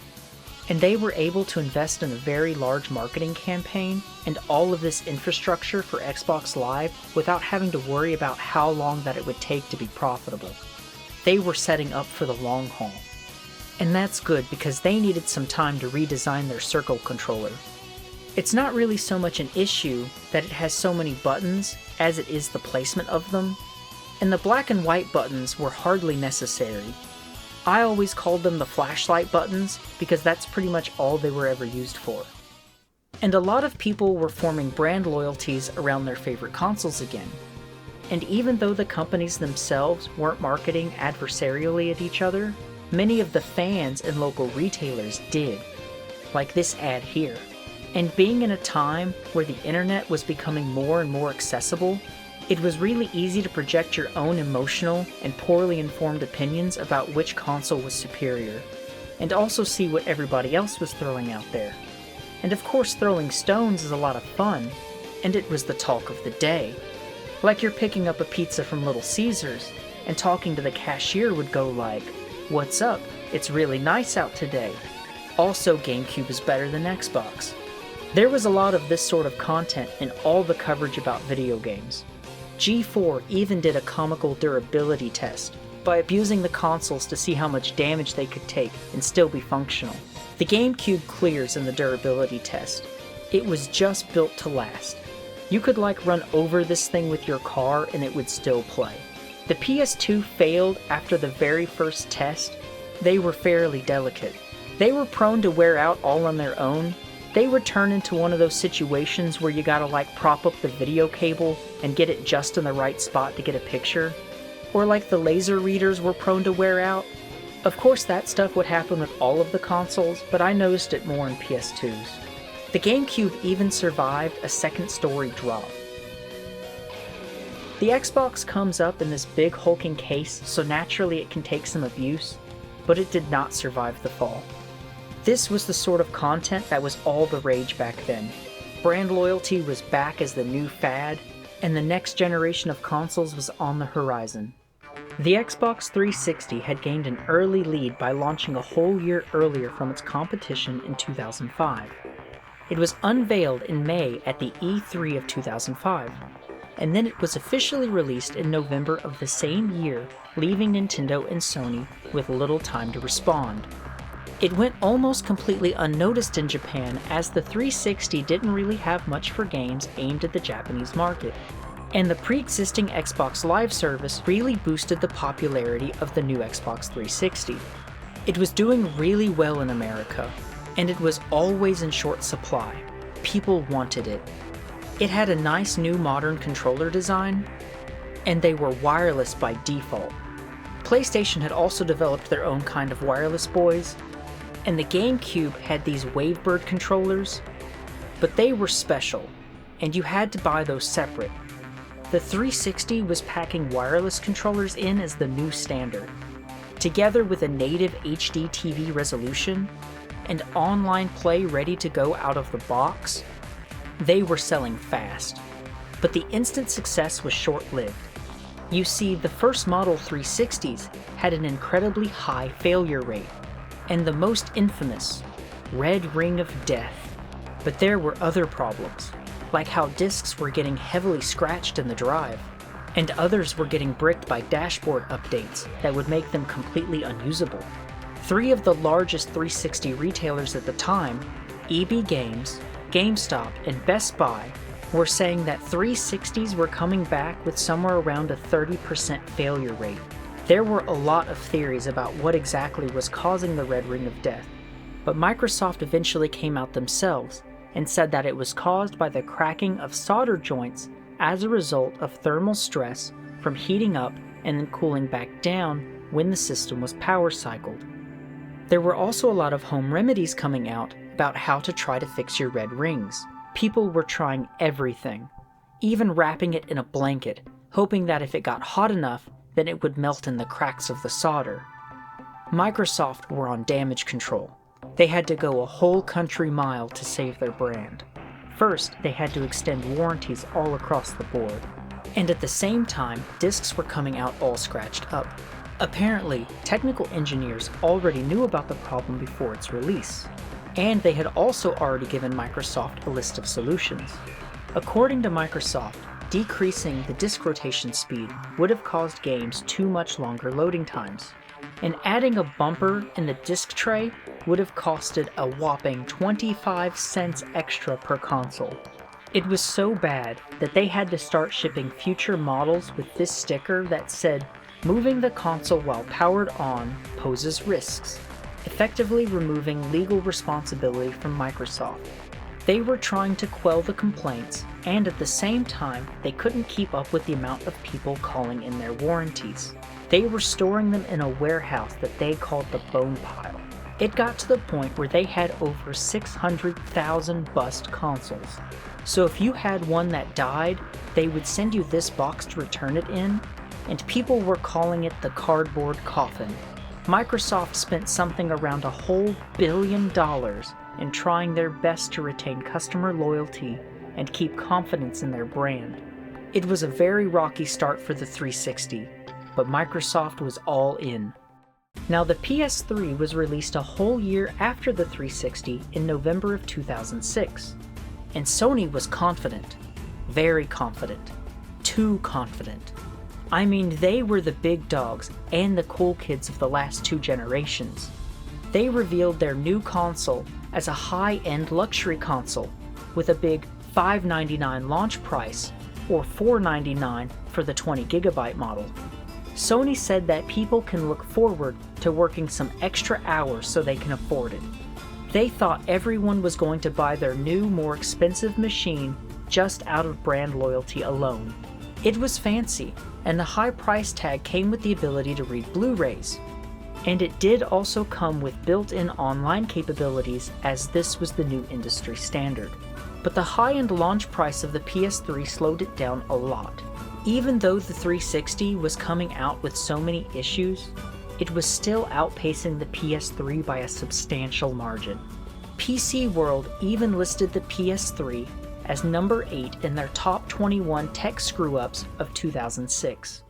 And they were able to invest in a very large marketing campaign and all of this infrastructure for Xbox Live without having to worry about how long that it would take to be profitable. They were setting up for the long haul. And that's good because they needed some time to redesign their Circle controller. It's not really so much an issue that it has so many buttons as it is the placement of them, and the black and white buttons were hardly necessary. I always called them the flashlight buttons because that's pretty much all they were ever used for. And a lot of people were forming brand loyalties around their favorite consoles again. And even though the companies themselves weren't marketing adversarially at each other, many of the fans and local retailers did, like this ad here. And being in a time where the internet was becoming more and more accessible, it was really easy to project your own emotional and poorly informed opinions about which console was superior, and also see what everybody else was throwing out there. And of course throwing stones is a lot of fun, and it was the talk of the day. Like you're picking up a pizza from Little Caesars, and talking to the cashier would go like, "What's up? It's really nice out today." Also, GameCube is better than Xbox. There was a lot of this sort of content in all the coverage about video games. G4 even did a comical durability test by abusing the consoles to see how much damage they could take and still be functional. The GameCube clears in the durability test. It was just built to last. You could run over this thing with your car and it would still play. The PS2 failed after the very first test. They were fairly delicate. They were prone to wear out all on their own. They would turn into one of those situations where you gotta prop up the video cable and get it just in the right spot to get a picture. Or the laser readers were prone to wear out. Of course that stuff would happen with all of the consoles, but I noticed it more in PS2s. The GameCube even survived a second story drop. The Xbox comes up in this big hulking case, so naturally it can take some abuse, but it did not survive the fall. This was the sort of content that was all the rage back then. Brand loyalty was back as the new fad, and the next generation of consoles was on the horizon. The Xbox 360 had gained an early lead by launching a whole year earlier from its competition in 2005. It was unveiled in May at the E3 of 2005, and then it was officially released in November of the same year, leaving Nintendo and Sony with little time to respond. It went almost completely unnoticed in Japan, as the 360 didn't really have much for games aimed at the Japanese market, and the pre-existing Xbox Live service really boosted the popularity of the new Xbox 360. It was doing really well in America, and it was always in short supply. People wanted it. It had a nice new modern controller design, and they were wireless by default. PlayStation had also developed their own kind of wireless boys, and the GameCube had these Wavebird controllers, but they were special, and you had to buy those separate. The 360 was packing wireless controllers in as the new standard. Together with a native HD TV resolution, and online play ready to go out of the box, they were selling fast. But the instant success was short-lived. You see, the first model 360s had an incredibly high failure rate, and the most infamous, Red Ring of Death. But there were other problems, like how discs were getting heavily scratched in the drive, and others were getting bricked by dashboard updates that would make them completely unusable. 3 of the largest 360 retailers at the time, EB Games, GameStop, and Best Buy, were saying that 360s were coming back with somewhere around a 30% failure rate. There were a lot of theories about what exactly was causing the Red Ring of Death, but Microsoft eventually came out themselves and said that it was caused by the cracking of solder joints as a result of thermal stress from heating up and then cooling back down when the system was power cycled. There were also a lot of home remedies coming out about how to try to fix your red rings. People were trying everything, even wrapping it in a blanket, hoping that if it got hot enough, then it would melt in the cracks of the solder. Microsoft were on damage control. They had to go a whole country mile to save their brand. First, they had to extend warranties all across the board. And at the same time, discs were coming out all scratched up. Apparently, technical engineers already knew about the problem before its release, and they had also already given Microsoft a list of solutions. According to Microsoft, decreasing the disk rotation speed would have caused games too much longer loading times, and adding a bumper in the disk tray would have costed a whopping 25 cents extra per console. It was so bad that they had to start shipping future models with this sticker that said, "Moving the console while powered on poses risks," effectively removing legal responsibility from Microsoft. They were trying to quell the complaints, and at the same time, they couldn't keep up with the amount of people calling in their warranties. They were storing them in a warehouse that they called the bone pile. It got to the point where they had over 600,000 bust consoles. So if you had one that died, they would send you this box to return it in, and people were calling it the cardboard coffin. Microsoft spent something around $1 whole billion in trying their best to retain customer loyalty and keep confidence in their brand. It was a very rocky start for the 360, but Microsoft was all in. Now, the PS3 was released a whole year after the 360 in November of 2006, and Sony was confident. Very confident. Too confident. I mean, they were the big dogs and the cool kids of the last 2 generations. They revealed their new console as a high-end luxury console with a big $599 launch price, or $499 for the 20GB model. Sony said that people can look forward to working some extra hours so they can afford it. They thought everyone was going to buy their new, more expensive machine just out of brand loyalty alone. It was fancy, and the high price tag came with the ability to read Blu-rays. And it did also come with built-in online capabilities, as this was the new industry standard. But the high-end launch price of the PS3 slowed it down a lot. Even though the 360 was coming out with so many issues, it was still outpacing the PS3 by a substantial margin. PC World even listed the PS3 as number 8 in their top 21 tech screw-ups of 2006.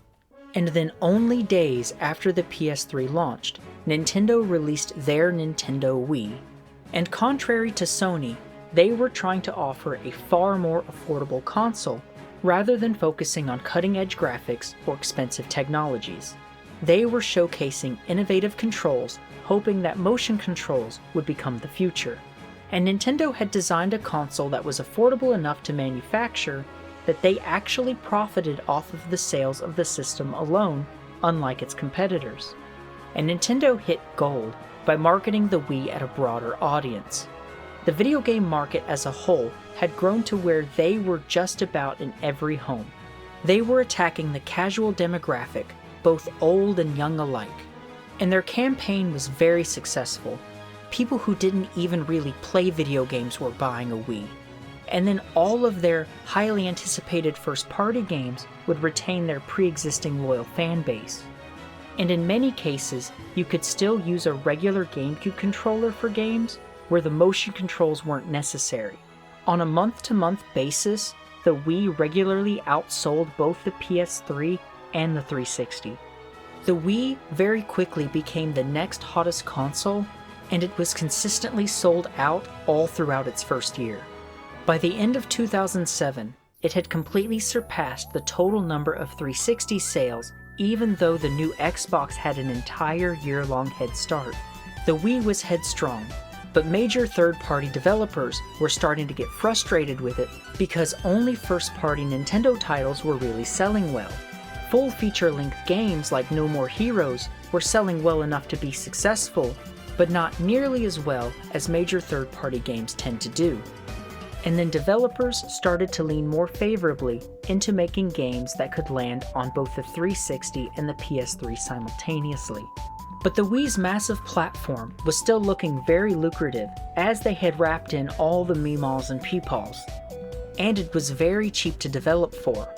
And then only days after the PS3 launched, Nintendo released their Nintendo Wii. And contrary to Sony, they were trying to offer a far more affordable console, rather than focusing on cutting-edge graphics or expensive technologies. They were showcasing innovative controls, hoping that motion controls would become the future. And Nintendo had designed a console that was affordable enough to manufacture that they actually profited off of the sales of the system alone, unlike its competitors. And Nintendo hit gold by marketing the Wii at a broader audience. The video game market as a whole had grown to where they were just about in every home. They were attacking the casual demographic, both old and young alike. And their campaign was very successful. People who didn't even really play video games were buying a Wii. And then all of their highly anticipated first-party games would retain their pre-existing loyal fan base. And in many cases, you could still use a regular GameCube controller for games where the motion controls weren't necessary. On a month-to-month basis, the Wii regularly outsold both the PS3 and the 360. The Wii very quickly became the next hottest console, and it was consistently sold out all throughout its first year. By the end of 2007, it had completely surpassed the total number of 360 sales, even though the new Xbox had an entire year-long head start. The Wii was headstrong, but major third-party developers were starting to get frustrated with it because only first-party Nintendo titles were really selling well. Full feature-length games like No More Heroes were selling well enough to be successful, but not nearly as well as major third-party games tend to do. And then developers started to lean more favorably into making games that could land on both the 360 and the PS3 simultaneously. But the Wii's massive platform was still looking very lucrative, as they had wrapped in all the Meemaws and Peepaws. And it was very cheap to develop for,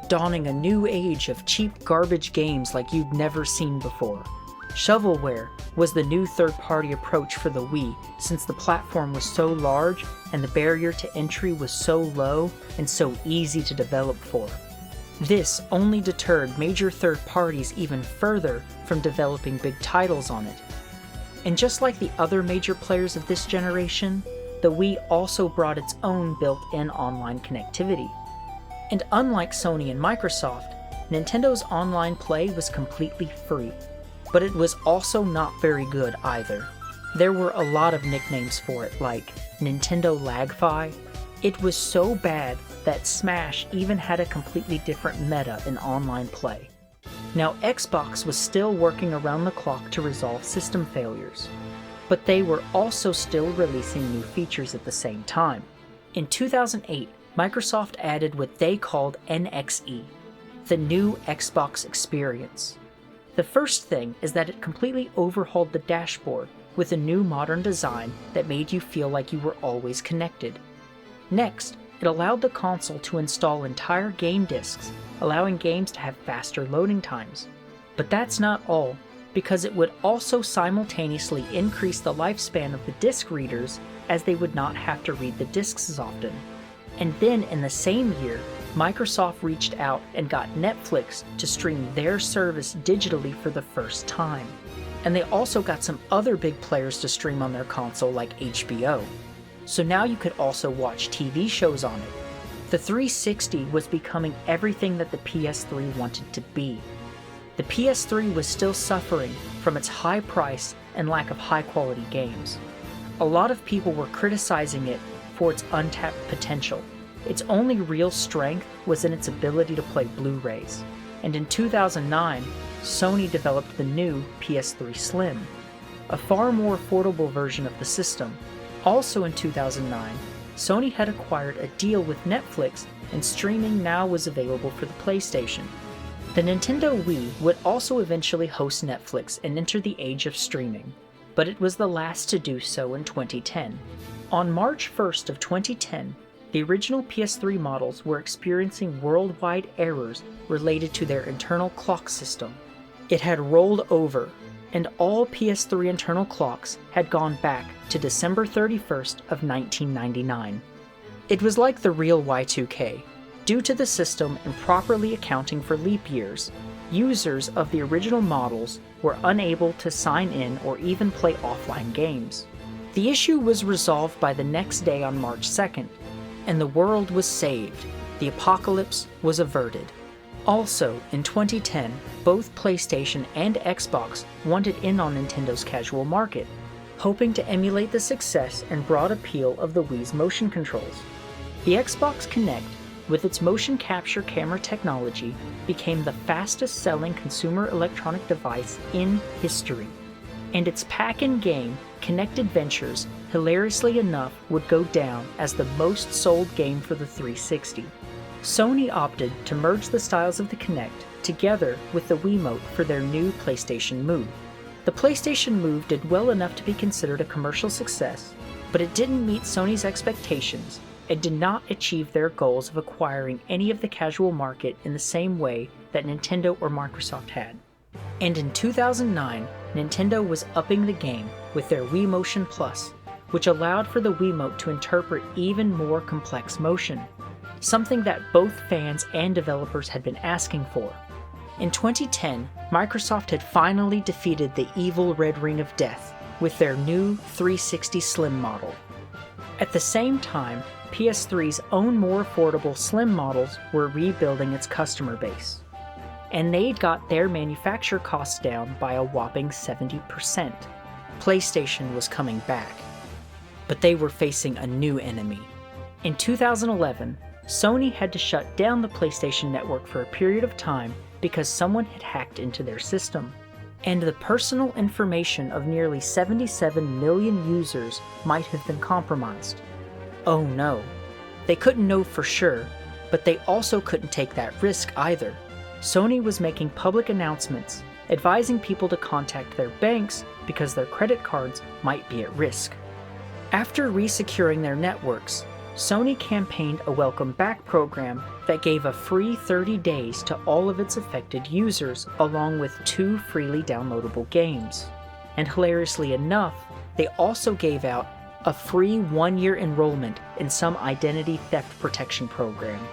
dawning a new age of cheap garbage games like you'd never seen before. Shovelware was the new third-party approach for the Wii, since the platform was so large and the barrier to entry was so low and so easy to develop for. This only deterred major third parties even further from developing big titles on it. And just like the other major players of this generation, the Wii also brought its own built-in online connectivity. And unlike Sony and Microsoft, Nintendo's online play was completely free. But it was also not very good either. There were a lot of nicknames for it, like Nintendo Lag-Fi. It was so bad that Smash even had a completely different meta in online play. Now, Xbox was still working around the clock to resolve system failures, but they were also still releasing new features at the same time. In 2008, Microsoft added what they called NXE, the new Xbox experience. The first thing is that it completely overhauled the dashboard with a new modern design that made you feel like you were always connected. Next, it allowed the console to install entire game disks, allowing games to have faster loading times. But that's not all, because it would also simultaneously increase the lifespan of the disc readers, as they would not have to read the discs as often. And then in the same year, Microsoft reached out and got Netflix to stream their service digitally for the first time. and they also got some other big players to stream on their console like HBO. So now you could also watch TV shows on it. The 360 was becoming everything that the PS3 wanted to be. The PS3 was still suffering from its high price and lack of high quality games. A lot of people were criticizing it for its untapped potential. Its only real strength was in its ability to play Blu-rays. And in 2009, Sony developed the new PS3 Slim, a far more affordable version of the system. Also in 2009, Sony had acquired a deal with Netflix, and streaming now was available for the PlayStation. The Nintendo Wii would also eventually host Netflix and enter the age of streaming, but it was the last to do so in 2010. On March 1st of 2010, the original PS3 models were experiencing worldwide errors related to their internal clock system. It had rolled over, and all PS3 internal clocks had gone back to December 31st of 1999. It was like the real Y2K. Due to the system improperly accounting for leap years, users of the original models were unable to sign in or even play offline games. The issue was resolved by the next day on March 2nd, and the world was saved. The apocalypse was averted. Also, in 2010, both PlayStation and Xbox wanted in on Nintendo's casual market, hoping to emulate the success and broad appeal of the Wii's motion controls. The Xbox Kinect, with its motion capture camera technology, became the fastest-selling consumer electronic device in history. And its pack-in game, Kinect Adventures, hilariously enough, would go down as the most sold game for the 360. Sony opted to merge the styles of the Kinect together with the Wiimote for their new PlayStation Move. The PlayStation Move did well enough to be considered a commercial success, but it didn't meet Sony's expectations and did not achieve their goals of acquiring any of the casual market in the same way that Nintendo or Microsoft had. And in 2009, Nintendo was upping the game with their Wii Motion Plus, which allowed for the Wiimote to interpret even more complex motion, something that both fans and developers had been asking for. In 2010, Microsoft had finally defeated the evil Red Ring of Death with their new 360 Slim model. At the same time, PS3's own more affordable Slim models were rebuilding its customer base, and they'd got their manufacture costs down by a whopping 70%. PlayStation was coming back, but they were facing a new enemy. In 2011, Sony had to shut down the PlayStation Network for a period of time because someone had hacked into their system, and the personal information of nearly 77 million users might have been compromised. Oh no. They couldn't know for sure, but they also couldn't take that risk either. Sony was making public announcements, advising people to contact their banks because their credit cards might be at risk. After resecuring their networks, Sony campaigned a welcome back program that gave a free 30 days to all of its affected users, along with 2 freely downloadable games. And hilariously enough, they also gave out a free 1-year enrollment in some identity theft protection program.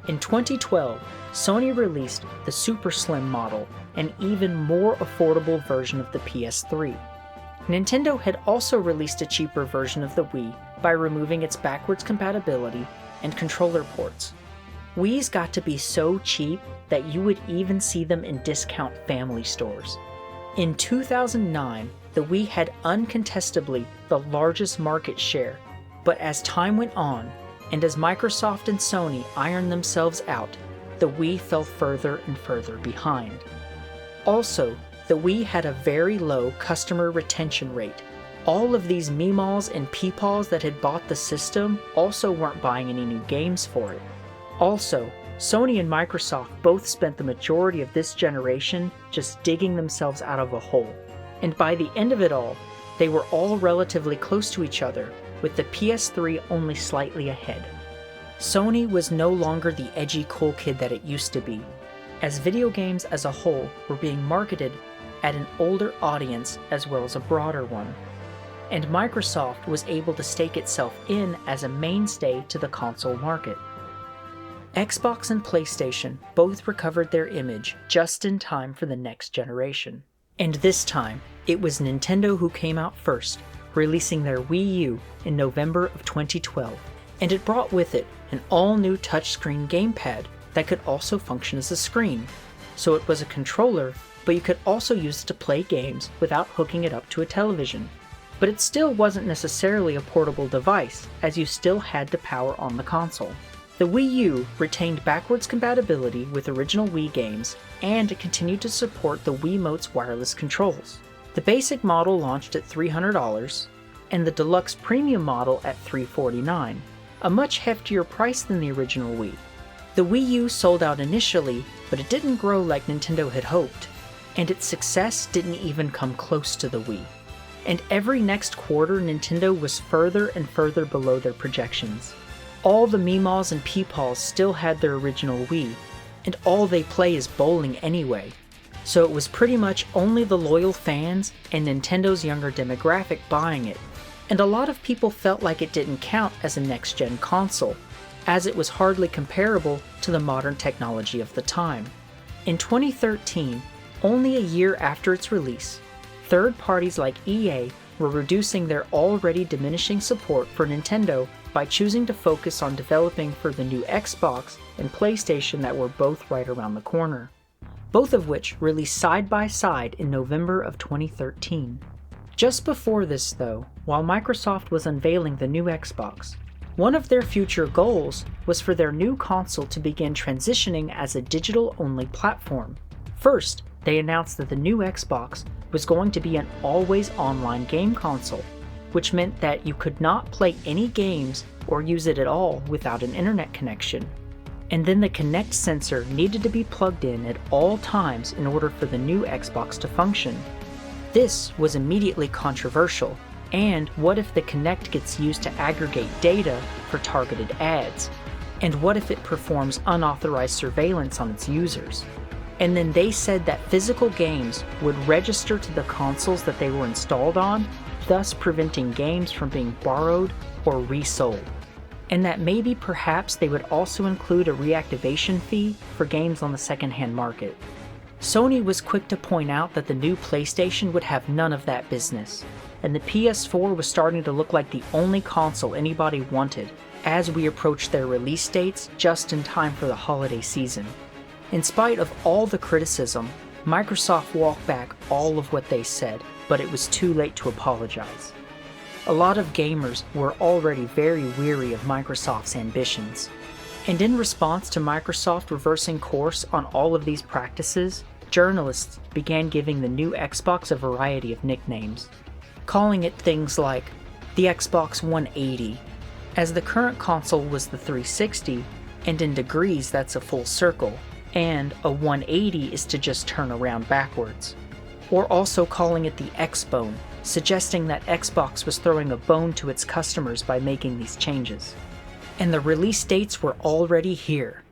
In 2012, Sony released the Super Slim model, an even more affordable version of the PS3. Nintendo had also released a cheaper version of the Wii by removing its backwards compatibility and controller ports. Wii's got to be so cheap that you would even see them in discount family stores. In 2009, the Wii had uncontestably the largest market share, but as time went on, and as Microsoft and Sony ironed themselves out, the Wii fell further and further behind. Also, the Wii had a very low customer retention rate. All of these meemaws and peepaws that had bought the system also weren't buying any new games for it. Also, Sony and Microsoft both spent the majority of this generation just digging themselves out of a hole. And by the end of it all, they were all relatively close to each other, with the PS3 only slightly ahead. Sony was no longer the edgy cool kid that it used to be, as video games as a whole were being marketed at an older audience as well as a broader one. And Microsoft was able to stake itself in as a mainstay to the console market. Xbox and PlayStation both recovered their image just in time for the next generation. And this time, it was Nintendo who came out first, releasing their Wii U in November of 2012. And it brought with it an all-new touchscreen gamepad that could also function as a screen. So it was a controller, but you could also use it to play games without hooking it up to a television. But it still wasn't necessarily a portable device, as you still had to power on the console. The Wii U retained backwards compatibility with original Wii games, and it continued to support the Wiimote's wireless controls. The basic model launched at $300, and the deluxe premium model at $349, a much heftier price than the original Wii. The Wii U sold out initially, but it didn't grow like Nintendo had hoped, and its success didn't even come close to the Wii. And every next quarter, Nintendo was further and further below their projections. All the Meemaws and Peepaws still had their original Wii, and all they play is bowling anyway. So it was pretty much only the loyal fans and Nintendo's younger demographic buying it, and a lot of people felt like it didn't count as a next-gen console, as it was hardly comparable to the modern technology of the time. In 2013, only a year after its release, third parties like EA were reducing their already diminishing support for Nintendo by choosing to focus on developing for the new Xbox and PlayStation that were both right around the corner, both of which released side by side in November of 2013. Just before this though, while Microsoft was unveiling the new Xbox, one of their future goals was for their new console to begin transitioning as a digital-only platform. First, they announced that the new Xbox was going to be an always online game console, which meant that you could not play any games or use it at all without an internet connection. And then the Kinect sensor needed to be plugged in at all times in order for the new Xbox to function. This was immediately controversial, and what if the Kinect gets used to aggregate data for targeted ads? And what if it performs unauthorized surveillance on its users? And then they said that physical games would register to the consoles that they were installed on, thus preventing games from being borrowed or resold. And that maybe perhaps they would also include a reactivation fee for games on the secondhand market. Sony was quick to point out that the new PlayStation would have none of that business, and the PS4 was starting to look like the only console anybody wanted as we approached their release dates just in time for the holiday season. In spite of all the criticism, Microsoft walked back all of what they said, but it was too late to apologize. A lot of gamers were already very weary of Microsoft's ambitions, and in response to Microsoft reversing course on all of these practices, journalists began giving the new Xbox a variety of nicknames, calling it things like the Xbox 180, as the current console was the 360, and in degrees that's a full circle, and a 180 is to just turn around backwards. Or also calling it the X-Bone, suggesting that Xbox was throwing a bone to its customers by making these changes. And the release dates were already here.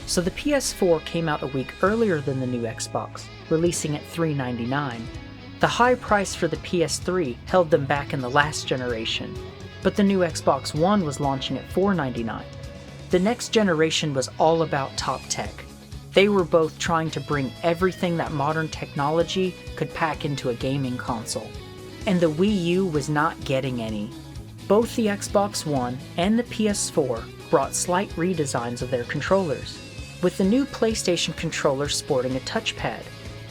So the PS4 came out a week earlier than the new Xbox, releasing at $399. The high price for the PS3 held them back in the last generation, but the new Xbox One was launching at $499. The next generation was all about top tech. They were both trying to bring everything that modern technology could pack into a gaming console. And the Wii U was not getting any. Both the Xbox One and the PS4 brought slight redesigns of their controllers, with the new PlayStation controller sporting a touchpad,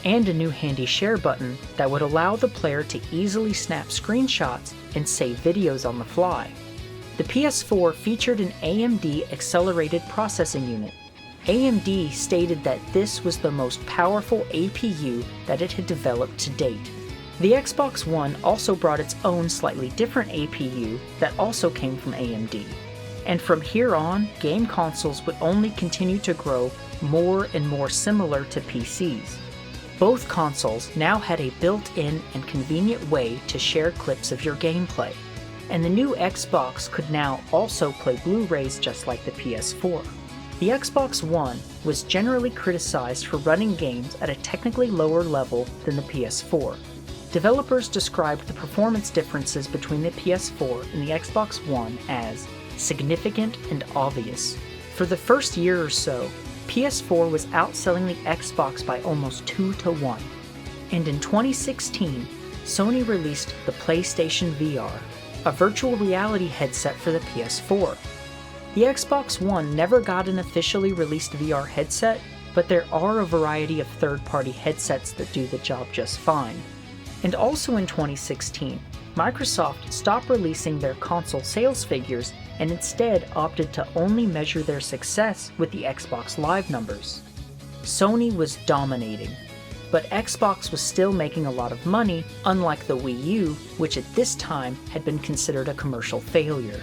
and a new handy share button that would allow the player to easily snap screenshots and save videos on the fly. The PS4 featured an AMD accelerated processing unit. AMD stated that this was the most powerful APU that it had developed to date. The Xbox One also brought its own slightly different APU that also came from AMD. And from here on, game consoles would only continue to grow more and more similar to PCs. Both consoles now had a built-in and convenient way to share clips of your gameplay, and the new Xbox could now also play Blu-rays just like the PS4. The Xbox One was generally criticized for running games at a technically lower level than the PS4. Developers described the performance differences between the PS4 and the Xbox One as significant and obvious. For the first year or so, PS4 was outselling the Xbox by almost 2 to 1. And in 2016, Sony released the PlayStation VR, a virtual reality headset for the PS4. The Xbox One never got an officially released VR headset, but there are a variety of third-party headsets that do the job just fine. And also in 2016, Microsoft stopped releasing their console sales figures and instead opted to only measure their success with the Xbox Live numbers. Sony was dominating, but Xbox was still making a lot of money, unlike the Wii U, which at this time had been considered a commercial failure.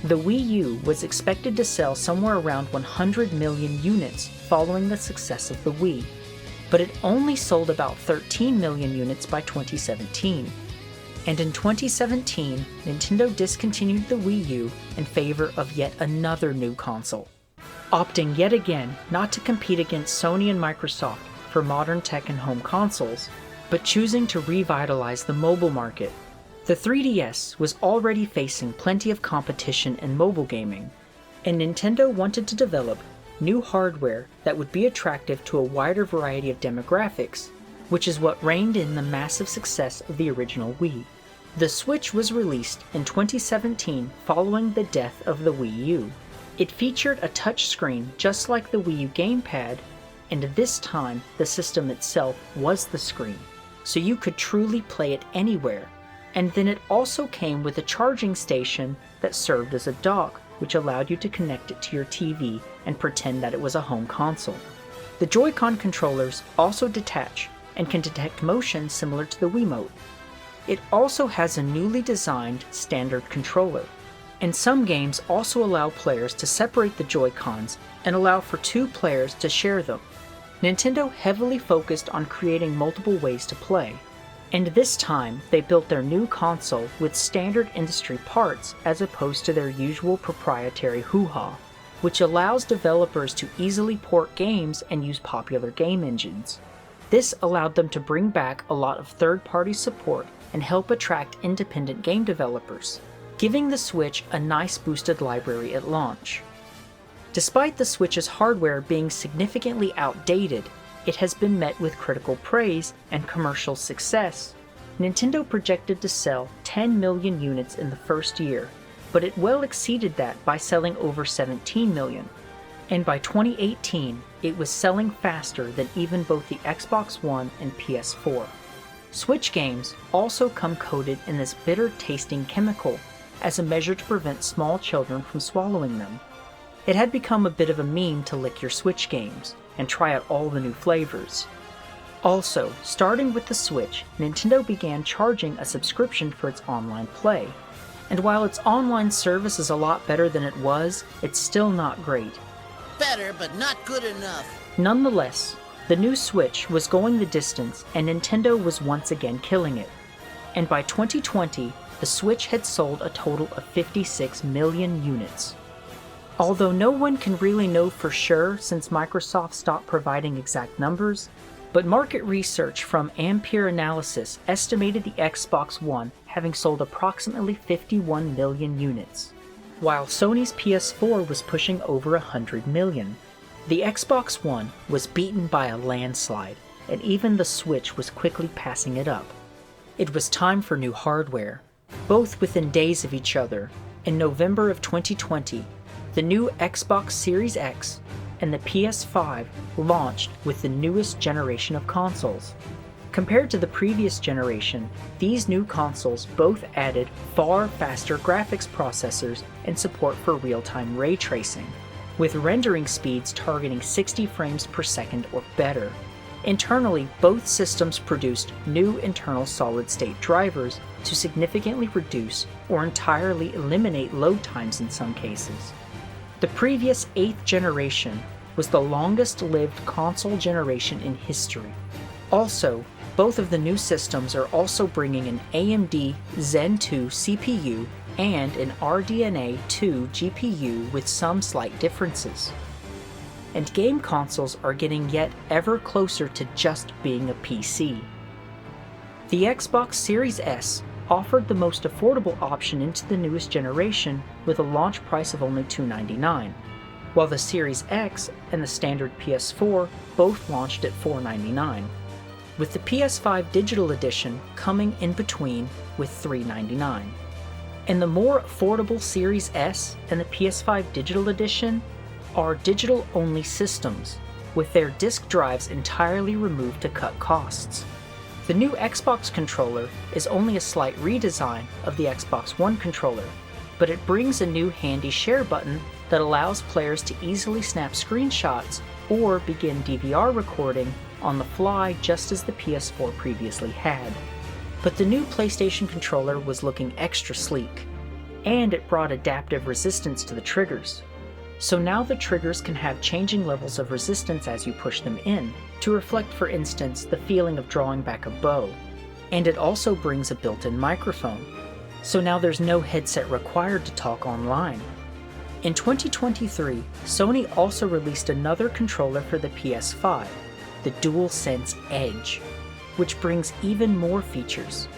The Wii U was expected to sell somewhere around 100 million units following the success of the Wii, but it only sold about 13 million units by 2017. And in 2017, Nintendo discontinued the Wii U in favor of yet another new console, opting yet again not to compete against Sony and Microsoft for modern tech and home consoles, but choosing to revitalize the mobile market. The 3DS was already facing plenty of competition in mobile gaming, and Nintendo wanted to develop new hardware that would be attractive to a wider variety of demographics, which is what reined in the massive success of the original Wii. The Switch was released in 2017 following the death of the Wii U. It featured a touchscreen just like the Wii U gamepad, and this time the system itself was the screen, so you could truly play it anywhere. And then it also came with a charging station that served as a dock, which allowed you to connect it to your TV and pretend that it was a home console. The Joy-Con controllers also detach and can detect motion similar to the Wiimote. It also has a newly designed standard controller, and some games also allow players to separate the Joy-Cons and allow for 2 players to share them. Nintendo heavily focused on creating multiple ways to play, and this time they built their new console with standard industry parts as opposed to their usual proprietary hoo-ha, which allows developers to easily port games and use popular game engines. This allowed them to bring back a lot of third-party support and help attract independent game developers, giving the Switch a nice boosted library at launch. Despite the Switch's hardware being significantly outdated, it has been met with critical praise and commercial success. Nintendo projected to sell 10 million units in the first year, but it well exceeded that by selling over 17 million. And by 2018, it was selling faster than even both the Xbox One and PS4. Switch games also come coated in this bitter-tasting chemical as a measure to prevent small children from swallowing them. It had become a bit of a meme to lick your Switch games and try out all the new flavors. Also, starting with the Switch, Nintendo began charging a subscription for its online play. And while its online service is a lot better than it was, it's still not great. Better, but not good enough. Nonetheless, the new Switch was going the distance and Nintendo was once again killing it. And by 2020, the Switch had sold a total of 56 million units. Although no one can really know for sure since Microsoft stopped providing exact numbers, but market research from Ampere Analysis estimated the Xbox One having sold approximately 51 million units, while Sony's PS4 was pushing over 100 million. The Xbox One was beaten by a landslide, and even the Switch was quickly passing it up. It was time for new hardware, both within days of each other. In November of 2020, the new Xbox Series X and the PS5 launched with the newest generation of consoles. Compared to the previous generation, these new consoles both added far faster graphics processors and support for real-time ray tracing, with rendering speeds targeting 60 frames per second or better. Internally, both systems produced new internal solid-state drivers to significantly reduce or entirely eliminate load times in some cases. The previous 8th generation was the longest-lived console generation in history. Also, both of the new systems are also bringing an AMD Zen 2 CPU and an RDNA 2 GPU with some slight differences. And game consoles are getting yet ever closer to just being a PC. The Xbox Series S offered the most affordable option into the newest generation with a launch price of only $299, while the Series X and the standard PS4 both launched at $499. with the PS5 Digital Edition coming in between with $399. And the more affordable Series S and the PS5 Digital Edition are digital-only systems, with their disk drives entirely removed to cut costs. The new Xbox controller is only a slight redesign of the Xbox One controller, but it brings a new handy share button that allows players to easily snap screenshots or begin DVR recording on the fly just as the PS4 previously had. But the new PlayStation controller was looking extra sleek, and it brought adaptive resistance to the triggers. So now the triggers can have changing levels of resistance as you push them in, to reflect, for instance, the feeling of drawing back a bow. And it also brings a built-in microphone, so now there's no headset required to talk online. In 2023, Sony also released another controller for the PS5, the DualSense Edge, which brings even more features.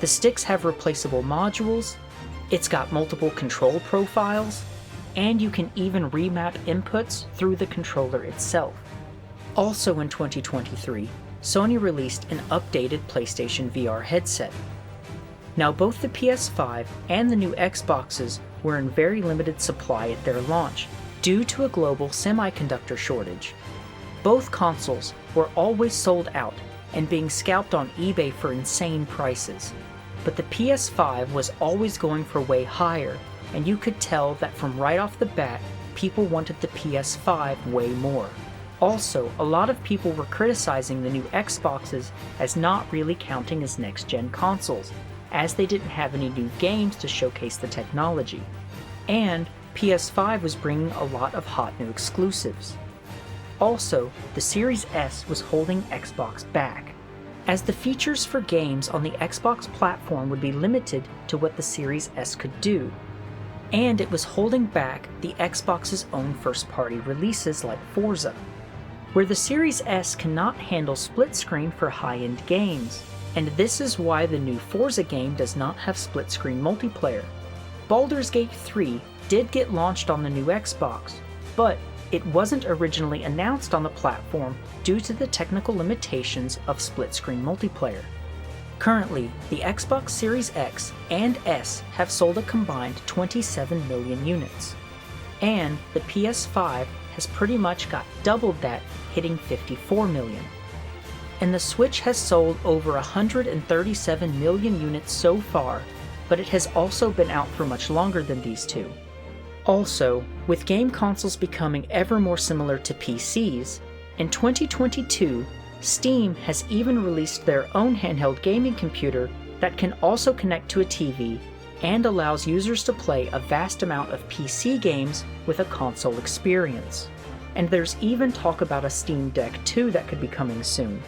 The sticks have replaceable modules, it's got multiple control profiles, and you can even remap inputs through the controller itself. Also in 2023, Sony released an updated PlayStation VR headset. Now both the PS5 and the new Xboxes were in very limited supply at their launch due to a global semiconductor shortage. Both consoles were always sold out and being scalped on eBay for insane prices, but the PS5 was always going for way higher, and you could tell that from right off the bat, people wanted the PS5 way more. Also, a lot of people were criticizing the new Xboxes as not really counting as next-gen consoles, as they didn't have any new games to showcase the technology. And PS5 was bringing a lot of hot new exclusives. Also, the Series S was holding Xbox back, as the features for games on the Xbox platform would be limited to what the Series S could do, and it was holding back the Xbox's own first-party releases like Forza, where the Series S cannot handle split screen for high-end games, and this is why the new Forza game does not have split screen multiplayer. Baldur's Gate 3 did get launched on the new Xbox, but it wasn't originally announced on the platform due to the technical limitations of split screen multiplayer. Currently, the Xbox Series X and S have sold a combined 27 million units, and the PS5 has pretty much got doubled that, hitting 54 million. And the Switch has sold over 137 million units so far, but it has also been out for much longer than these two. Also, with game consoles becoming ever more similar to PCs, in 2022, Steam has even released their own handheld gaming computer that can also connect to a TV and allows users to play a vast amount of PC games with a console experience. And there's even talk about a Steam Deck 2 that could be coming soon.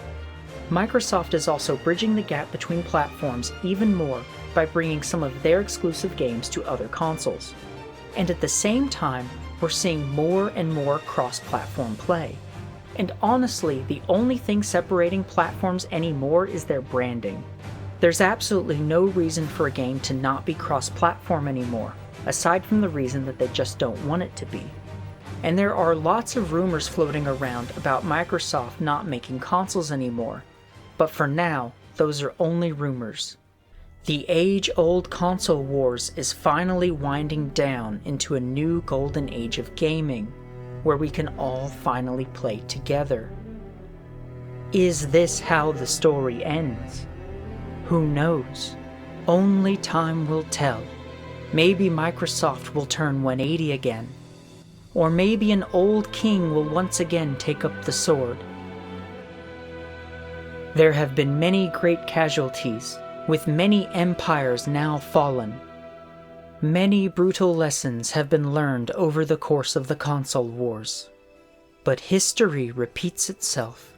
Microsoft is also bridging the gap between platforms even more by bringing some of their exclusive games to other consoles. And at the same time, we're seeing more and more cross-platform play. And honestly, the only thing separating platforms anymore is their branding. There's absolutely no reason for a game to not be cross-platform anymore, aside from the reason that they just don't want it to be. And there are lots of rumors floating around about Microsoft not making consoles anymore, but for now, those are only rumors. The age-old console wars is finally winding down into a new golden age of gaming, where we can all finally play together. Is this how the story ends? Who knows? Only time will tell. Maybe Microsoft will turn 180 again. Or maybe an old king will once again take up the sword. There have been many great casualties, with many empires now fallen. Many brutal lessons have been learned over the course of the console wars. But history repeats itself.